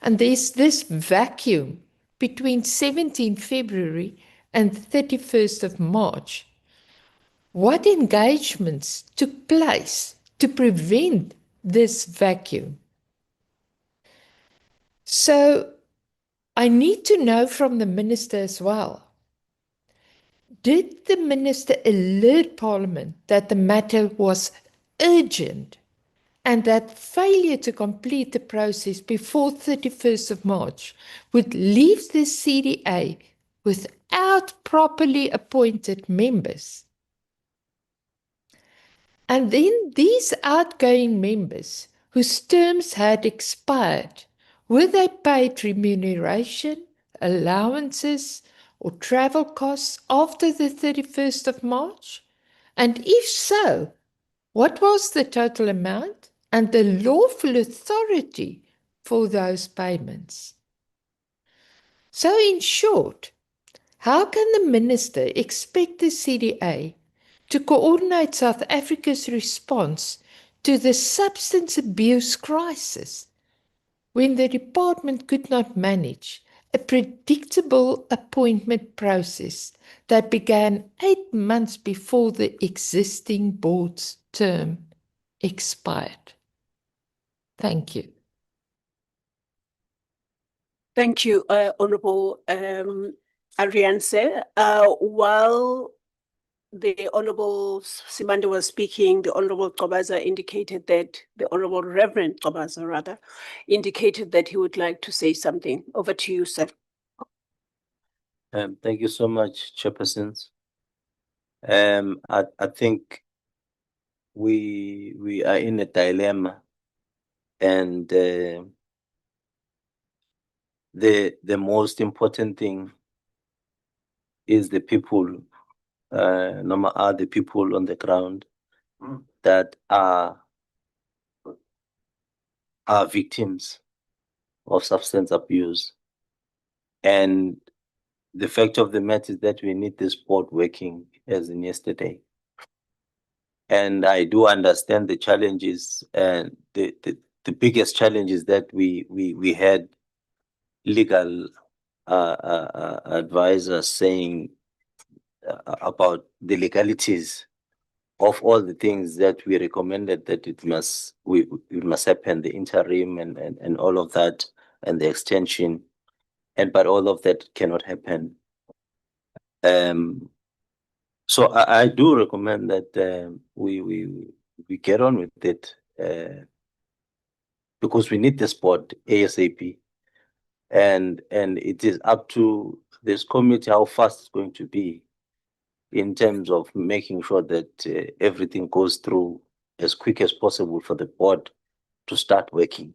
And there's this vacuum between 17 February and 31st of March. What engagements took place to prevent this vacuum? So I need to know from the minister as well. Did the minister alert Parliament that the matter was urgent and that failure to complete the process before 31st of March would leave the CDA without properly appointed members? And then these outgoing members whose terms had expired, were they paid remuneration, allowances, or travel costs after the 31st of March? And if so, what was the total amount and the lawful authority for those payments? So in short, how can the minister expect the CDA to coordinate South Africa's response to the substance abuse crisis when the department could not manage a predictable appointment process that began 8 months before the existing board's term expired? Thank you. Thank you, Honourable Arianse. While the Honourable Simande was speaking, the Honourable Qobaza indicated that, the Honourable Reverend Qobaza rather, indicated that he would like to say something. Over to you, sir. Thank you so much, Chairpersons. I think we are in a dilemma, and the most important thing is the people, are the people on the ground that are victims of substance abuse. And the fact of the matter is that we need this board working as in yesterday. And I do understand the challenges, and the biggest challenge is that we had legal advisors saying about the legalities of all the things that we recommended, that it must happen, the interim and all of that, and the extension, but all of that cannot happen. So I do recommend that we get on with it, because we need the sport ASAP, and it is up to this committee how fast it's going to be in terms of making sure that everything goes through as quick as possible for the board to start working.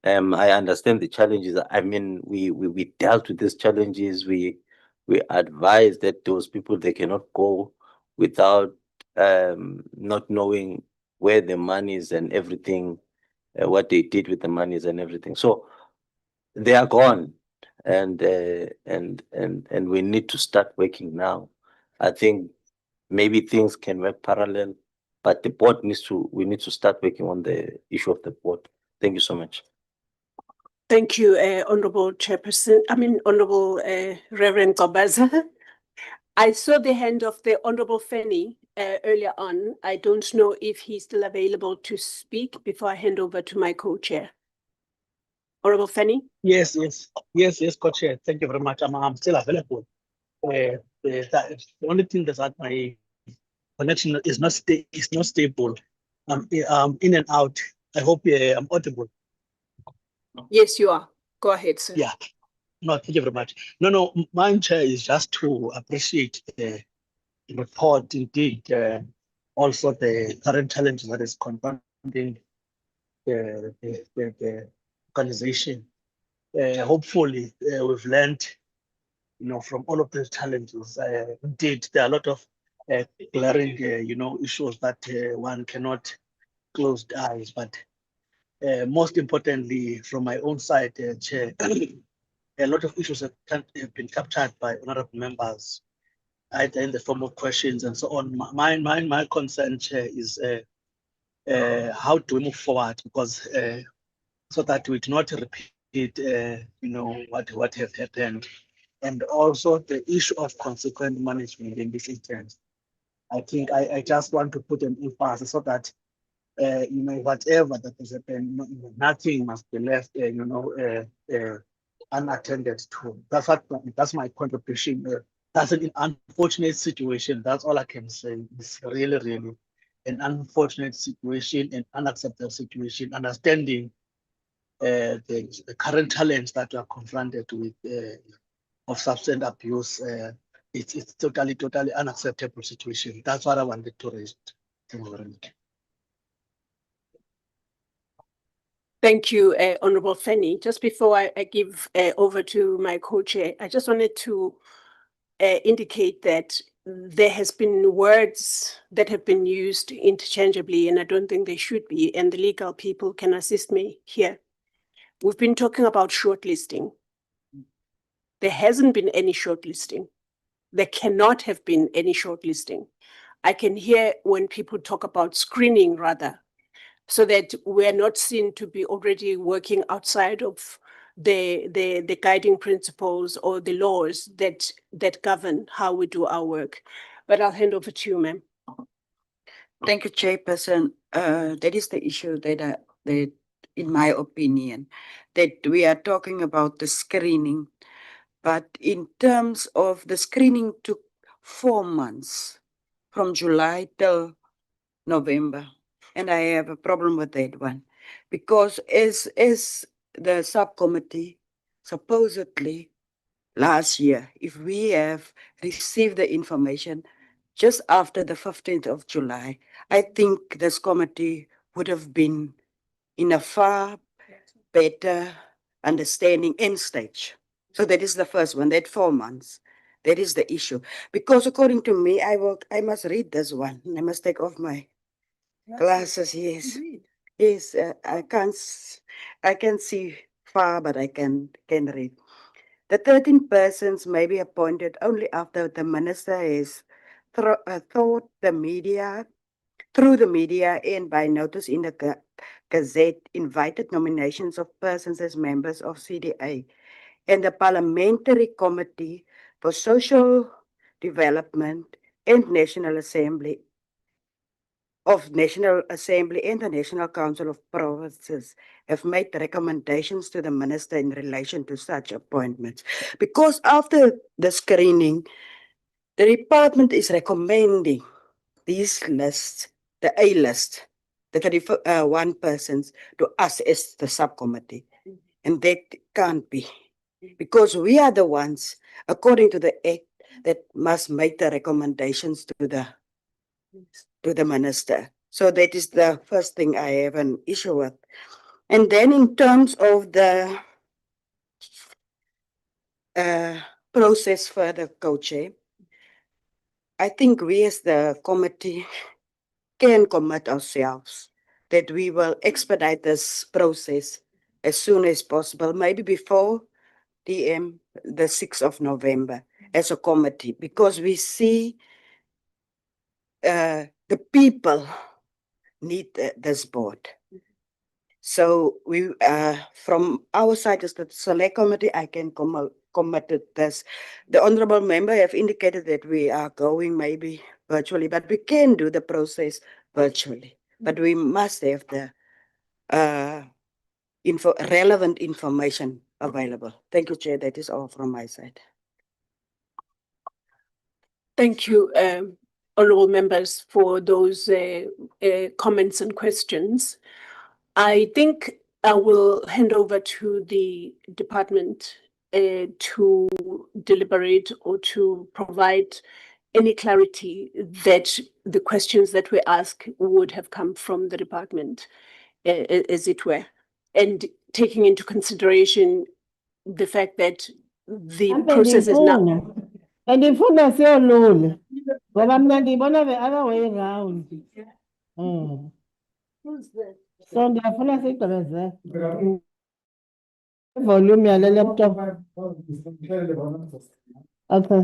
I understand the challenges. I mean, we dealt with these challenges. We advised that those people, they cannot go without not knowing where the money is and everything, what they did with the monies and everything. So they are gone, and we need to start working now. I think maybe things can work parallel, but the board we need to start working on the issue of the board. Thank you so much. Thank you, Honourable Chairperson. Honourable Reverend Qobaza. I saw the hand of the Honourable Fanny earlier on. I don't know if he's still available to speak before I hand over to my co-chair. Honourable Fanny? Yes, co-chair. Thank you very much. I'm still available. The only thing is that my connection is not stable. I'm in and out. I hope I'm audible. Yes, you are. Go ahead, sir. Yeah. No, thank you very much. No, my chair is just to appreciate the report, indeed, also the current challenge that is confronting the organization. Hopefully, we've learned, from all of these challenges. Indeed, there are a lot of glaring, issues that one cannot close the eyes. But most importantly, from my own side, Chair, a lot of issues have been captured by honorable members, either in the form of questions and so on. My concern, Chair, is how do we move forward? Because so that we do not repeat, what has happened, and also the issue of consequent management in this instance. I think I just want to put an emphasis so that whatever that has happened, nothing must be left, unattended to. That's my contribution. That's an unfortunate situation. That's all I can say. It's really, really an unfortunate situation, an unacceptable situation. Understanding the current challenge that we are confronted with of substance abuse, it's totally unacceptable situation. That's what I wanted to raise. Thank you very much. Thank you, Honorable Fanny. Just before I give over to my co-chair, I just wanted to indicate that there has been words that have been used interchangeably, and I don't think they should be, and the legal people can assist me here. We've been talking about shortlisting. There hasn't been any shortlisting. There cannot have been any shortlisting. I can hear when people talk about screening rather, so that we're not seen to be already working outside of the guiding principles or the laws that govern how we do our work. But I'll hand over to you, ma'am. Thank you, Chairperson. That is the issue that in my opinion, that we are talking about the screening. But in terms of the screening took 4 months, from July till November. And I have a problem with that one. Because as the subcommittee, supposedly last year, if we have received the information just after the 15th of July, I think this committee would have been in a far better understanding end stage. So that is the first one, that 4 months. That is the issue. Because according to me, I must read this one. I must take off my glasses, yes. Yes, I can see far, but I can read. The 13 persons may be appointed only after the minister has thought the media, through the media and by notice in the Gazette, invited nominations of persons as members of CDA and the Parliamentary Committee for Social Development and National Assembly and the National Council of Provinces have made recommendations to the minister in relation to such appointments. Because after the screening, the department is recommending these lists, the A list, the 31 persons, to us as the subcommittee. And that can't be. Because we are the ones, according to the Act, that must make the recommendations to the minister. So that is the first thing I have an issue with. And then in terms of the process for the co-chair, I think we as the committee can commit ourselves that we will expedite this process as soon as possible, maybe before the 6th of November as a committee, because we see the people need this board. So we, from our side as the select committee, I can commit to this. The honourable member have indicated that we are going maybe virtually, but we can do the process virtually. But we must have the relevant information available. Thank you, Chair. That is all from my side. Thank you, honourable members, for those comments and questions. I think I will hand over to the department to deliberate or to provide any clarity that the questions that we ask would have come from the department, as it were, and taking into consideration the fact that the process is now. And if Ngoba mna ndiyibona the other way round. So ndiyafuna sigqibeze. Volume yale laptop. Okay.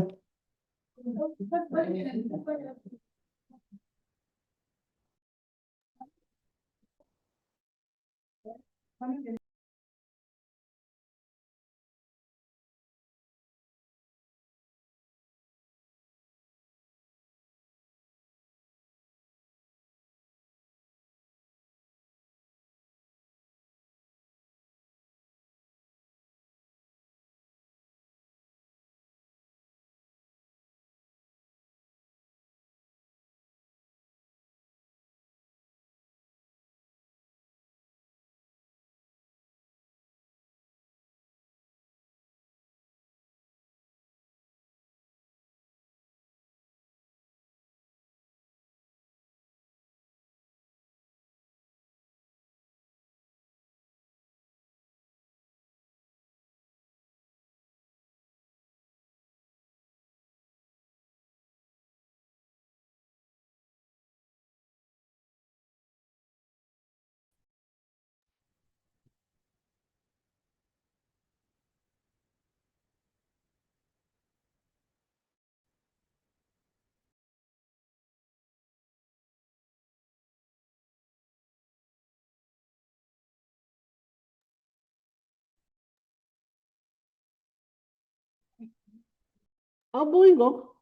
Awubuyi ngoku?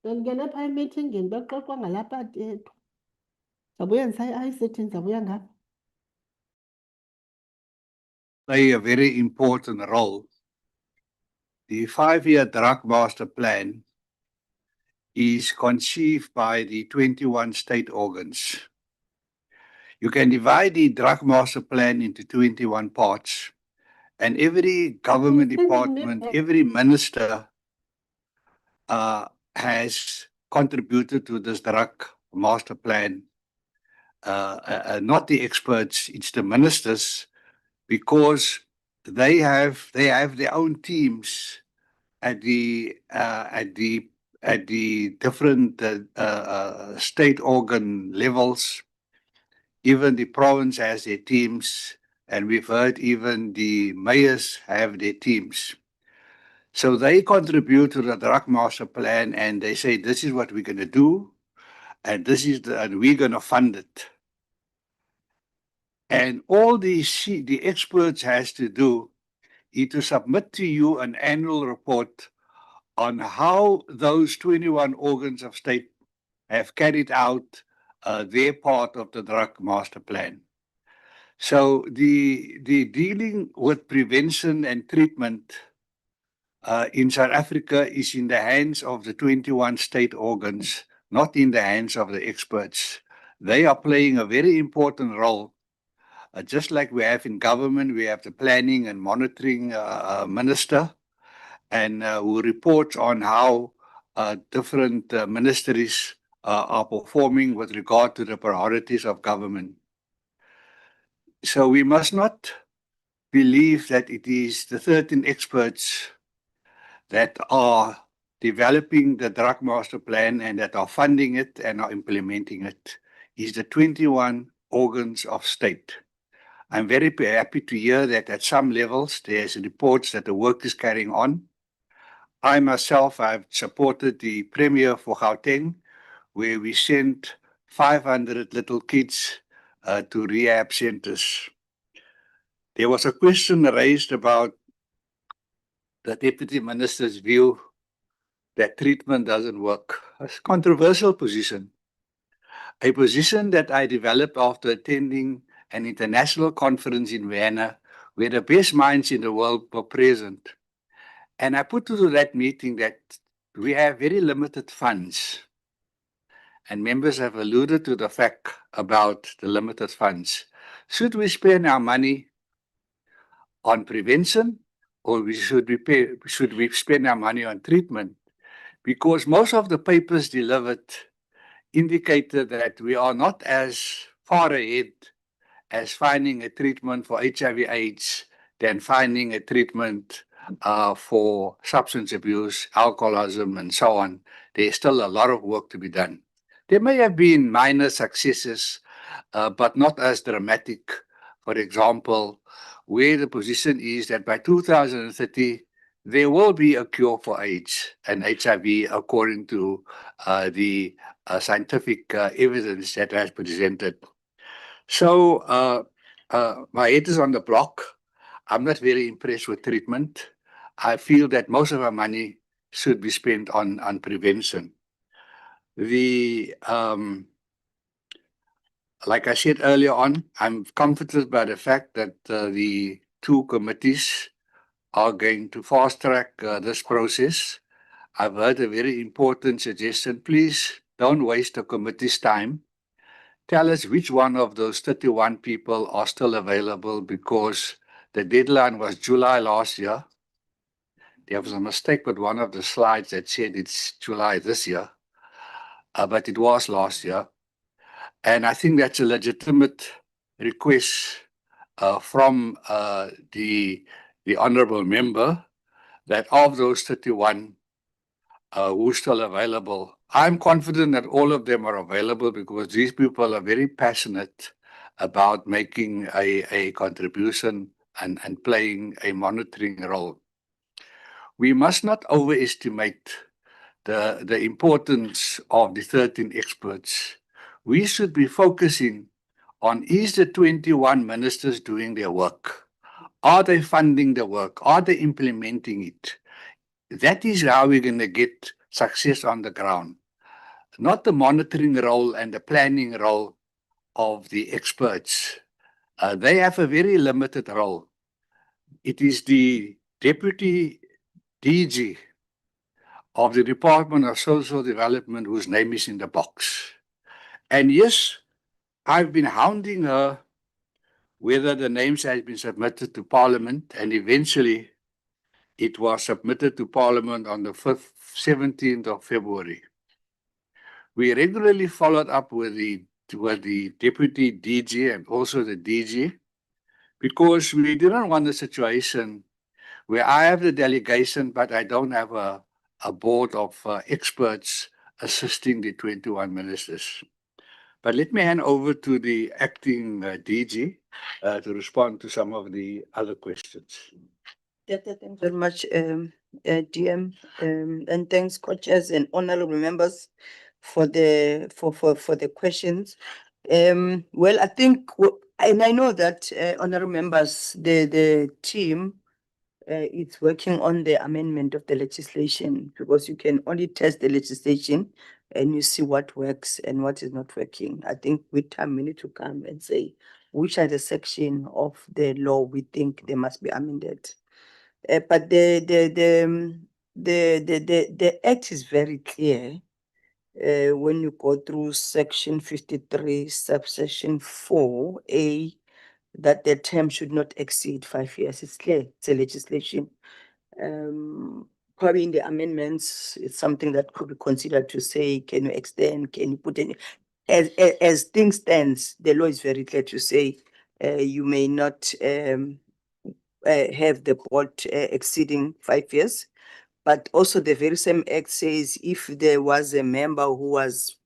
Ndingena phaa emithingini bexoxa ngalapha tethu. Ndizabuya ndisa-I-C-T ndizabuya ngapha. Play a very important role. The 5-year drug master plan is conceived by the 21 state organs. You can divide the drug master plan into 21 parts, and every government department, every minister has contributed to this drug master plan. Not the experts, it's the ministers, because they have their own teams at the different state organ levels. Even the province has their teams, and we've heard even the mayors have their teams. So they contribute to the drug master plan, and they say, this is what we're going to do, and and we're going to fund it. And all the experts has to do is to submit to you an annual report on how those 21 organs of state have carried out their part of the drug master plan. So the dealing with prevention and treatment in South Africa is in the hands of the 21 state organs, not in the hands of the experts. They are playing a very important role. Just like we have in government, we have the planning and monitoring minister, and who reports on how different ministries are performing with regard to the priorities of government. So we must not believe that it is the 13 experts that are developing the drug master plan and that are funding it and are implementing it. It's the 21 organs of state. I'm very happy to hear that at some levels there's reports that the work is carrying on. I myself have supported the Premier for Gauteng, where we sent 500 little kids to rehab centers. There was a question raised about the Deputy Minister's view that treatment doesn't work. It's a controversial position. A position that I developed after attending an international conference in Vienna, where the best minds in the world were present. And I put to that meeting that we have very limited funds. And members have alluded to the fact about the limited funds. Should we spend our money on prevention, or should we spend our money on treatment? Because most of the papers delivered indicated that we are not as far ahead as finding a treatment for HIV/AIDS than finding a treatment for substance abuse, alcoholism, and so on, there's still a lot of work to be done. There may have been minor successes, but not as dramatic. For example, where the position is that by 2030, there will be a cure for AIDS and HIV according to the scientific evidence that has presented. So my head is on the block. I'm not very impressed with treatment. I feel that most of our money should be spent on prevention. Like I said earlier on, I'm comforted by the fact that the two committees are going to fast track this process. I've heard a very important suggestion. Please don't waste the committee's time. Tell us which one of those 31 people are still available, because the deadline was July last year. There was a mistake with one of the slides that said it's July this year, but it was last year. And I think that's a legitimate request from the honourable member, that of those 31 who's still available, I'm confident that all of them are available, because these people are very passionate about making a contribution and playing a monitoring role. We must not overestimate the importance of the 13 experts. We should be focusing on, is the 21 ministers doing their work? Are they funding the work? Are they implementing it? That is how we're going to get success on the ground, not the monitoring role and the planning role of the experts. They have a very limited role. It is the Deputy DG of the Department of Social Development whose name is in the box. And yes, I've been hounding her whether the names have been submitted to Parliament, and eventually it was submitted to Parliament on the 17th of February. We regularly followed up with the Deputy DG and also the DG, because we didn't want a situation where I have the delegation, but I don't have a board of experts assisting the 21 ministers. But let me hand over to the acting DG to respond to some of the other questions. Thanks very much, DM, and thanks, co-chairs and honourable members, for the questions. Well, I think, and I know that honourable members, the team is working on the amendment of the legislation, because you can only test the legislation and you see what works and what is not working. I think with time we need to come and say which are the section of the law we think they must be amended. But the act is very clear when you go through section 53, subsection 4A, that the term should not exceed 5 years. It's clear, it's a legislation. Probably in the amendments, it's something that could be considered to say, can you extend, can you put any, as things stands, the law is very clear to say you may not have the board exceeding 5 years. But also the very same act says if there was a member who was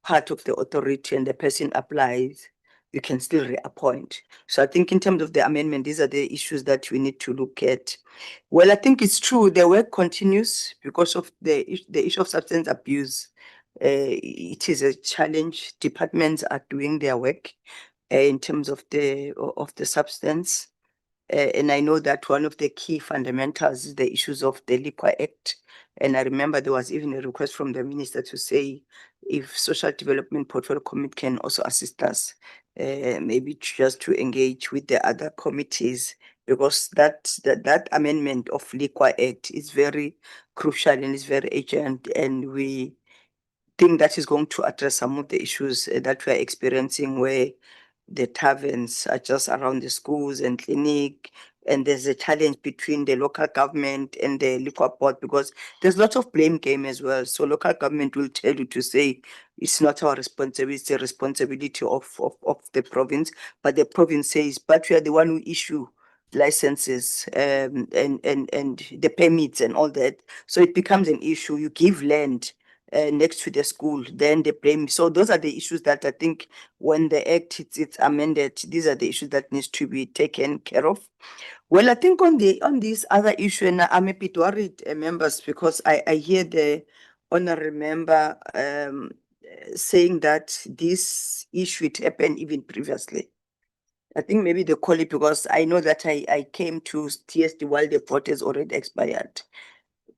part of the authority and the person applies, you can still reappoint. So I think in terms of the amendment, these are the issues that we need to look at. Well, I think it's true, the work continues because of the issue of substance abuse. It is a challenge. Departments are doing their work in terms of the substance. And I know that one of the key fundamentals is the issues of the Liquor Act. And I remember there was even a request from the minister to say if Social Development Portfolio Committee can also assist us, maybe just to engage with the other committees, because that amendment of Liquor Act is very crucial and is very urgent, and we think that is going to address some of the issues that we are experiencing, where the taverns are just around the schools and clinic, and there's a challenge between the local government and the liquor board, because there's lots of blame game as well. So local government will tell you to say it's not our responsibility, it's the responsibility of the province, but the province says, but we are the one who issue licenses and the permits and all that. So it becomes an issue. You give land next to the school, then they blame. So those are the issues that I think when the act it's amended, these are the issues that needs to be taken care of. Well, I think on this other issue, and I'm a bit worried, members, because I hear the honorable member saying that this issue it happened even previously. I think maybe they call it because I know that I came to TSD while the vote has already expired.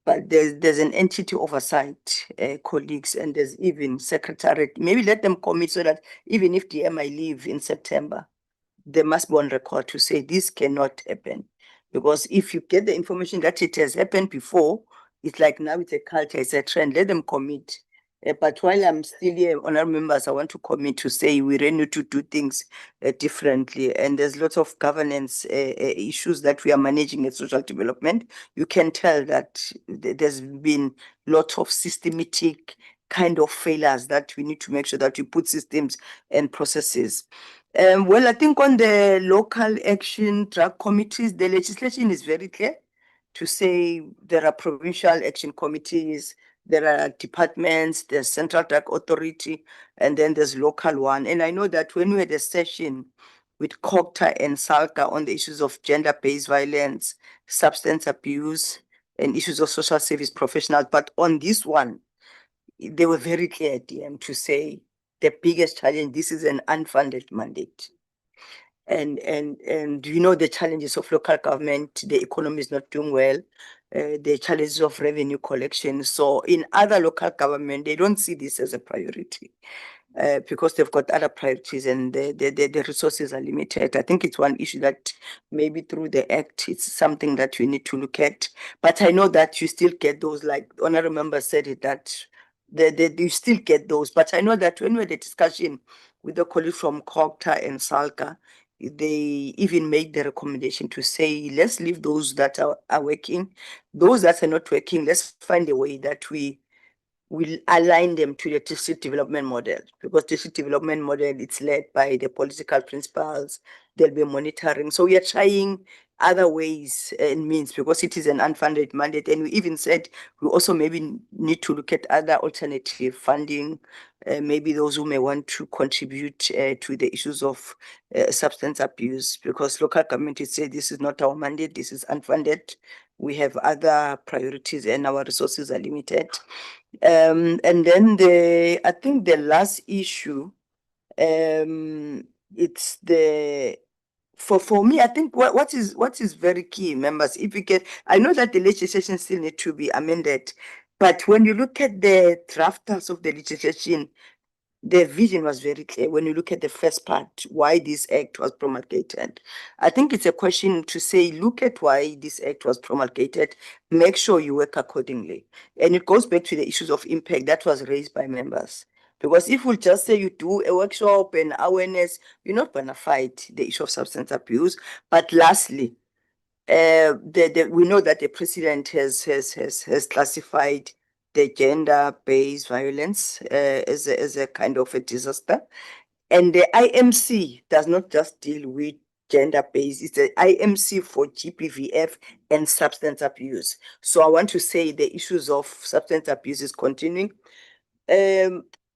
But there's an entity oversight, colleagues, and there's even secretariat. Maybe let them commit so that even if DM I leave in September, they must be on record to say this cannot happen. Because if you get the information that it has happened before, it's like now it's a culture, it's a trend, let them commit. But while I'm still here, honorable members, I want to commit to say we really need to do things differently. And there's lots of governance issues that we are managing at social development. You can tell that there's been lots of systematic kind of failures that we need to make sure that we put systems and processes. Well, I think on the local action drug committees, the legislation is very clear to say there are provincial action committees, there are departments, there's Central Drug Authority, and then there's local one. And I know that when we had a session with COGTA and SALCA on the issues of gender-based violence, substance abuse, and issues of social service professionals, but on this one, they were very clear, DM, to say the biggest challenge, this is an unfunded mandate. And you know the challenges of local government, the economy is not doing well, the challenges of revenue collection. So in other local government, they don't see this as a priority. Because they've got other priorities and the resources are limited. I think it's one issue that maybe through the act, it's something that we need to look at. But I know that you still get those, like honorable member said it, that you still get those. But I know that when we had a discussion with the colleagues from COGTA and SALCA, they even made the recommendation to say, let's leave those that are working. Those that are not working, let's find a way that we will align them to the district development model, because district development model, it's led by the political principals, there'll be monitoring. So we are trying other ways and means, because it is an unfunded mandate. And we even said we also maybe need to look at other alternative funding, maybe those who may want to contribute to the issues of substance abuse, because local communities say this is not our mandate, this is unfunded. We have other priorities and our resources are limited. And then I think the last issue, it's for me, I think what is very key, members, if you get, I know that the legislation still need to be amended, but when you look at the drafters of the legislation, the vision was very clear when you look at the first part, why this act was promulgated. I think it's a question to say, look at why this act was promulgated, make sure you work accordingly. And it goes back to the issues of impact that was raised by members. Because if we just say you do a workshop and awareness, you're not going to fight the issue of substance abuse. But lastly, we know that the president has classified the gender-based violence as a kind of a disaster. And the IMC does not just deal with gender-based, it's the IMC for GBVF and substance abuse. So I want to say the issues of substance abuse is continuing.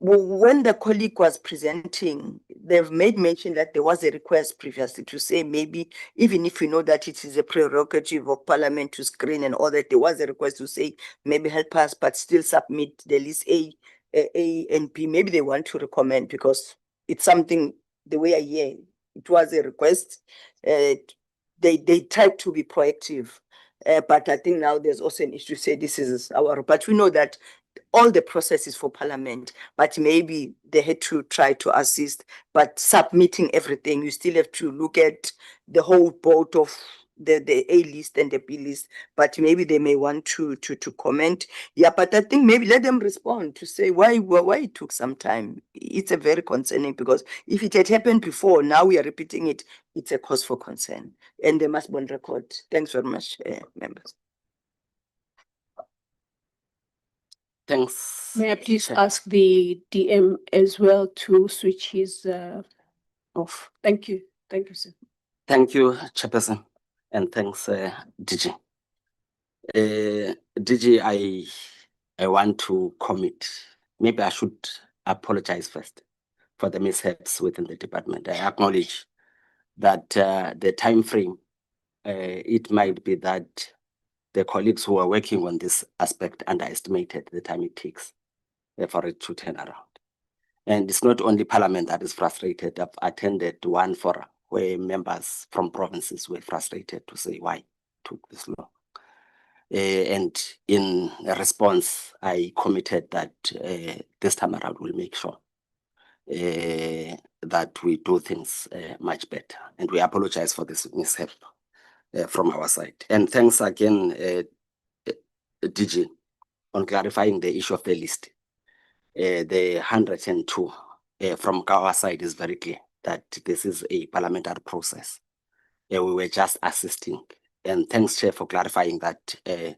When the colleague was presenting, they've made mention that there was a request previously to say maybe, even if we know that it is a prerogative of Parliament to screen and all that, there was a request to say maybe help us, but still submit the list A and B. Maybe they want to recommend, because it's something, the way I hear, it was a request. They tried to be proactive. But I think now there's also an issue to say this is but we know that all the processes for Parliament, but maybe they had to try to assist, but submitting everything, you still have to look at the whole board of the A list and the B list, but maybe they may want to comment. Yeah, but I think maybe let them respond to say why it took some time. It's a very concerning, because if it had happened before, now we are repeating it, it's a cause for concern, and they must be on record. Thanks very much, members. Thanks. May I please ask the DM as well to switch his off? Thank you. Thank you, sir. Thank you, Chairperson. And thanks, DG. DG, I want to commit. Maybe I should apologize first for the mishaps within the department. I acknowledge that the time frame, it might be that the colleagues who are working on this aspect underestimated the time it takes for it to turn around. And it's not only Parliament that is frustrated. I've attended one forum where members from provinces were frustrated to say why it took this long. And in response, I committed that this time around we'll make sure that we do things much better. And we apologize for this mishap from our side. And thanks again, DG, on clarifying the issue of the list. The 102 from our side is very clear that this is a parliamentary process. We were just assisting. And thanks, Chair, for clarifying that we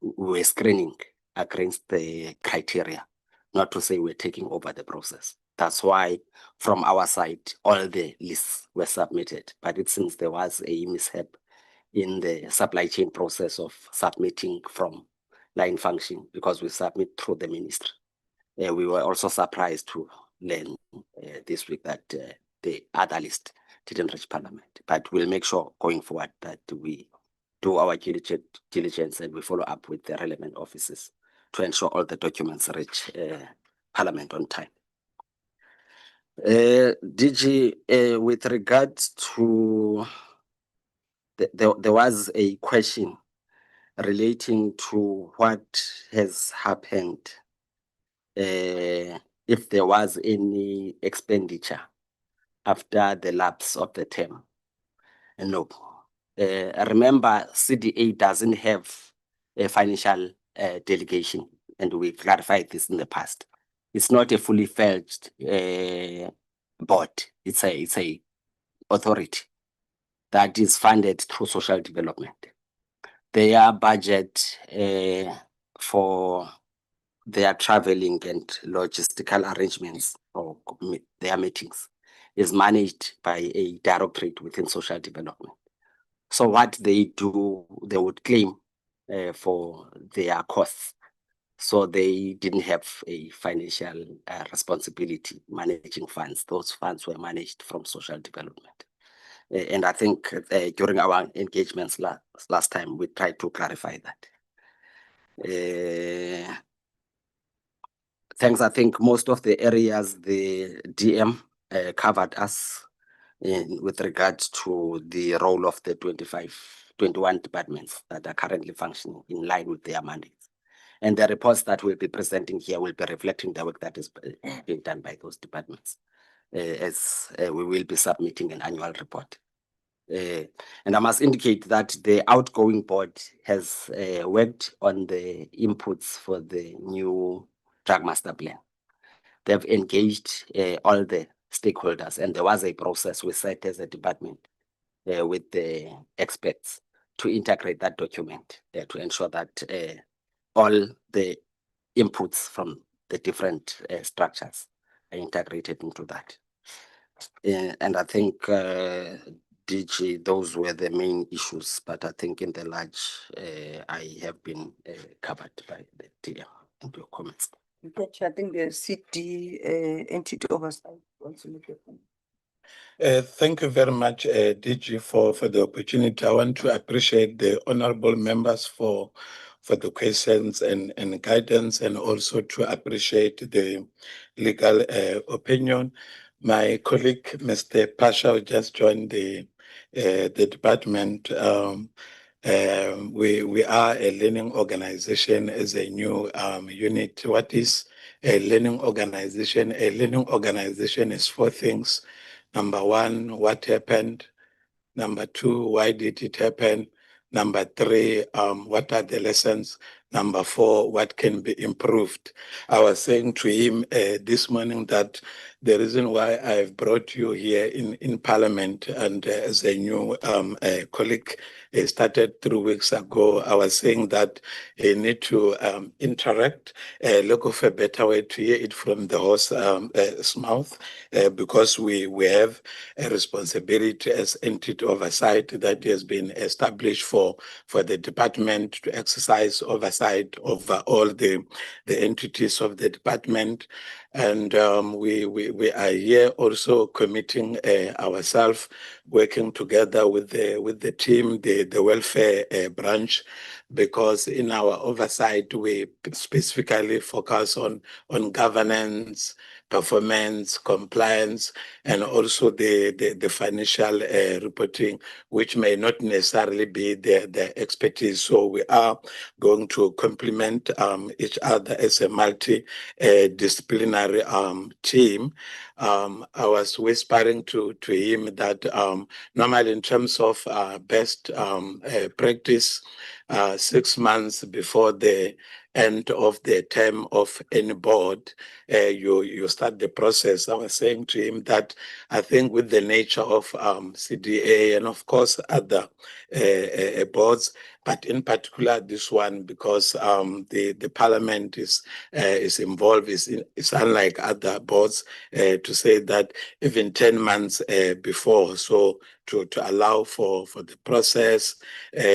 were screening against the criteria, not to say we're taking over the process. That's why from our side, all the lists were submitted. But it seems there was a mishap in the supply chain process of submitting from line function because we submit through the ministry. We were also surprised to learn this week that the other list didn't reach Parliament. But we'll make sure going forward that we do our diligence and we follow up with the relevant offices to ensure all the documents reach Parliament on time. DG, with regards to, there was a question relating to what has happened if there was any expenditure after the lapse of the term. No. Remember, CDA doesn't have a financial delegation, and we clarified this in the past. It's not a fully fledged board. It's a authority that is funded through social development. Their budget for their traveling and logistical arrangements or their meetings is managed by a directorate within social development. So what they do, they would claim for their costs. So they didn't have a financial responsibility managing funds. Those funds were managed from social development. And I think during our engagements last time, we tried to clarify that. Thanks. I think most of the areas the DM covered us with regards to the role of the 21 departments that are currently functioning in line with their mandates. And the reports that we'll be presenting here will be reflecting the work that is being done by those departments, as we will be submitting an annual report. And I must indicate that the outgoing board has worked on the inputs for the new drug master plan. They've engaged all the stakeholders, and there was a process we set as a department with the experts to integrate that document to ensure that all the inputs from the different structures are integrated into that. And I think DG, those were the main issues, but I think in the large, I have been covered by the DM and your comments. I think the CD entity oversight also look at them. Thank you very much, DG, for the opportunity. I want to appreciate the honorable members for the questions and guidance, and also to appreciate the legal opinion. My colleague, Mr. Pasha, just joined the department. We are a learning organization as a new unit. What is a learning organization? A learning organization is 4 things. Number 1, what happened? Number 2, why did it happen? Number 3, what are the lessons? Number 4, what can be improved? I was saying to him this morning that the reason why I've brought you here in Parliament and as a new colleague started 3 weeks ago, I was saying that you need to interact, look for a better way to hear it from the horse's mouth, because we have a responsibility as entity oversight that has been established for the department to exercise oversight over all the entities of the department. And we are here also committing ourselves, working together with the team, the welfare branch, because in our oversight, we specifically focus on governance, performance, compliance, and also the financial reporting, which may not necessarily be their expertise. So we are going to complement each other as a multi-disciplinary team. I was whispering to him that normally in terms of best practice, 6 months before the end of the term of any board, you start the process. I was saying to him that I think with the nature of CDA and of course other boards, but in particular this one, because the parliament is involved, is unlike other boards, to say that even 10 months before, so to allow for the process,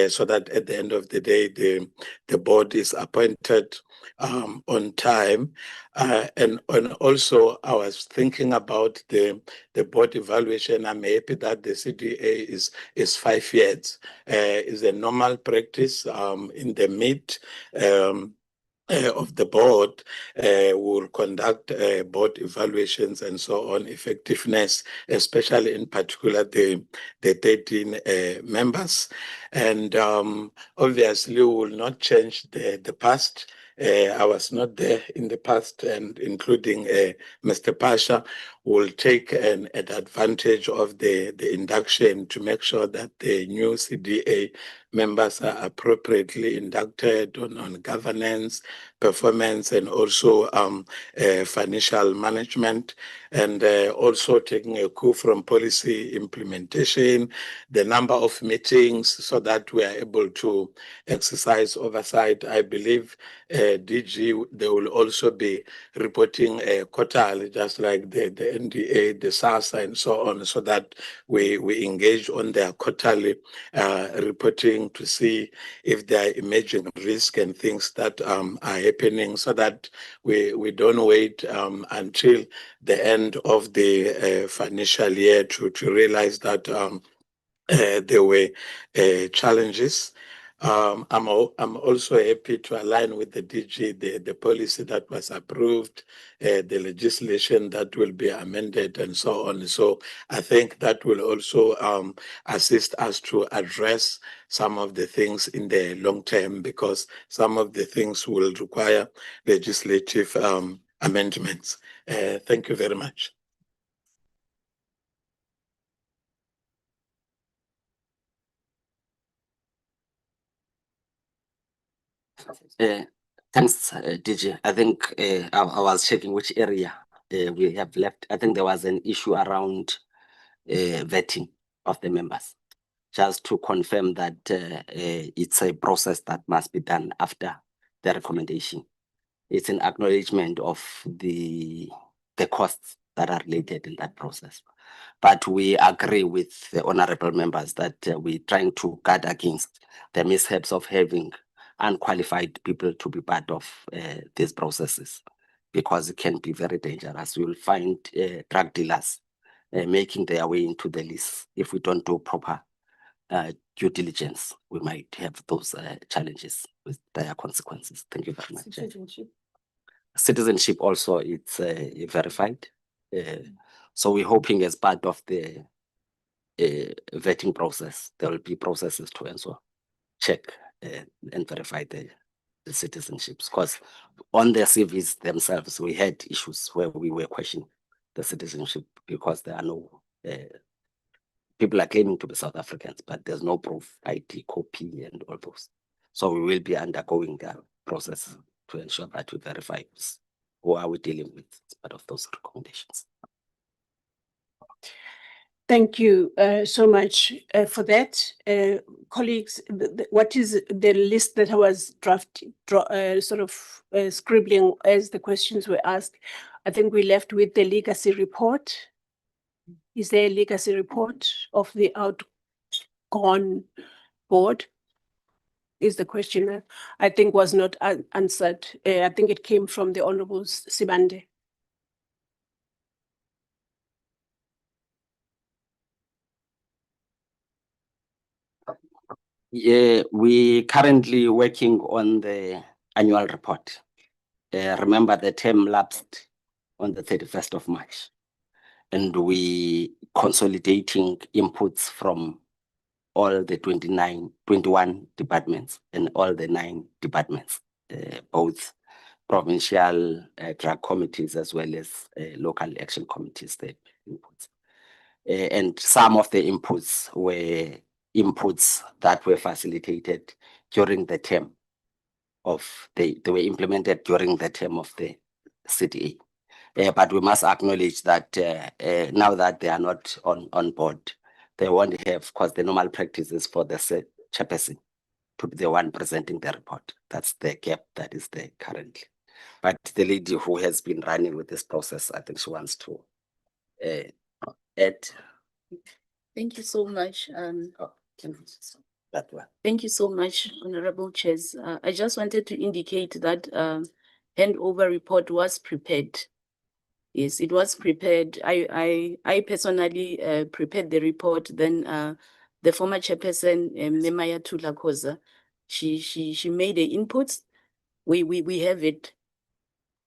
so that at the end of the day, the board is appointed on time. And also I was thinking about the board evaluation. I'm happy that the CDA is 5 years. Is a normal practice in the mid of the board. Will conduct board evaluations and so on, effectiveness, especially in particular the 13 members. And obviously we will not change the past. I was not there in the past, and including Mr. Pasha will take an advantage of the induction to make sure that the new CDA members are appropriately inducted on governance, performance, and also financial management, and also taking a cue from policy implementation, the number of meetings, so that we are able to exercise oversight. I believe DG, they will also be reporting quarterly, just like the NDA, the SASA, and so on, so that we engage on their quarterly reporting to see if there are emerging risks and things that are happening, so that we don't wait until the end of the financial year to realize that there were challenges. I'm also happy to align with the DG, the policy that was approved, the legislation that will be amended, and so on. So I think that will also assist us to address some of the things in the long term, because some of the things will require legislative amendments. Thank you very much. Thanks, DG. I think I was checking which area we have left. I think there was an issue around vetting of the members. Just to confirm that it's a process that must be done after the recommendation. It's an acknowledgement of the costs that are related in that process. But we agree with the honorable members that we're trying to guard against the mishaps of having unqualified people to be part of these processes, because it can be very dangerous. We will find drug dealers making their way into the list. If we don't do proper due diligence, we might have those challenges with their consequences. Thank you very much. Citizenship also, it's verified. So we're hoping as part of the vetting process, there will be processes to also check and verify the citizenships. Because on their CVs themselves, we had issues where we were questioning the citizenship, because there are no people are claiming to be South Africans, but there's no proof, ID, copy, and all those. So we will be undergoing process to ensure that we verify who are we dealing with as part of those recommendations. Thank you so much for that. Colleagues, what is the list that I was scribbling as the questions were asked? I think we left with the legacy report. Is there a legacy report of the outgone board? Is the question I think was not answered. I think it came from the Honourable Sibande. Yeah, we currently working on the annual report. Remember the term lapsed on the 31st of March, and we consolidating inputs from all the 21 departments and all the 9 departments, both provincial drug committees as well as local action committees, the inputs. And some of the inputs were inputs that were facilitated during the term of they were implemented during the term of the CDA. But we must acknowledge that now that they are not on board, they won't have, because the normal practice is for the chairperson to be the one presenting the report. That's the gap that is there currently. But the lady who has been running with this process, I think she wants to add. Thank you so much. That one. Thank you so much, Honorable Chairs. I just wanted to indicate that handover report was prepared. Yes, it was prepared. I personally prepared the report. Then the former chairperson, Memaya Tulakoza, she made the inputs. We have it.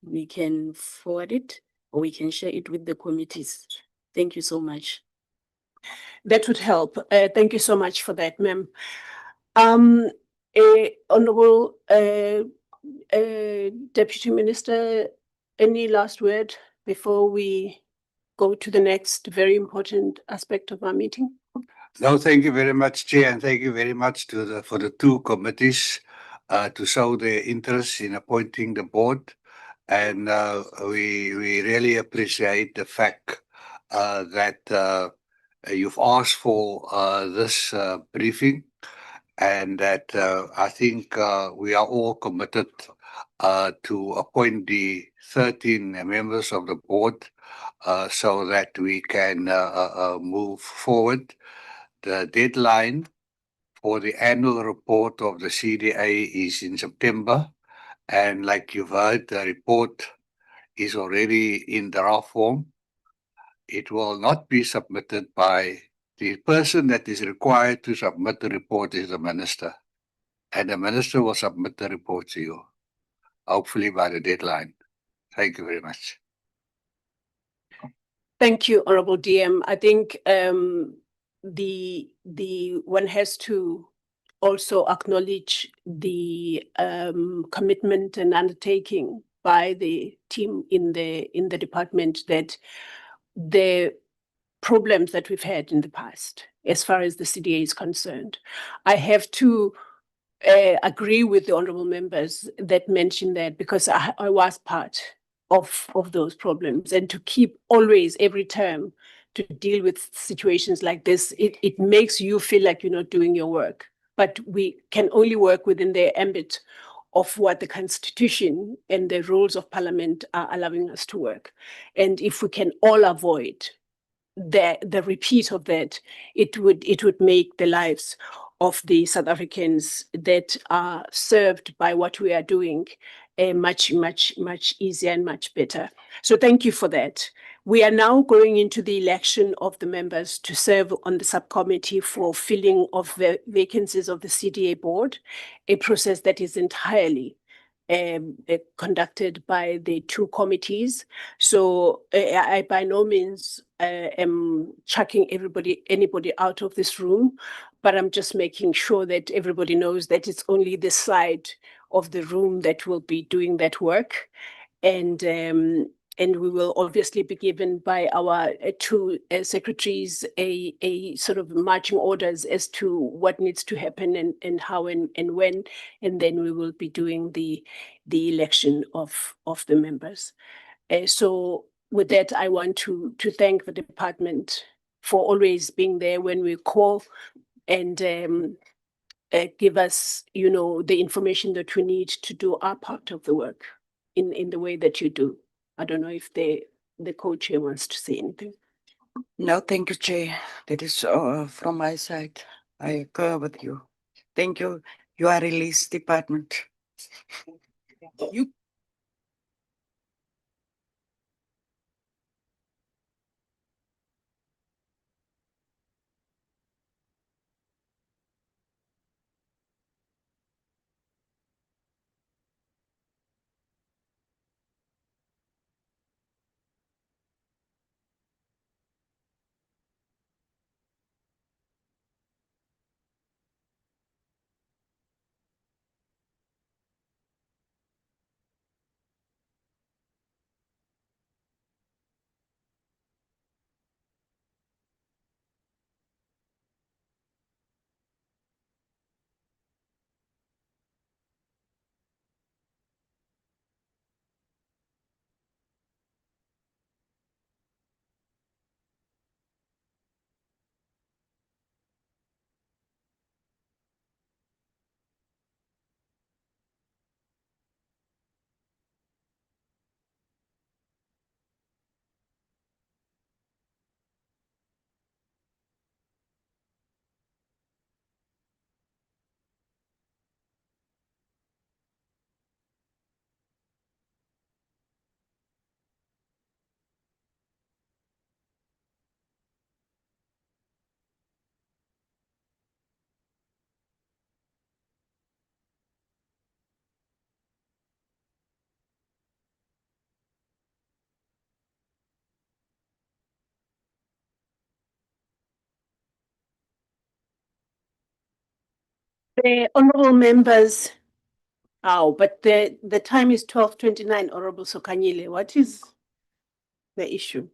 We can forward it, or we can share it with the committees. Thank you so much. That would help. Thank you so much for that, ma'am. Honorable Deputy Minister, any last word before we go to the next very important aspect of our meeting? No, thank you very much, Chair, and thank you very much for the 2 committees to show their interest in appointing the board. And we really appreciate the fact that you've asked for this briefing, and that I think we are all committed to appoint the 13 members of the board so that we can move forward. The deadline for the annual report of the CDA is in September, and like you've heard, the report is already in draft form. It will not be submitted by the person that is required to submit the report is the minister, and the minister will submit the report to you, hopefully by the deadline. Thank you very much. Thank you, Honorable DM. I think the one has to also acknowledge the commitment and undertaking by the team in the department that the problems that we've had in the past, as far as the CDA is concerned, I have to agree with the honorable members that mentioned that, because I was part of those problems, and to keep always every term to deal with situations like this, it makes you feel like you're not doing your work. But we can only work within the ambit of what the Constitution and the rules of Parliament are allowing us to work. And if we can all avoid the repeat of that, it would make the lives of the South Africans that are served by what we are doing much easier and much better. So thank you for that. We are now going into the election of the members to serve on the subcommittee for filling of the vacancies of the CDA board, a process that is entirely conducted by the 2 committees. So I by no means am chucking anybody out of this room, but I'm just making sure that everybody knows that it's only this side of the room that will be doing that work. And And we will obviously be given by our two secretaries a sort of marching orders as to what needs to happen and how and when, and then we will be doing the election of the members. So with that, I want to thank the department for always being there when we call and give us, you know, the information that we need to do our part of the work in the way that you do. I don't know if the co-chair wants to say anything. No, thank you, Chair. That is from my side. I agree with you. Thank you. You are released, department. You The honorable members, but the time is 12:29, Honorable Sokanyile. What is the issue?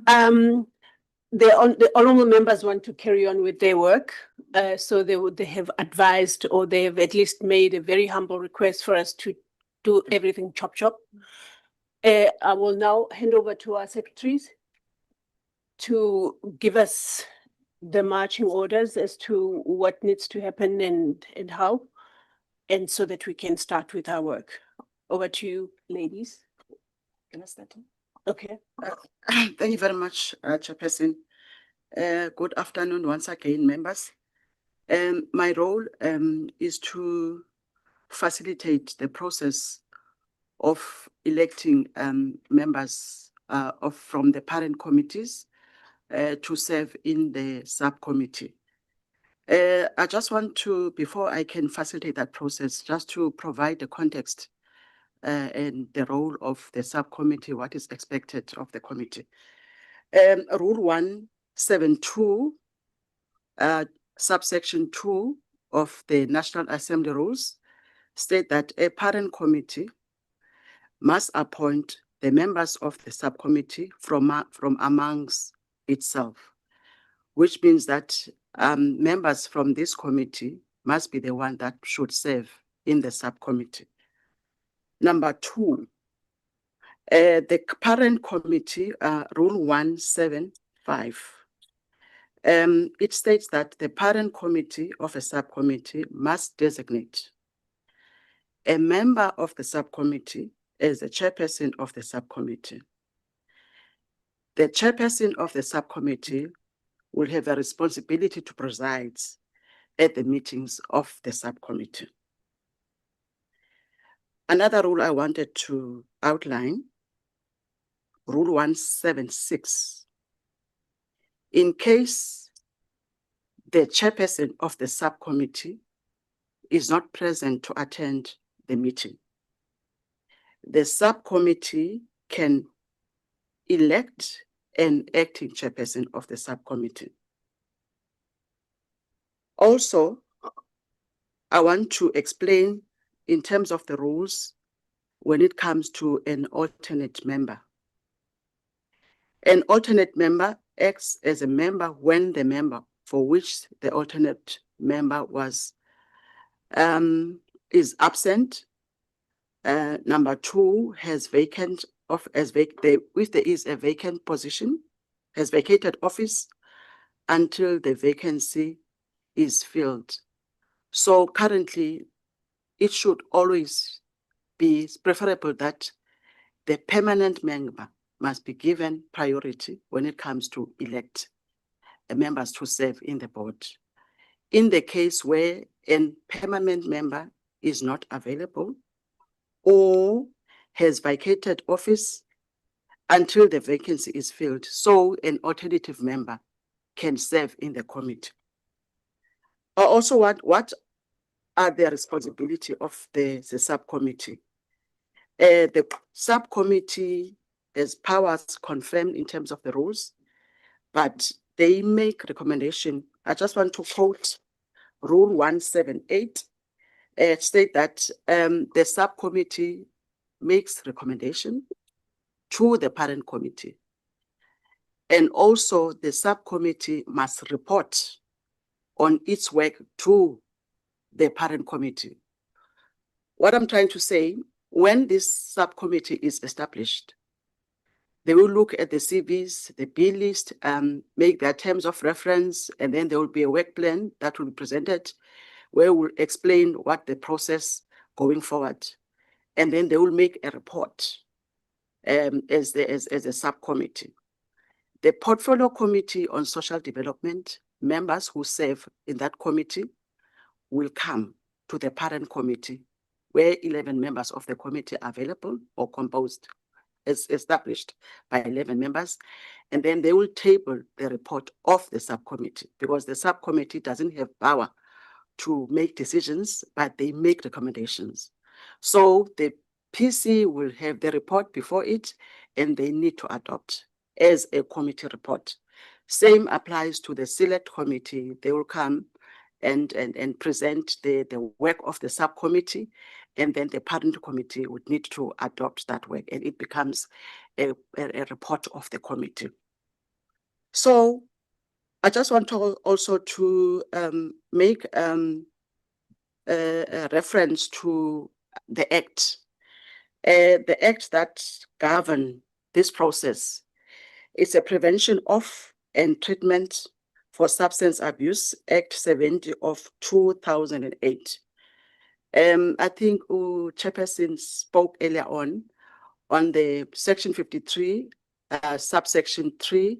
The honorable members want to carry on with their work, so they have advised, or they have at least made a very humble request for us to do everything chop chop. I will now hand over to our secretaries to give us the marching orders as to what needs to happen and how, and so that we can start with our work. Over to you, ladies. Can I start? Okay. Thank you very much, Chairperson. Good afternoon once again, members. My role is to facilitate the process of electing members from the parent committees to serve in the subcommittee. I just want to, before I can facilitate that process, just to provide the context and the role of the subcommittee, what is expected of the committee. Rule 172, subsection 2 of the National Assembly rules state that a parent committee must appoint the members of the subcommittee from amongst itself, which means that members from this committee must be the one that should serve in the subcommittee. Number 2, the parent committee, Rule 175, it states that the parent committee of a subcommittee must designate a member of the subcommittee as the chairperson of the subcommittee. The chairperson of the subcommittee will have a responsibility to preside at the meetings of the subcommittee. Another rule I wanted to outline, Rule 176. In case the chairperson of the subcommittee is not present to attend the meeting, the subcommittee can elect an acting chairperson of the subcommittee. Also, I want to explain in terms of the rules when it comes to an alternate member. An alternate member acts as a member when the member for which the alternate member was is absent. Number two, has vacant of if there is a vacant position, has vacated office until the vacancy is filled. So currently, it should always be preferable that the permanent member must be given priority when it comes to elect members to serve in the board. In the case where a permanent member is not available or has vacated office until the vacancy is filled, so an alternative member can serve in the committee. Also, what are the responsibility of the subcommittee? The subcommittee has powers confirmed in terms of the rules, but they make recommendation. I just want to quote Rule 178, state that the subcommittee makes recommendation to the parent committee. And also the subcommittee must report on its work to the parent committee. What I'm trying to say, when this subcommittee is established, they will look at the CVs, the B list, make their terms of reference, and then there will be a work plan that will be presented where we'll explain what the process going forward. And then they will make a report as a subcommittee. The Portfolio Committee on Social Development, members who serve in that committee will come to the parent committee where 11 members of the committee are available or composed, as established by 11 members. And then they will table the report of the subcommittee because the subcommittee doesn't have power to make decisions, but they make recommendations. So the PC will have the report before it and they need to adopt as a committee report. Same applies to the select committee. They will come and present the work of the subcommittee, and then the parent committee would need to adopt that work, and it becomes a report of the committee. So I just want to also to make a reference to the act. The act that govern this process is a Prevention of and Treatment for Substance Abuse Act 70 of 2008. I think Chairperson spoke earlier on the section 53, subsection 3.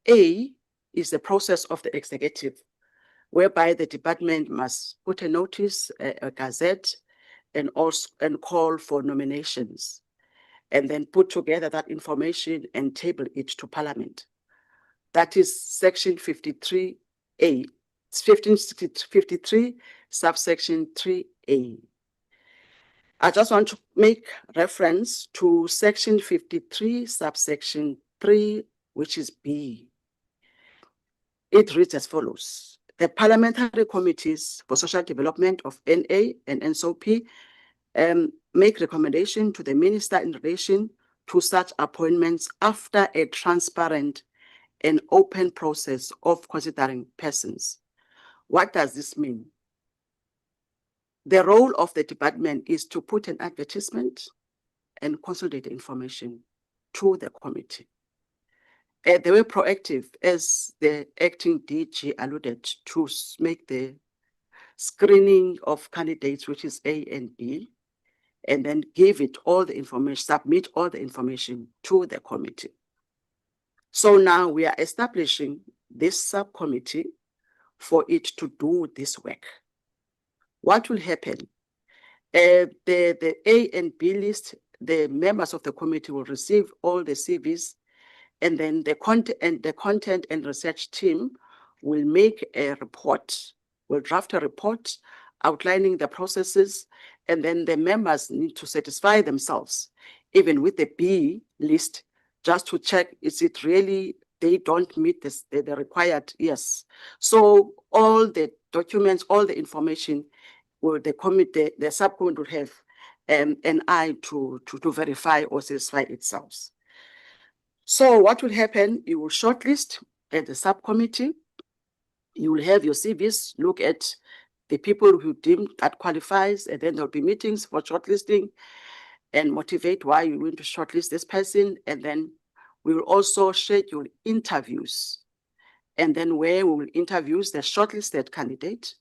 A is the process of the executive, whereby the department must put a notice, a gazette, and call for nominations, and then put together that information and table it to Parliament. That is section 53A, 1553, subsection 3A. I just want to make reference to section 53, subsection 3, which is B. It reads as follows. The Parliamentary Committees for Social Development of NA and NSOP make recommendation to the Minister in relation to such appointments after a transparent and open process of considering persons. What does this mean? The role of the department is to put an advertisement and consolidate the information to the committee. They were proactive, as the acting DG alluded, to make the screening of candidates, which is A and B, and then give it all the information, submit all the information to the committee. So now we are establishing this subcommittee for it to do this work. What will happen? The A and B list, the members of the committee will receive all the CVs, and then the content and research team will make a report, will draft a report outlining the processes, and then the members need to satisfy themselves, even with the B list, just to check, is it really, they don't meet the required, yes. So all the documents, all the information, will the subcommittee will have an eye to verify or satisfy itself. So what will happen? You will shortlist at the subcommittee. You will have your CVs, look at the people who deem that qualifies, and then there'll be meetings for shortlisting and motivate why you want to shortlist this person. And then we will also schedule interviews. And then where we will interview the shortlisted candidate.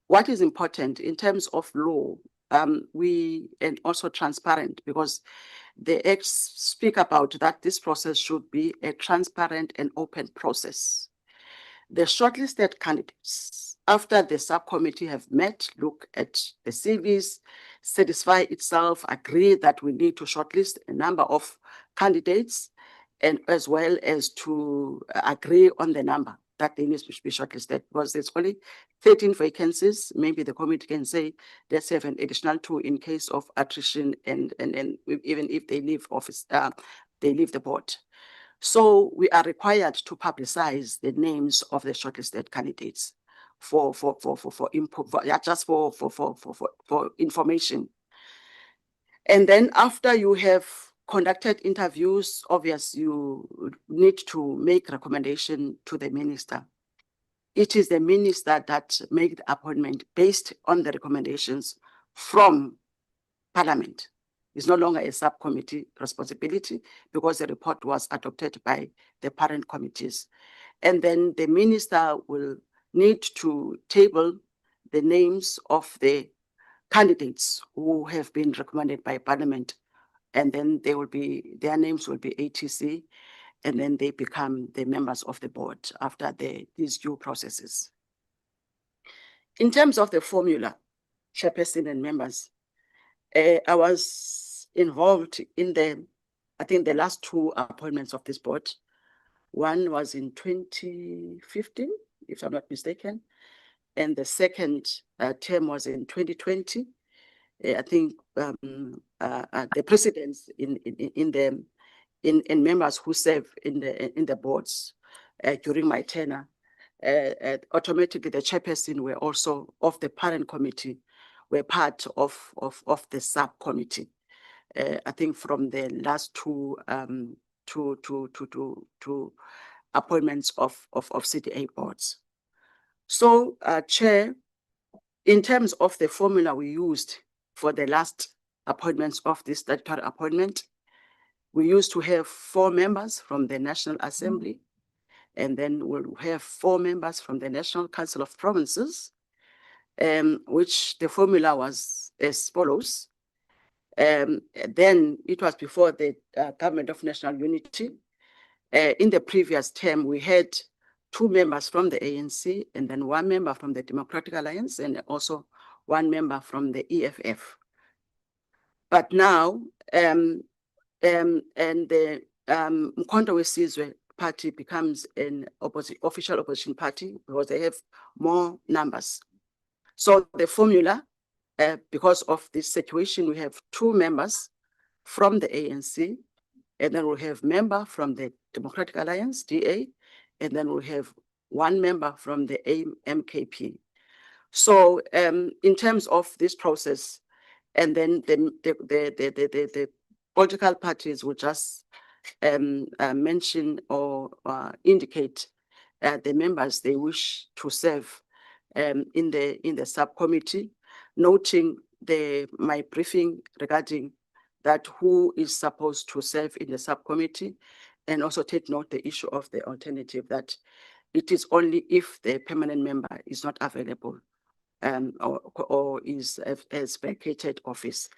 What is important in terms of law, and also transparent, because the acts speak about that this process should be a transparent and open process. The shortlisted candidates, after the subcommittee have met, look at the CVs, satisfy itself, agree that we need to shortlist a number of candidates, and as well as to agree on the number that they need to be shortlisted, because there's only 13 vacancies. Maybe the committee can say let's have an additional 2 in case of attrition, and even if they leave office, they leave the board. So we are required to publicize the names of the shortlisted candidates for information. And then after you have conducted interviews, obviously you need to make recommendation to the minister. It is the minister that make the appointment based on the recommendations from Parliament. It's no longer a subcommittee responsibility because the report was adopted by the parent committees. And then the minister will need to table the names of the candidates who have been recommended by Parliament. And then their names will be ATC, and then they become the members of the board after these due processes. In terms of the formula, chairperson and members, I was involved in I think the last 2 appointments of this board. One was in 2015, if I'm not mistaken, and the second term was in 2020. I think the presidents in members who serve in the boards during my tenure, automatically the chairperson were also of the parent committee, were part of the subcommittee. I think from the last 2 appointments of CDA boards. So, Chair, in terms of the formula we used for the last appointments of this statutory appointment, we used to have 4 members from the National Assembly, and then we'll have 4 members from the National Council of Provinces, which the formula was as follows. Then it was before the Government of National Unity. In the previous term, we had 2 members from the ANC, and then 1 member from the Democratic Alliance, and also 1 member from the EFF. But now, and the Mkhonto weSizwe party becomes an official opposition party because they have more numbers. So the formula, because of this situation, we have 2 members from the ANC, and then we'll have member from the Democratic Alliance, DA, and then we'll have 1 member from the MKP. So in terms of this process, and then the political parties will just mention or indicate the members they wish to serve in the subcommittee, noting my briefing regarding that who is supposed to serve in the subcommittee, and also take note the issue of the alternative, that it is only if the permanent member is not available or has vacated office.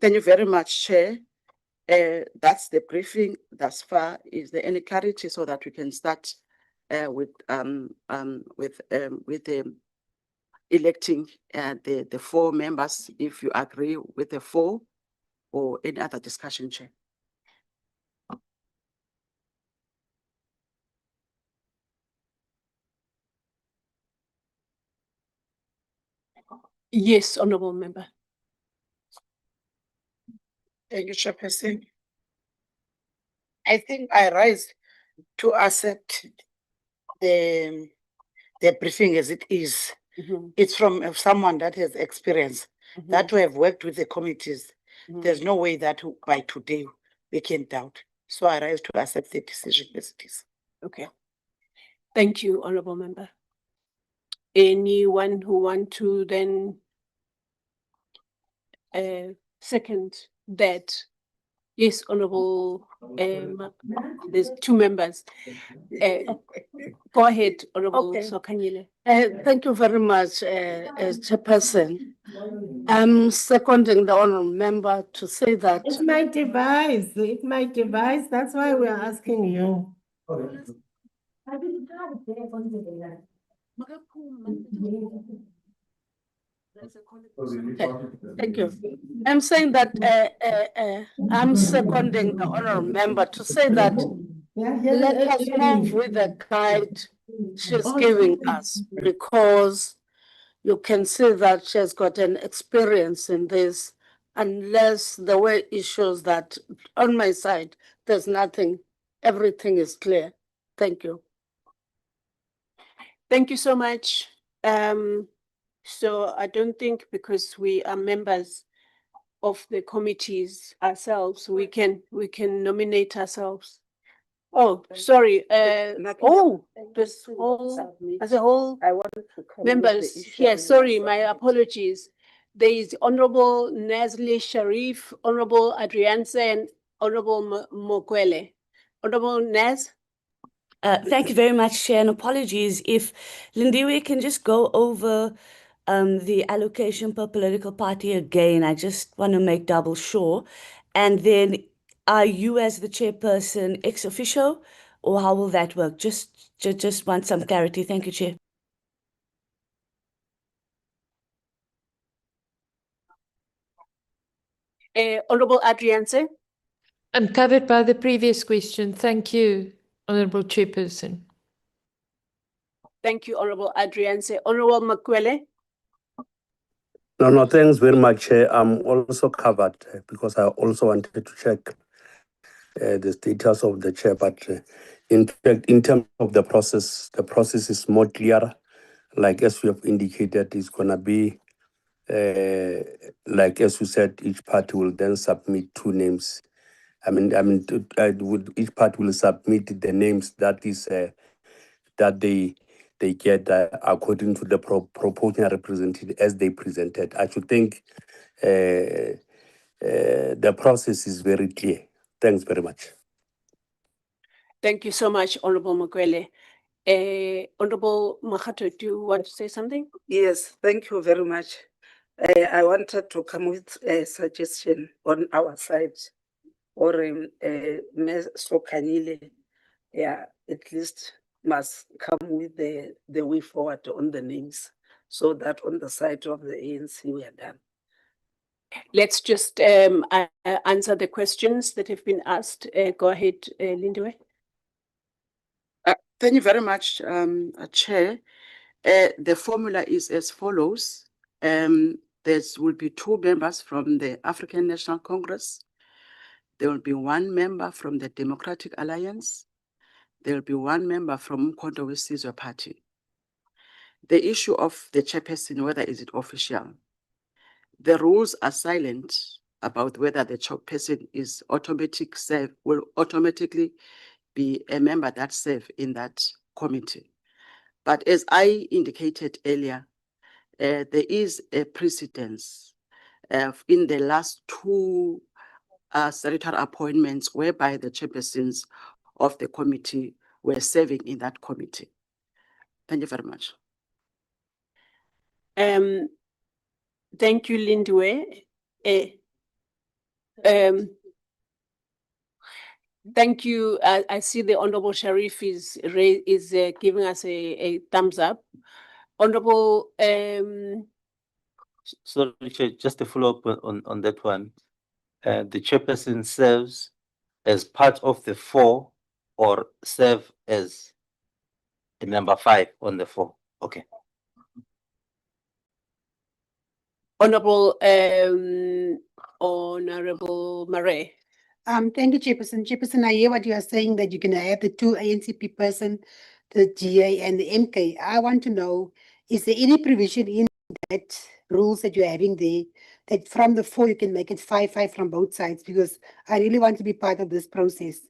Thank you very much, Chair. That's the briefing thus far. Is there any clarity so that we can start with electing the 4 members, if you agree with the 4, or any other discussion, Chair? Yes, honourable member. Thank you, Chairperson. I think I rise to accept the briefing as it is. It's from someone that has experience. that we have worked with the committees. There's no way that by today we can doubt. So I rise to accept the decision as it is. Okay. Thank you, Honorable Member. Anyone who want to then second that? Yes, Honorable, there's two members. Go ahead, Honorable Okay. Sokanyile. Thank you very much, Chairperson. I'm seconding the honorable member to say that. It's my device. It's my device. That's why we're asking you. Okay, thank you. I'm saying that I'm seconding the honorable member to say that let us move with the guide she's giving us, because you can see that she has got an experience in this, unless the way it shows that on my side, there's nothing, everything is clear. Thank you. Thank you so much. So I don't think, because we are members of the committees ourselves, we can nominate ourselves. Oh, sorry. This whole as a whole members here. Sorry, my apologies. There is Honorable Nazli Sharif, Honorable Adrianse, and Honorable Mokwele. Honorable Naz. Thank you very much, Chair, and apologies if Lindiwe can just go over the allocation per political party again. I just want to make double sure. And then are you as the chairperson ex officio, or how will that work? Just want some clarity. Thank you, Chair. Honorable Adrianse. I'm covered by the previous question. Thank you, Honorable Chairperson. Thank you, Honorable Adrianse. Honorable Makwele. No, thanks very much, Chair. I'm also covered because I also wanted to check the status of the chair. But in fact, in terms of the process is more clear. Like as we have indicated, it's going to be, like as we said, each party will then submit two names. Each party will submit the names that is that they get according to the proportional represented as they presented. I should think the process is very clear. Thanks very much. Thank you so much, Honorable Makwele. Honorable Mahato, do you want to say something? Yes, thank you very much. I wanted to come with a suggestion on our side, or Ms. Sokanyile, yeah, at least must come with the way forward on the names, so that on the side of the ANC we are done. Let's just answer the questions that have been asked. Go ahead, Lindiwe. Thank you very much, Chair. The formula is as follows. There will be two members from the African National Congress. There will be one member from the Democratic Alliance. There will be one member from Umkhonto weSizwe Party. The issue of the chairperson, whether is it official, the rules are silent about whether the chairperson is will automatically be a member that serve in that committee. But as I indicated earlier, there is a precedence in the last two statutory appointments whereby the chairpersons of the committee were serving in that committee. Thank you very much. Thank you, Lindiwe. Thank you. I see the Honorable Sharif is giving us a thumbs up. Honorable. Sorry, Chair, just to follow up on that one. The chairperson serves as part of the four or serve as the number 5 on the 4. Okay. Honorable Mare. Thank you, Chairperson. Chairperson, I hear what you are saying, that you're going to add the two ANCP person, the GA and the MK. I want to know, is there any provision in that rules that you're having there, that from the 4 you can make it 5-5 from both sides, because I really want to be part of this process.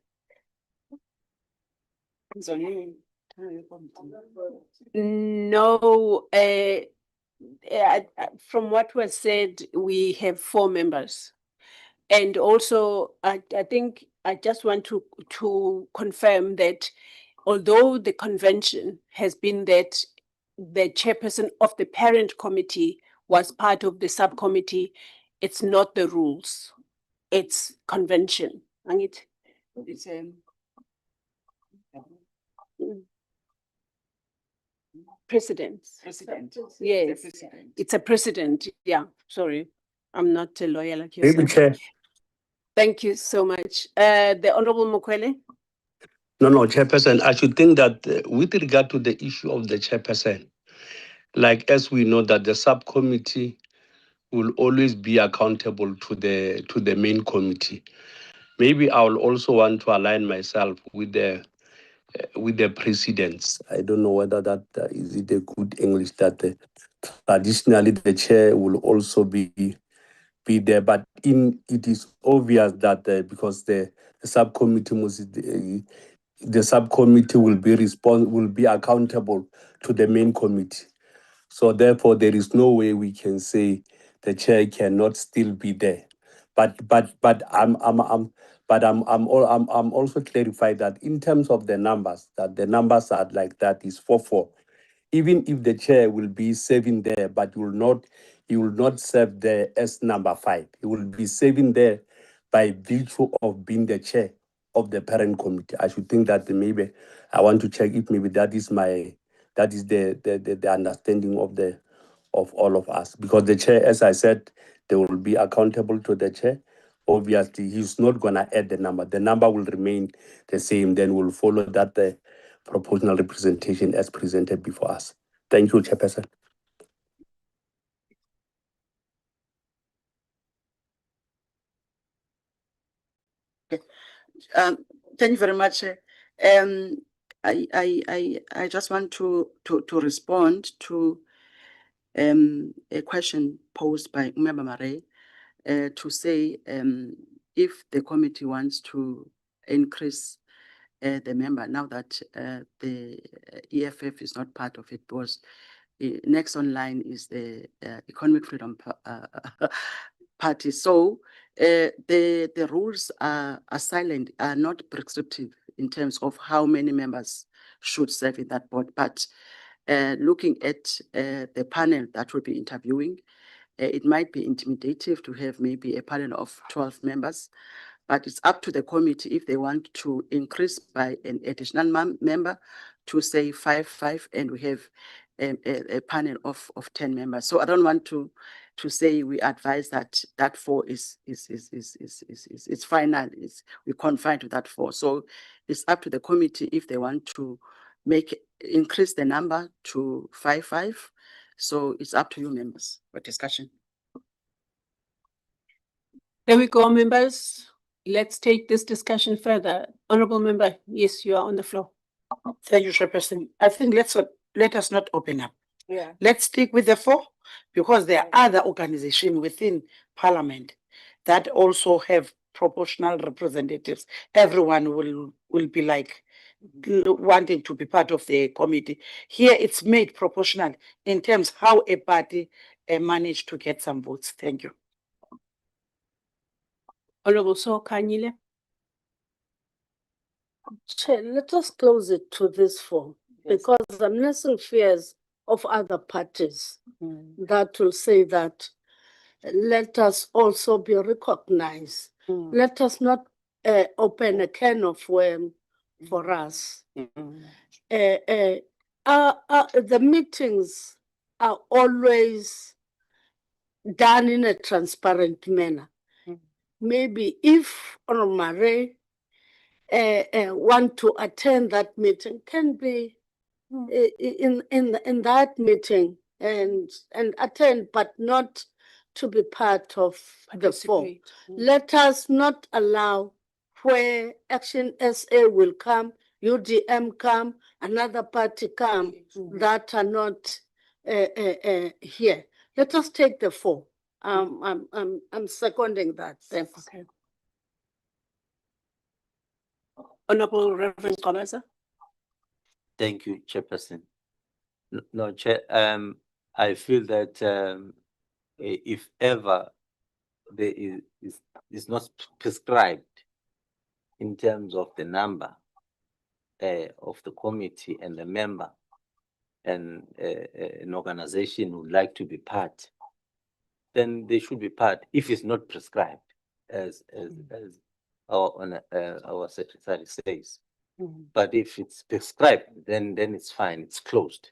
No, from what was said, we have 4 members. And also, I think I just want to confirm that although the convention has been that the chairperson of the parent committee was part of the subcommittee, it's not the rules, it's convention. Angit? It's Precedence. President. Yes, President. it's a precedent. Yeah, sorry. I'm not a lawyer like Maybe yourself. Chair. Thank you so much. The Honorable Mokwele? No, Chairperson, I should think that with regard to the issue of the chairperson, like as we know that the subcommittee will always be accountable to the main committee. Maybe I will also want to align myself with the presidents. I don't know whether that is it a good English that traditionally the chair will also be there, but it is obvious that because the subcommittee the subcommittee will be accountable to the main committee. So therefore, there is no way we can say the chair cannot still be there. But I'm also clarified that in terms of the numbers, that the numbers are like that is 4-4. Even if the chair will be serving there, but he will not serve there as number 5. He will be serving there by virtue of being the chair of the parent committee. I should think that maybe I want to check if maybe that is the understanding of all of us. Because the chair, as I said, they will be accountable to the chair. Obviously, he's not gonna add the number. The number will remain the same. Then we'll follow that proportional representation as presented before us. Thank you, Chairperson. Thank you very much. I just want to respond to a question posed by Member Mare to say if the committee wants to increase the member now that the EFF is not part of it, because next online is the Economic Freedom Party. So the rules are silent, are not prescriptive in terms of how many members should serve in that board. But looking at the panel that will be interviewing, it might be intimidative to have maybe a panel of 12 members, but it's up to the committee if they want to increase by an additional member to say 5, and we have a panel of 10 members. So I don't want to say we advise that 4 is final. We confine to that 4. So it's up to the committee if they want to increase the number to 5. So it's up to you members for discussion. There we go, members. Let's take this discussion further. Honorable Member, yes, you are on the floor. Thank you, Chairperson. I think let us not open up. Yeah. Let's stick with the 4, because there are other organizations within Parliament that also have proportional representatives. Everyone will be like wanting to be part of the committee. Here it's made proportional in terms how a party managed to get some votes. Thank you. Honorable Kanyile. Chair, let us close it to this 4, because I'm nursing fears of other parties that will say that let us also be recognized. Let us not open a can of worms for us. The meetings are always done in a transparent manner. Maybe if Honorable Mare want to attend that meeting, can be in that meeting and attend, but not to be part of the 4. Let us not allow where Action SA will come, UDM come, another party come that are not here. Let us take the 4. I'm seconding that. Thanks. Okay. Honorable Reverend Kobaza. Thank you, Chairperson. No, Chair, I feel that if ever there is not prescribed in terms of the number of the committee and the member, and an organization would like to be part, then they should be part if it's not prescribed, as our secretary says. But if it's prescribed, then it's fine, it's closed.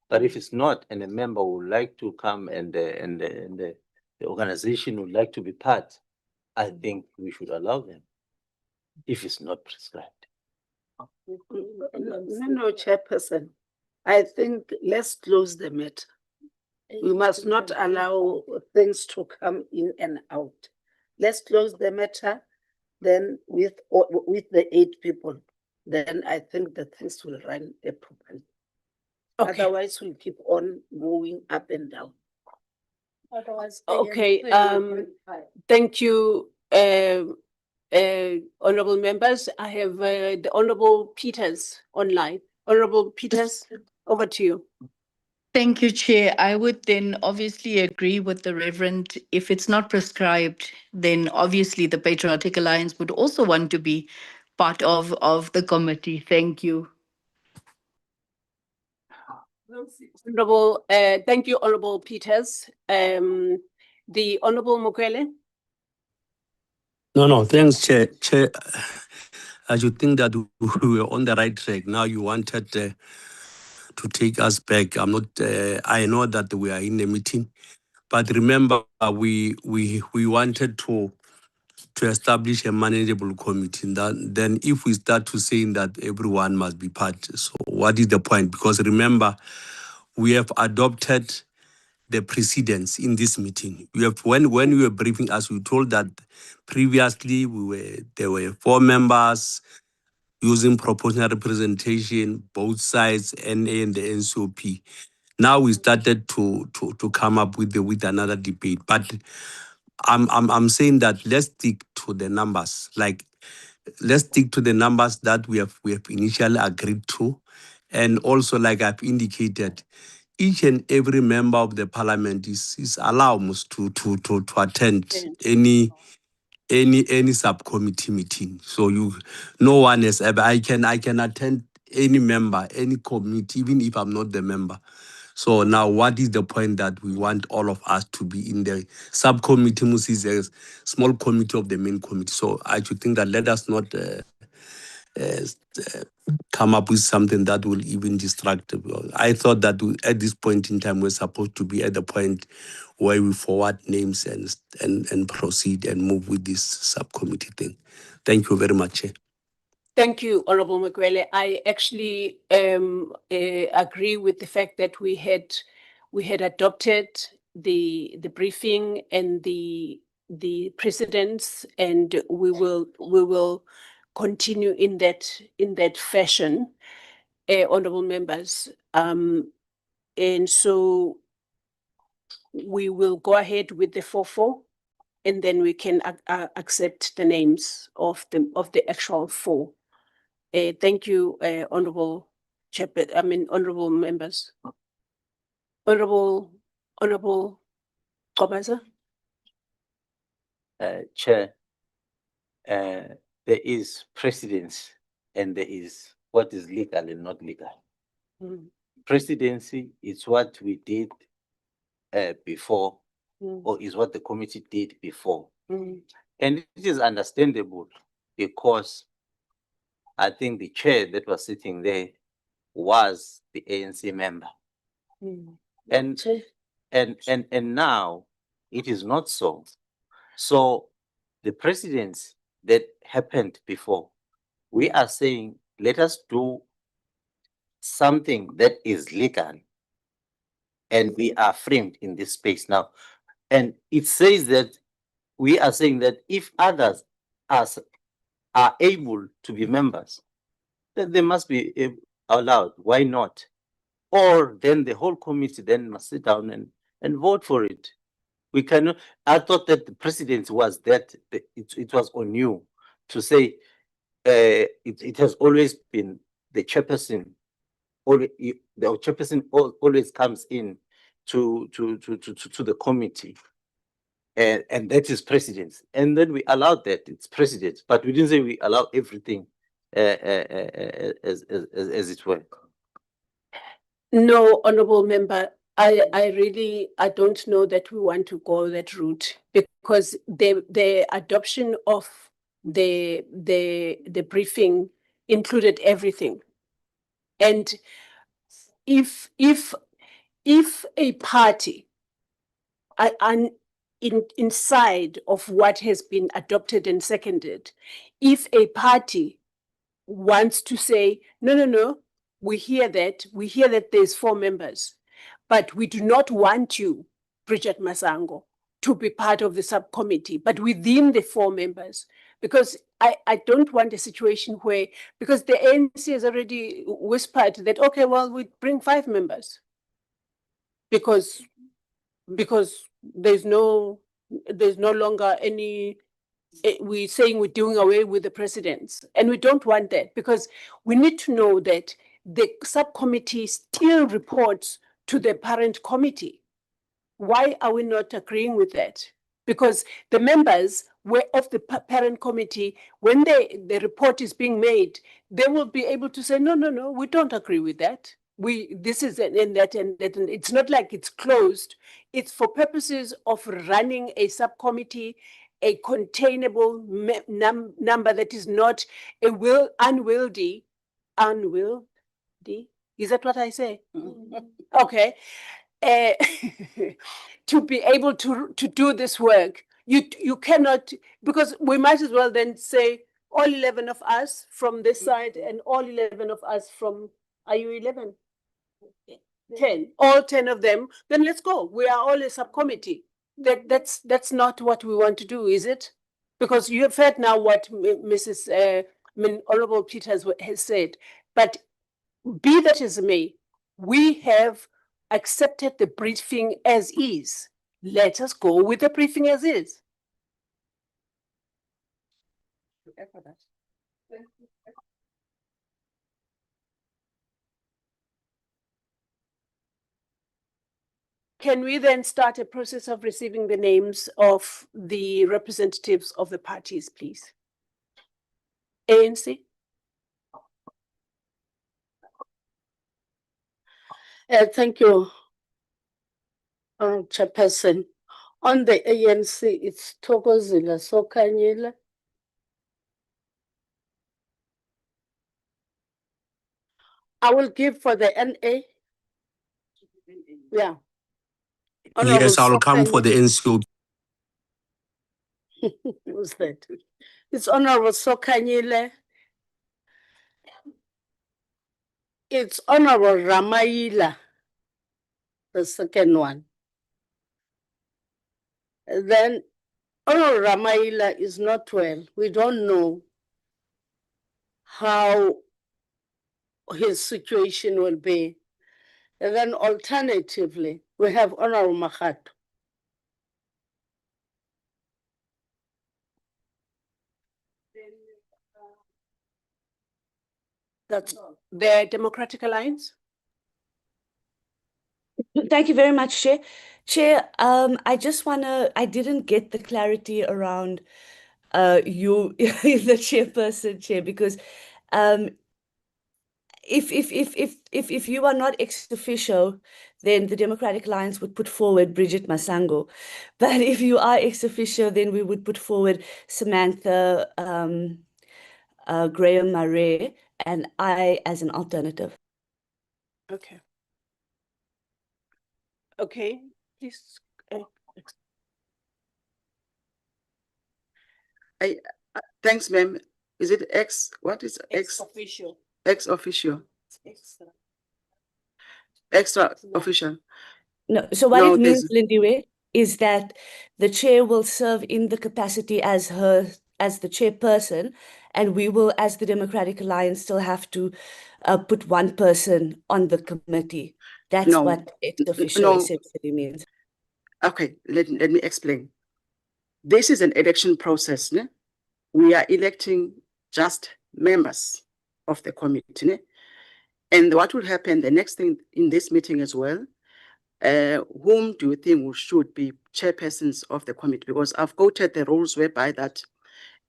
But if it's not, and a member would like to come and the organization would like to be part, I think we should allow them if it's not prescribed. No, Chairperson. I think let's close the matter. We must not allow things to come in and out. Let's close the matter. Then with the 8 people, then I think the things will run properly. Okay. Otherwise, we'll keep on going up and down. Otherwise, Okay, thank you, honorable members. I have the Honorable Peters online. Honorable Peters, over to you. Thank you, Chair. I would then obviously agree with the Reverend. If it's not prescribed, then obviously the Patriotic Alliance would also want to be part of the committee. Thank you. Honorable, thank you, Honorable Peters. The Honorable Mukwele. No, thanks, Chair. Chair, I should think that we were on the right track. Now you wanted to take us back. I'm not. I know that we are in a meeting, but remember, we wanted to establish a manageable committee. Then, if we start to saying that everyone must be part, so what is the point? Because remember, we have adopted the precedents in this meeting. We have when we were briefing us, we told that previously there were 4 members using proportional representation, both sides, NA and the NCOP. Now we started to come up with another debate. But I'm saying that let's stick to the numbers. Like, let's stick to the numbers that we have initially agreed to. And also, like I've indicated, each and every member of the parliament is allowed to attend any subcommittee meeting. So no one has ever. I can attend any member, any committee, even if I'm not the member. So now, what is the point that we want all of us to be in the subcommittee? Which is a small committee of the main committee. So I should think that let us not come up with something that will even distract people. I thought that at this point in time, we're supposed to be at the point where we forward names and proceed and move with this subcommittee thing. Thank you very much. Thank you, Honorable Mukwele. I actually agree with the fact that we had adopted the briefing and the precedents, and we will continue in that fashion, honorable members. And so we will go ahead with the 4-4, and then we can accept the names of the actual 4. Thank you, honorable honorable members. Honorable Kobaza. Chair, there is precedence and there is what is legal and not legal. Presidency is what we did before, or is what the committee did before. And it is understandable because I think the chair that was sitting there was the ANC member. And now it is not so. So the precedents that happened before, we are saying, let us do something that is legal, and we are framed in this space now. And it says that we are saying that if others are able to be members, then they must be allowed. Why not? Or then the whole committee then must sit down and vote for it. We cannot. I thought that the precedent was that it was on you to say it has always been the chairperson. The chairperson always comes in to the committee, and that is precedence. And then we allowed that it's precedence, but we didn't say we allow everything as it were. No, honorable member, I don't know that we want to go that route, because the adoption of the briefing included everything. And if a party inside of what has been adopted and seconded, if a party wants to say, no, we hear that there's 4 members, but we do not want you, Bridget Masango, to be part of the subcommittee, but within the 4 members. Because I don't want a situation where, because the ANC has already whispered that, okay, well, we bring 5 members. Because there's no longer any, we're saying we're doing away with the precedents, and we don't want that, because we need to know that the subcommittee still reports to the parent committee. Why are we not agreeing with that? Because the members were of the parent committee, when the report is being made, they will be able to say, no, we don't agree with that. This is and that, and it's not like it's closed. It's for purposes of running a subcommittee, a containable number that is not unwieldy. Is that what I say? Okay. To be able to do this work, you cannot, because we might as well then say all 11 of us from this side and all 11 of us from, are you 11? 10, all 10 of them, then let's go. We are all a subcommittee. That's not what we want to do, is it? Because you have heard now what Honorable Peters has said, but be that as it may, we have accepted the briefing as is. Let us go with the briefing as is. Can we then start a process of receiving the names of the representatives of the parties, please? ANC? Thank you, Chairperson. On the ANC, it's Thokozile Sokanyile. I will give for the NA. Yeah. Yes, I'll come for the NCO. Who's that? It's Honorable Sokanyile. It's Honorable Ramayila, the second one. Then Honorable Ramayila is not well. We don't know how his situation will be. And then alternatively, we have Honorable Makhato. That's the Democratic Alliance. Thank you very much, Chair. Chair, I just I didn't get the clarity around you, the chairperson, Chair, because if you are not ex officio, then the Democratic Alliance would put forward Bridget Masango. But if you are ex officio, then we would put forward Samantha Graham Murray and I as an alternative. Okay. Okay, please. Thanks, ma'am. Is it X? What is X? Official. Ex officio. Extra official. No, so what it means, Lindiwe, is that the chair will serve in the capacity as the chairperson, and we will, as the Democratic Alliance, still have to put one person on the committee. That's what ex officio essentially means. Okay, let me explain. This is an election process. Ne? We are electing just members of the committee. Ne? And what will happen, the next thing in this meeting as well, whom do you think should be chairpersons of the committee? Because I've quoted the rules whereby that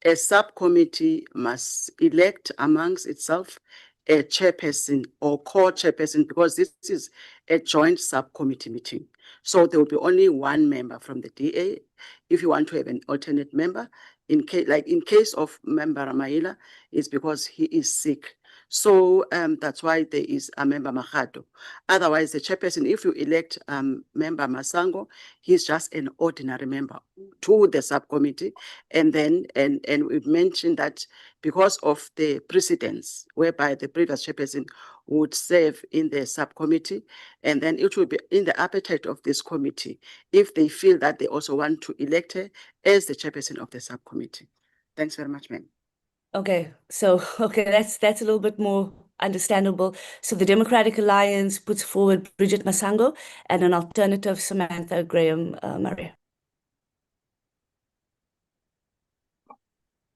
a subcommittee must elect amongst itself a chairperson or co-chairperson, because this is a joint subcommittee meeting. So there will be only one member from the DA. If you want to have an alternate member, in case of member Ramaila, it's because he is sick. So that's why there is a member Mahato. Otherwise, the chairperson, if you elect member Masango, he's just an ordinary member to the subcommittee. And then, and we've mentioned that because of the precedents whereby the previous chairperson would serve in the subcommittee, and then it will be in the appetite of this committee if they feel that they also want to elect her as the chairperson of the subcommittee. Thanks very much, ma'am. Okay, so that's a little bit more understandable. So the Democratic Alliance puts forward Bridget Masango and an alternative Samantha Graham Murray.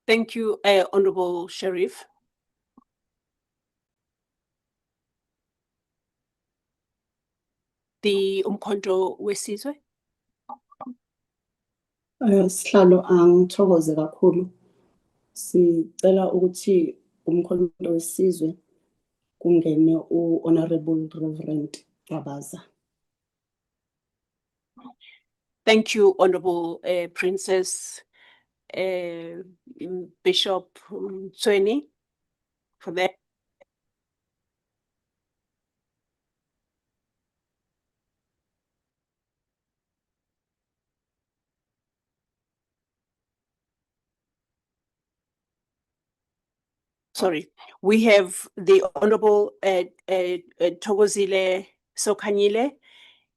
Thank you, Honorable Sheriff. The Umkhonto wesizwe. Sihlalo angithokoze kakhulu. Sicela ukuthi umkhonto wesizwe kungene Honorable Reverend Gabaza. Thank you, Honorable Princess Bishop Tsweni, for that. Sorry, we have the Honorable Thokozile Sokanyile,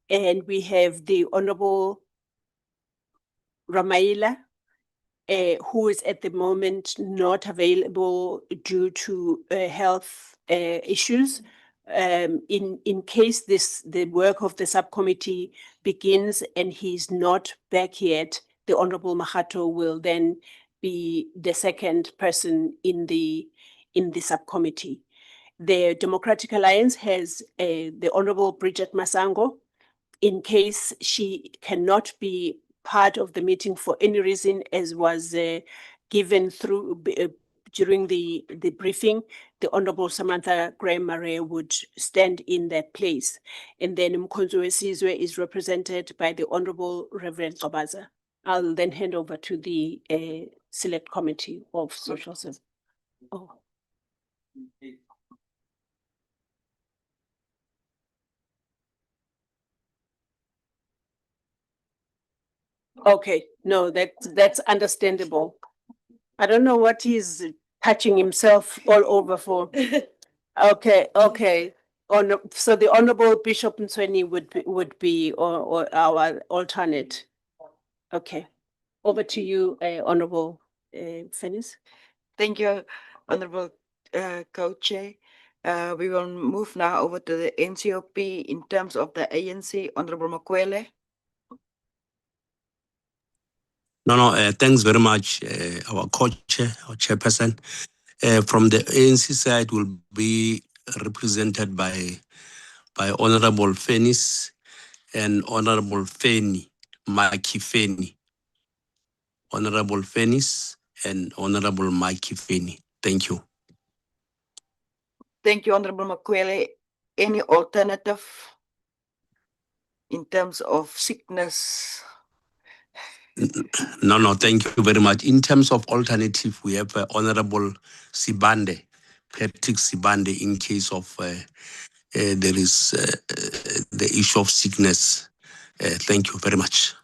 and we have the Honorable Ramaila, who is at the moment not available due to health issues. In case the work of the subcommittee begins and he's not back yet, the Honorable Mahato will then be the second person in the subcommittee. The Democratic Alliance has the Honorable Bridget Masango. In case she cannot be part of the meeting for any reason, as was given through during the briefing, the Honorable Samantha Graham Murray would stand in that place. And then Umkhonto wesizwe is represented by the Honorable Reverend Gabaza. I'll then hand over to the Select Committee of Social Service. Oh. Okay, no, that's understandable. I don't know what he's touching himself all over for. Okay. So the Honorable Bishop Ntsweni would be or our alternate. Okay, over to you, Honorable Fennis. Thank you, Honorable Co-Chair. We will move now over to the NCOP in terms of the ANC. Honorable Makwele. No, thanks very much, our co-chair, our chairperson. From the ANC side will be represented by Honorable Fennis and Honorable Feni, Maki Feni. Honorable Fennis and Honorable Maki Feni. Thank you. Thank you, Honorable Makwele. Any alternative in terms of sickness? No, thank you very much. In terms of alternative, we have Honorable Sibande, Patrick Sibande, in case of there is the issue of sickness. Thank you very much.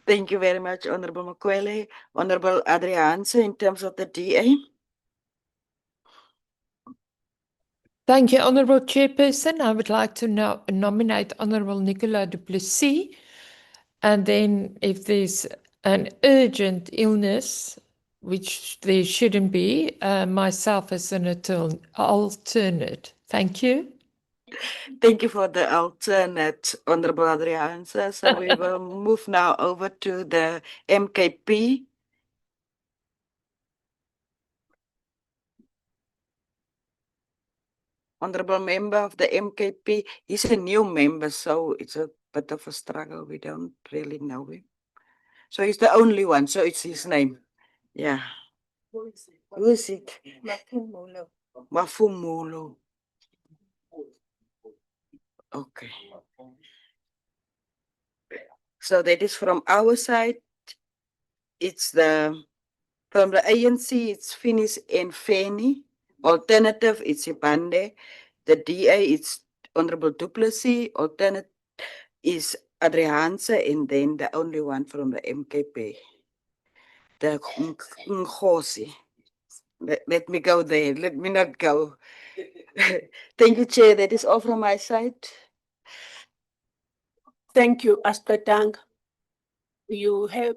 Thank you very much, Honorable Makwele. Honorable Adrianse, in terms of the DA. Thank you, Honourable Chairperson. I would like to now nominate Honourable Nicola du Plessis. And then if there's an urgent illness, which there shouldn't be, myself as an alternate. Thank you. Thank you for the alternate, Honorable Adriansa. So we will move now over to the MKP. Honorable member of the MKP. He's a new member, so it's a bit of a struggle. We don't really know him. So he's the only one, so it's his name. Yeah. Who is it? Mafumulo. Mafumulo. Okay. So that is from our side. It's from the ANC, it's Finis and Fanny. Alternative, it's Ibande. The DA, it's Honorable Duplessis. Alternate is Adrianse, and then the only one from the MKP, the Ngosi. Let me go there. Let me not go. Thank you, Chair. That is all from my side. Thank you, Aspetang. You have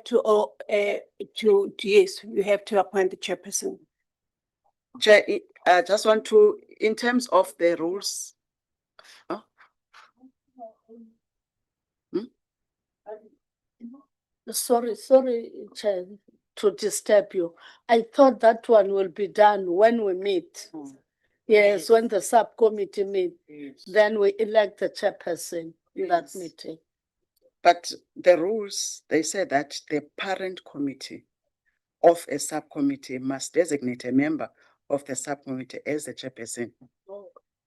to yes, you have to appoint the chairperson. Chair, I just want to, in terms of the rules. Sorry, Chair, to disturb you. I thought that one will be done when we meet. Yes, when the subcommittee meet, then we elect the chairperson in that meeting. But the rules, they say that the parent committee of a subcommittee must designate a member of the subcommittee as the chairperson.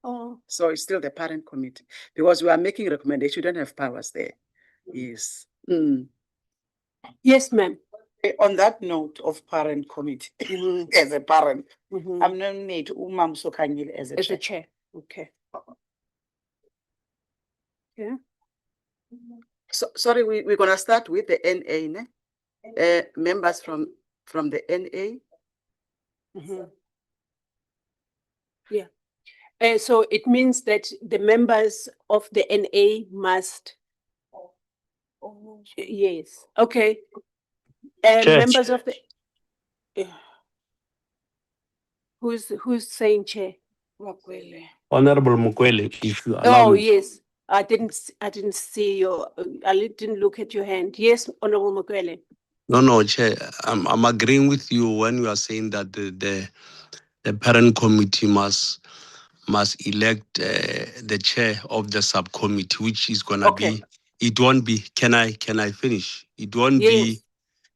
Oh. So it's still the parent committee, because we are making recommendations, you don't have powers there. Yes. Yes, ma'am. On that note of parent committee, as a parent, I'm nominating Umam Sokanyile as a chair. Chair. Okay. Yeah. So, sorry, we're gonna start with the NA, ne? Members from the NA. Yeah. So it means that the members of the NA must. Yes. Okay. Members of the. Who's saying chair? Honorable Mukwele, if you allow Oh me. yes. I didn't see your. I didn't look at your hand. Yes, Honorable Mokwele. No, Chair. I'm agreeing with you when you are saying that the parent committee must elect the chair of the subcommittee, which is gonna be. It won't be. Can I finish? It won't be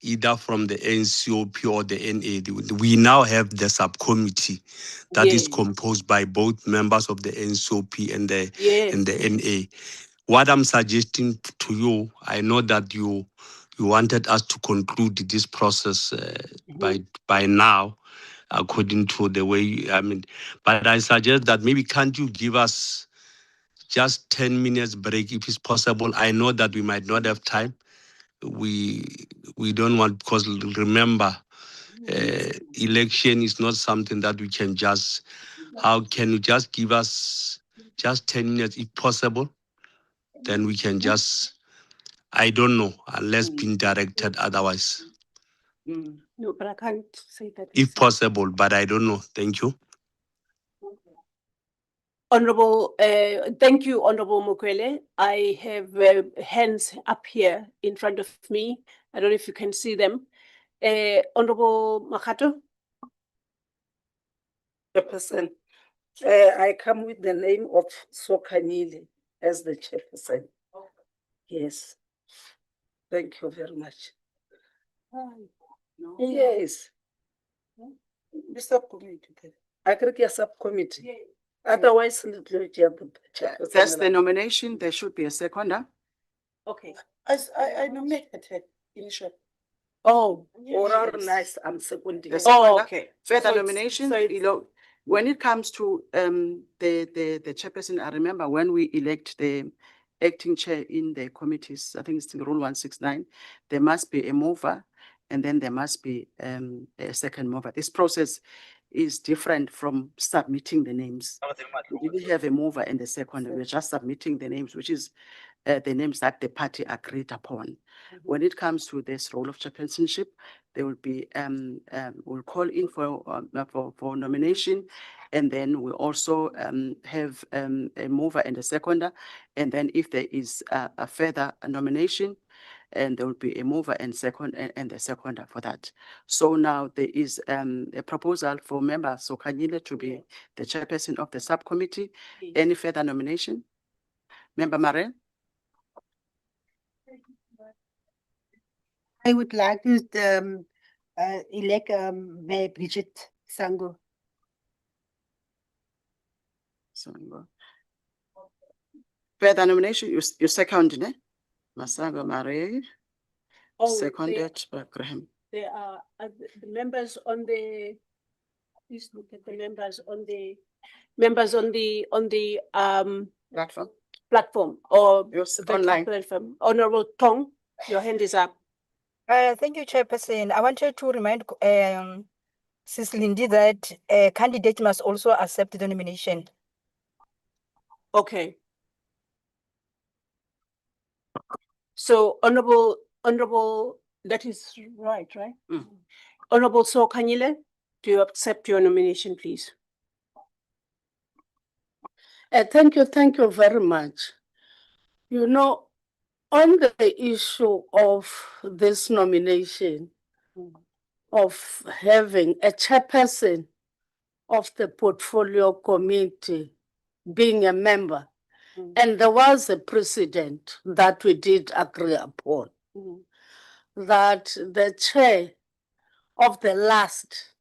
either from the NCOP or the NA. We now have the subcommittee that is composed by both members of the NCOP and the NA. What I'm suggesting to you, I know that you wanted us to conclude this process by now, according to the way, but I suggest that maybe can't you give us just 10 minutes break if it's possible? I know that we might not have time. We don't want, because remember, election is not something that we can just, how can you just give us just 10 minutes if possible? Then we can just, I don't know, unless being directed otherwise. No, but I can't say that. If possible, but I don't know. Thank you. Honorable, thank you, Honorable Mokwele. I have hands up here in front of me. I don't know if you can see them. Honorable Makato. Chairperson, I come with the name of Sokanyile as the chairperson. Yes. Thank you very much. Yes. The subcommittee. I agree with subcommittee. Otherwise, that's the nomination. There should be a seconder. Okay. I nominated her initially. Oh, Nice. I'm seconding. Oh, okay. Further So nomination. When it comes to the chairperson, I remember when we elect the acting chair in the committees, I think it's in Rule 169, there must be a mover and then there must be a second mover. This process is different from submitting the names. We didn't have a mover and a second, we're just submitting the names, which is the names that the party agreed upon. When it comes to this role of chairpersonship, there will be we'll call in for nomination, And then we also have a mover and a seconder. And then if there is a further nomination, and there will be a mover and second and a seconder for that. So now there is a proposal for Member Sokanyile to be the chairperson of the subcommittee. Any further nomination? Member Mare? I would like to elect Mayor Bridget Sango. Sango. Further nomination, you second, ne? Masango Mare, seconded by Graham. There are the members on the. Please look at the members on the platform or online platform. Honorable Tong, your hand is up. Thank you, Chairperson. I wanted to remind Sis Lindy that a candidate must also accept the nomination. Okay. So honorable, that is right? Honorable Sokanyile, do you accept your nomination, please? Thank you very much. You know, on the issue of this nomination, of having a chairperson of the portfolio committee being a member, and there was a precedent that we did agree upon, that the chair of the last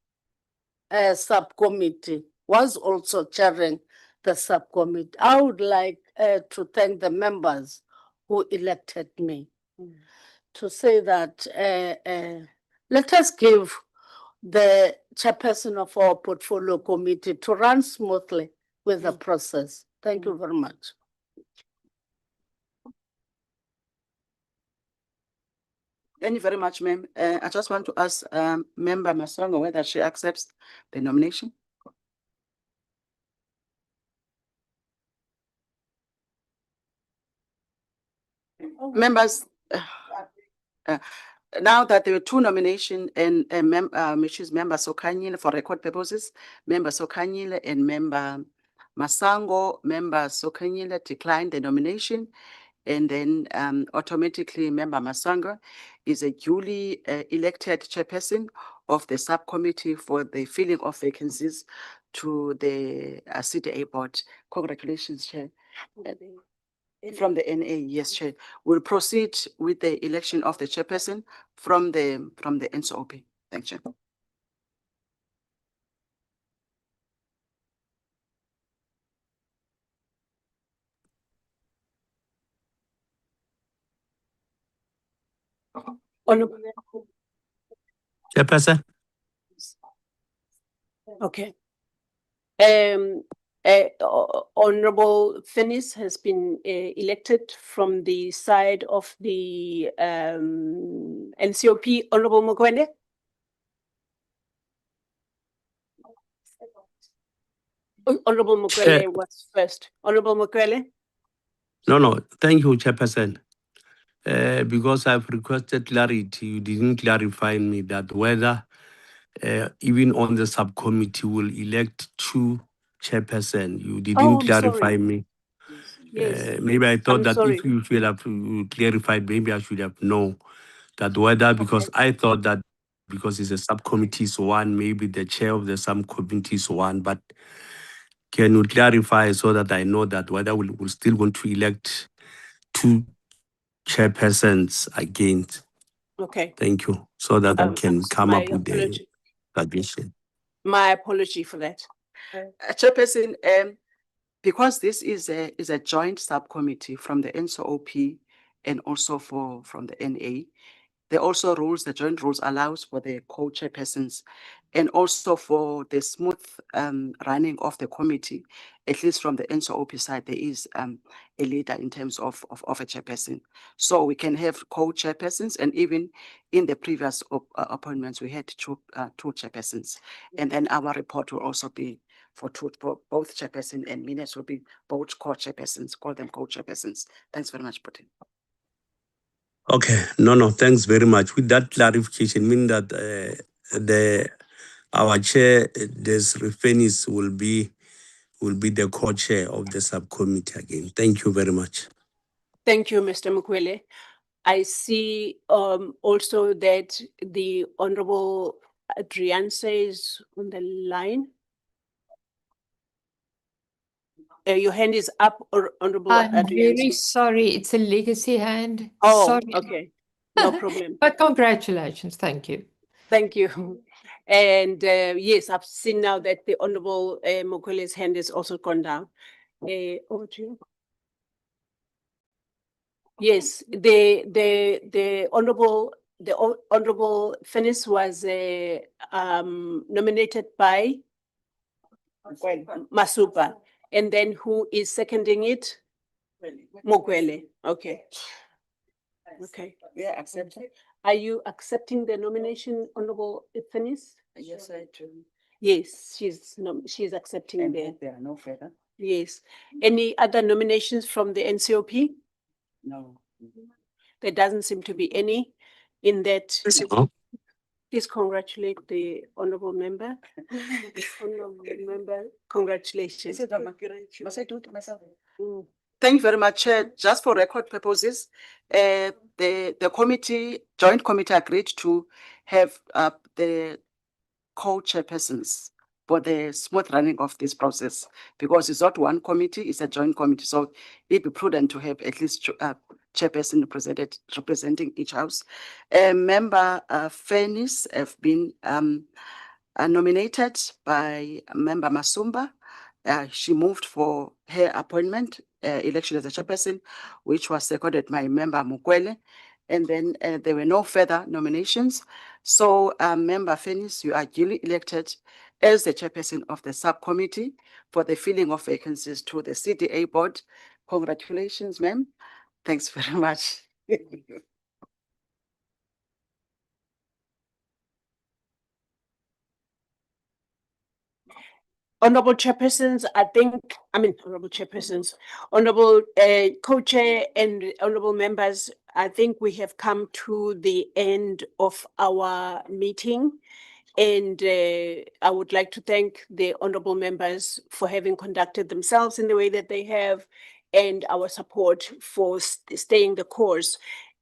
subcommittee was also chairing the subcommittee. I would like to thank the members who elected me to say that let us give the chairperson of our portfolio committee to run smoothly with the process. Thank you very much. Thank you very much, ma'am. I just want to ask Member Masongo whether she accepts the nomination. Members, now that there were two nominations and which is Member Sokanyile for record purposes, Member Sokanyile and Member Masango, Member Sokanyile declined the nomination. And then automatically Member Masango is a duly elected chairperson of the subcommittee for the filling of vacancies to the CDA board. Congratulations, Chair. From the NA, yes, Chair. We'll proceed with the election of the chairperson from the NSOP. Thank you. Chairperson. Okay. Honorable Finis has been elected from the side of the NCOP. Honorable Mokwende. Honorable Mokwele was first. Honorable Mokwele. No, thank you, Chairperson. Because I've requested clarity, you didn't clarify me that whether even on the subcommittee will elect two chairperson. You didn't clarify me. Yes. Maybe I thought that sorry. if you feel have clarified, maybe I should have known that whether, because I thought that because it's a subcommittee is one, maybe the chair of the subcommittee is one, but can you clarify so that I know that whether we're still going to elect two chairpersons again? Okay. Thank you. So that I can come up with the suggestion. My apology for that. Chairperson, because this is a joint subcommittee from the NCOP and also from the NA, there are also rules, the joint rules allows for the co-chairpersons and also for the smooth running of the committee, at least from the NCOP side, there is a leader in terms of a chairperson. So we can have co-chairpersons, and even in the previous appointments, we had two chairpersons. And then our report will also be for both chairperson and minutes will be both co-chairpersons, call them co-chairpersons. Thanks very much, Putin. Okay, no, thanks very much. With that clarification, mean that the Our chair, Desiree Fennis, will be the co-chair of the subcommittee again. Thank you very much. Thank you, Mr. Mukwele. I see also that the Honorable Adrian is on the line. Your hand is up, or Honorable I'm Adrian. very sorry. It's a legacy hand. Oh, Sorry. okay. No problem. But congratulations. Thank you. Thank you. And yes, I've seen now that the Honorable Mukwele's hand has also gone down. Over to you. Yes, the Honorable Fennis was nominated by Masupa, and then who is seconding it? Mukwele. Okay. Okay. Yeah, accepted. Are you accepting the nomination, Honorable Fennis? Yes, I do. Yes, she's accepting And the. there are no further? Yes. Any other nominations from the NCOP? No. There doesn't seem to be any in that. Please congratulate the honorable member. Honorable member, congratulations. Must I do it myself? Mm. Thank you very much, Chair. Just for record purposes, the committee, joint committee agreed to have the co-chairpersons for the smooth running of this process, because it's not one committee, it's a joint committee. So it'd be prudent to have at least chairperson representing each house. Member Fennis have been nominated by Member Masumba. She moved for her appointment, election as a chairperson, which was seconded by Member Mukwele. And then there were no further nominations. So Member Fennis, you are duly elected as the chairperson of the subcommittee for the filling of vacancies to the CDA board. Congratulations, ma'am. Thanks very much. Honorable chairpersons, honorable chairpersons, honorable co-chair and honorable members, I think we have come to the end of our meeting. And I would like to thank the honorable members for having conducted themselves in the way that they have, and our support for staying the course.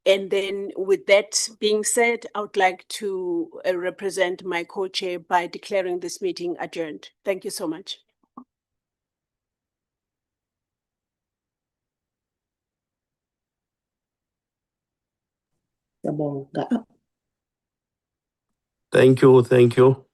And then with that being said, I would like to represent my co-chair by declaring this meeting adjourned. Thank you so much. Thank you.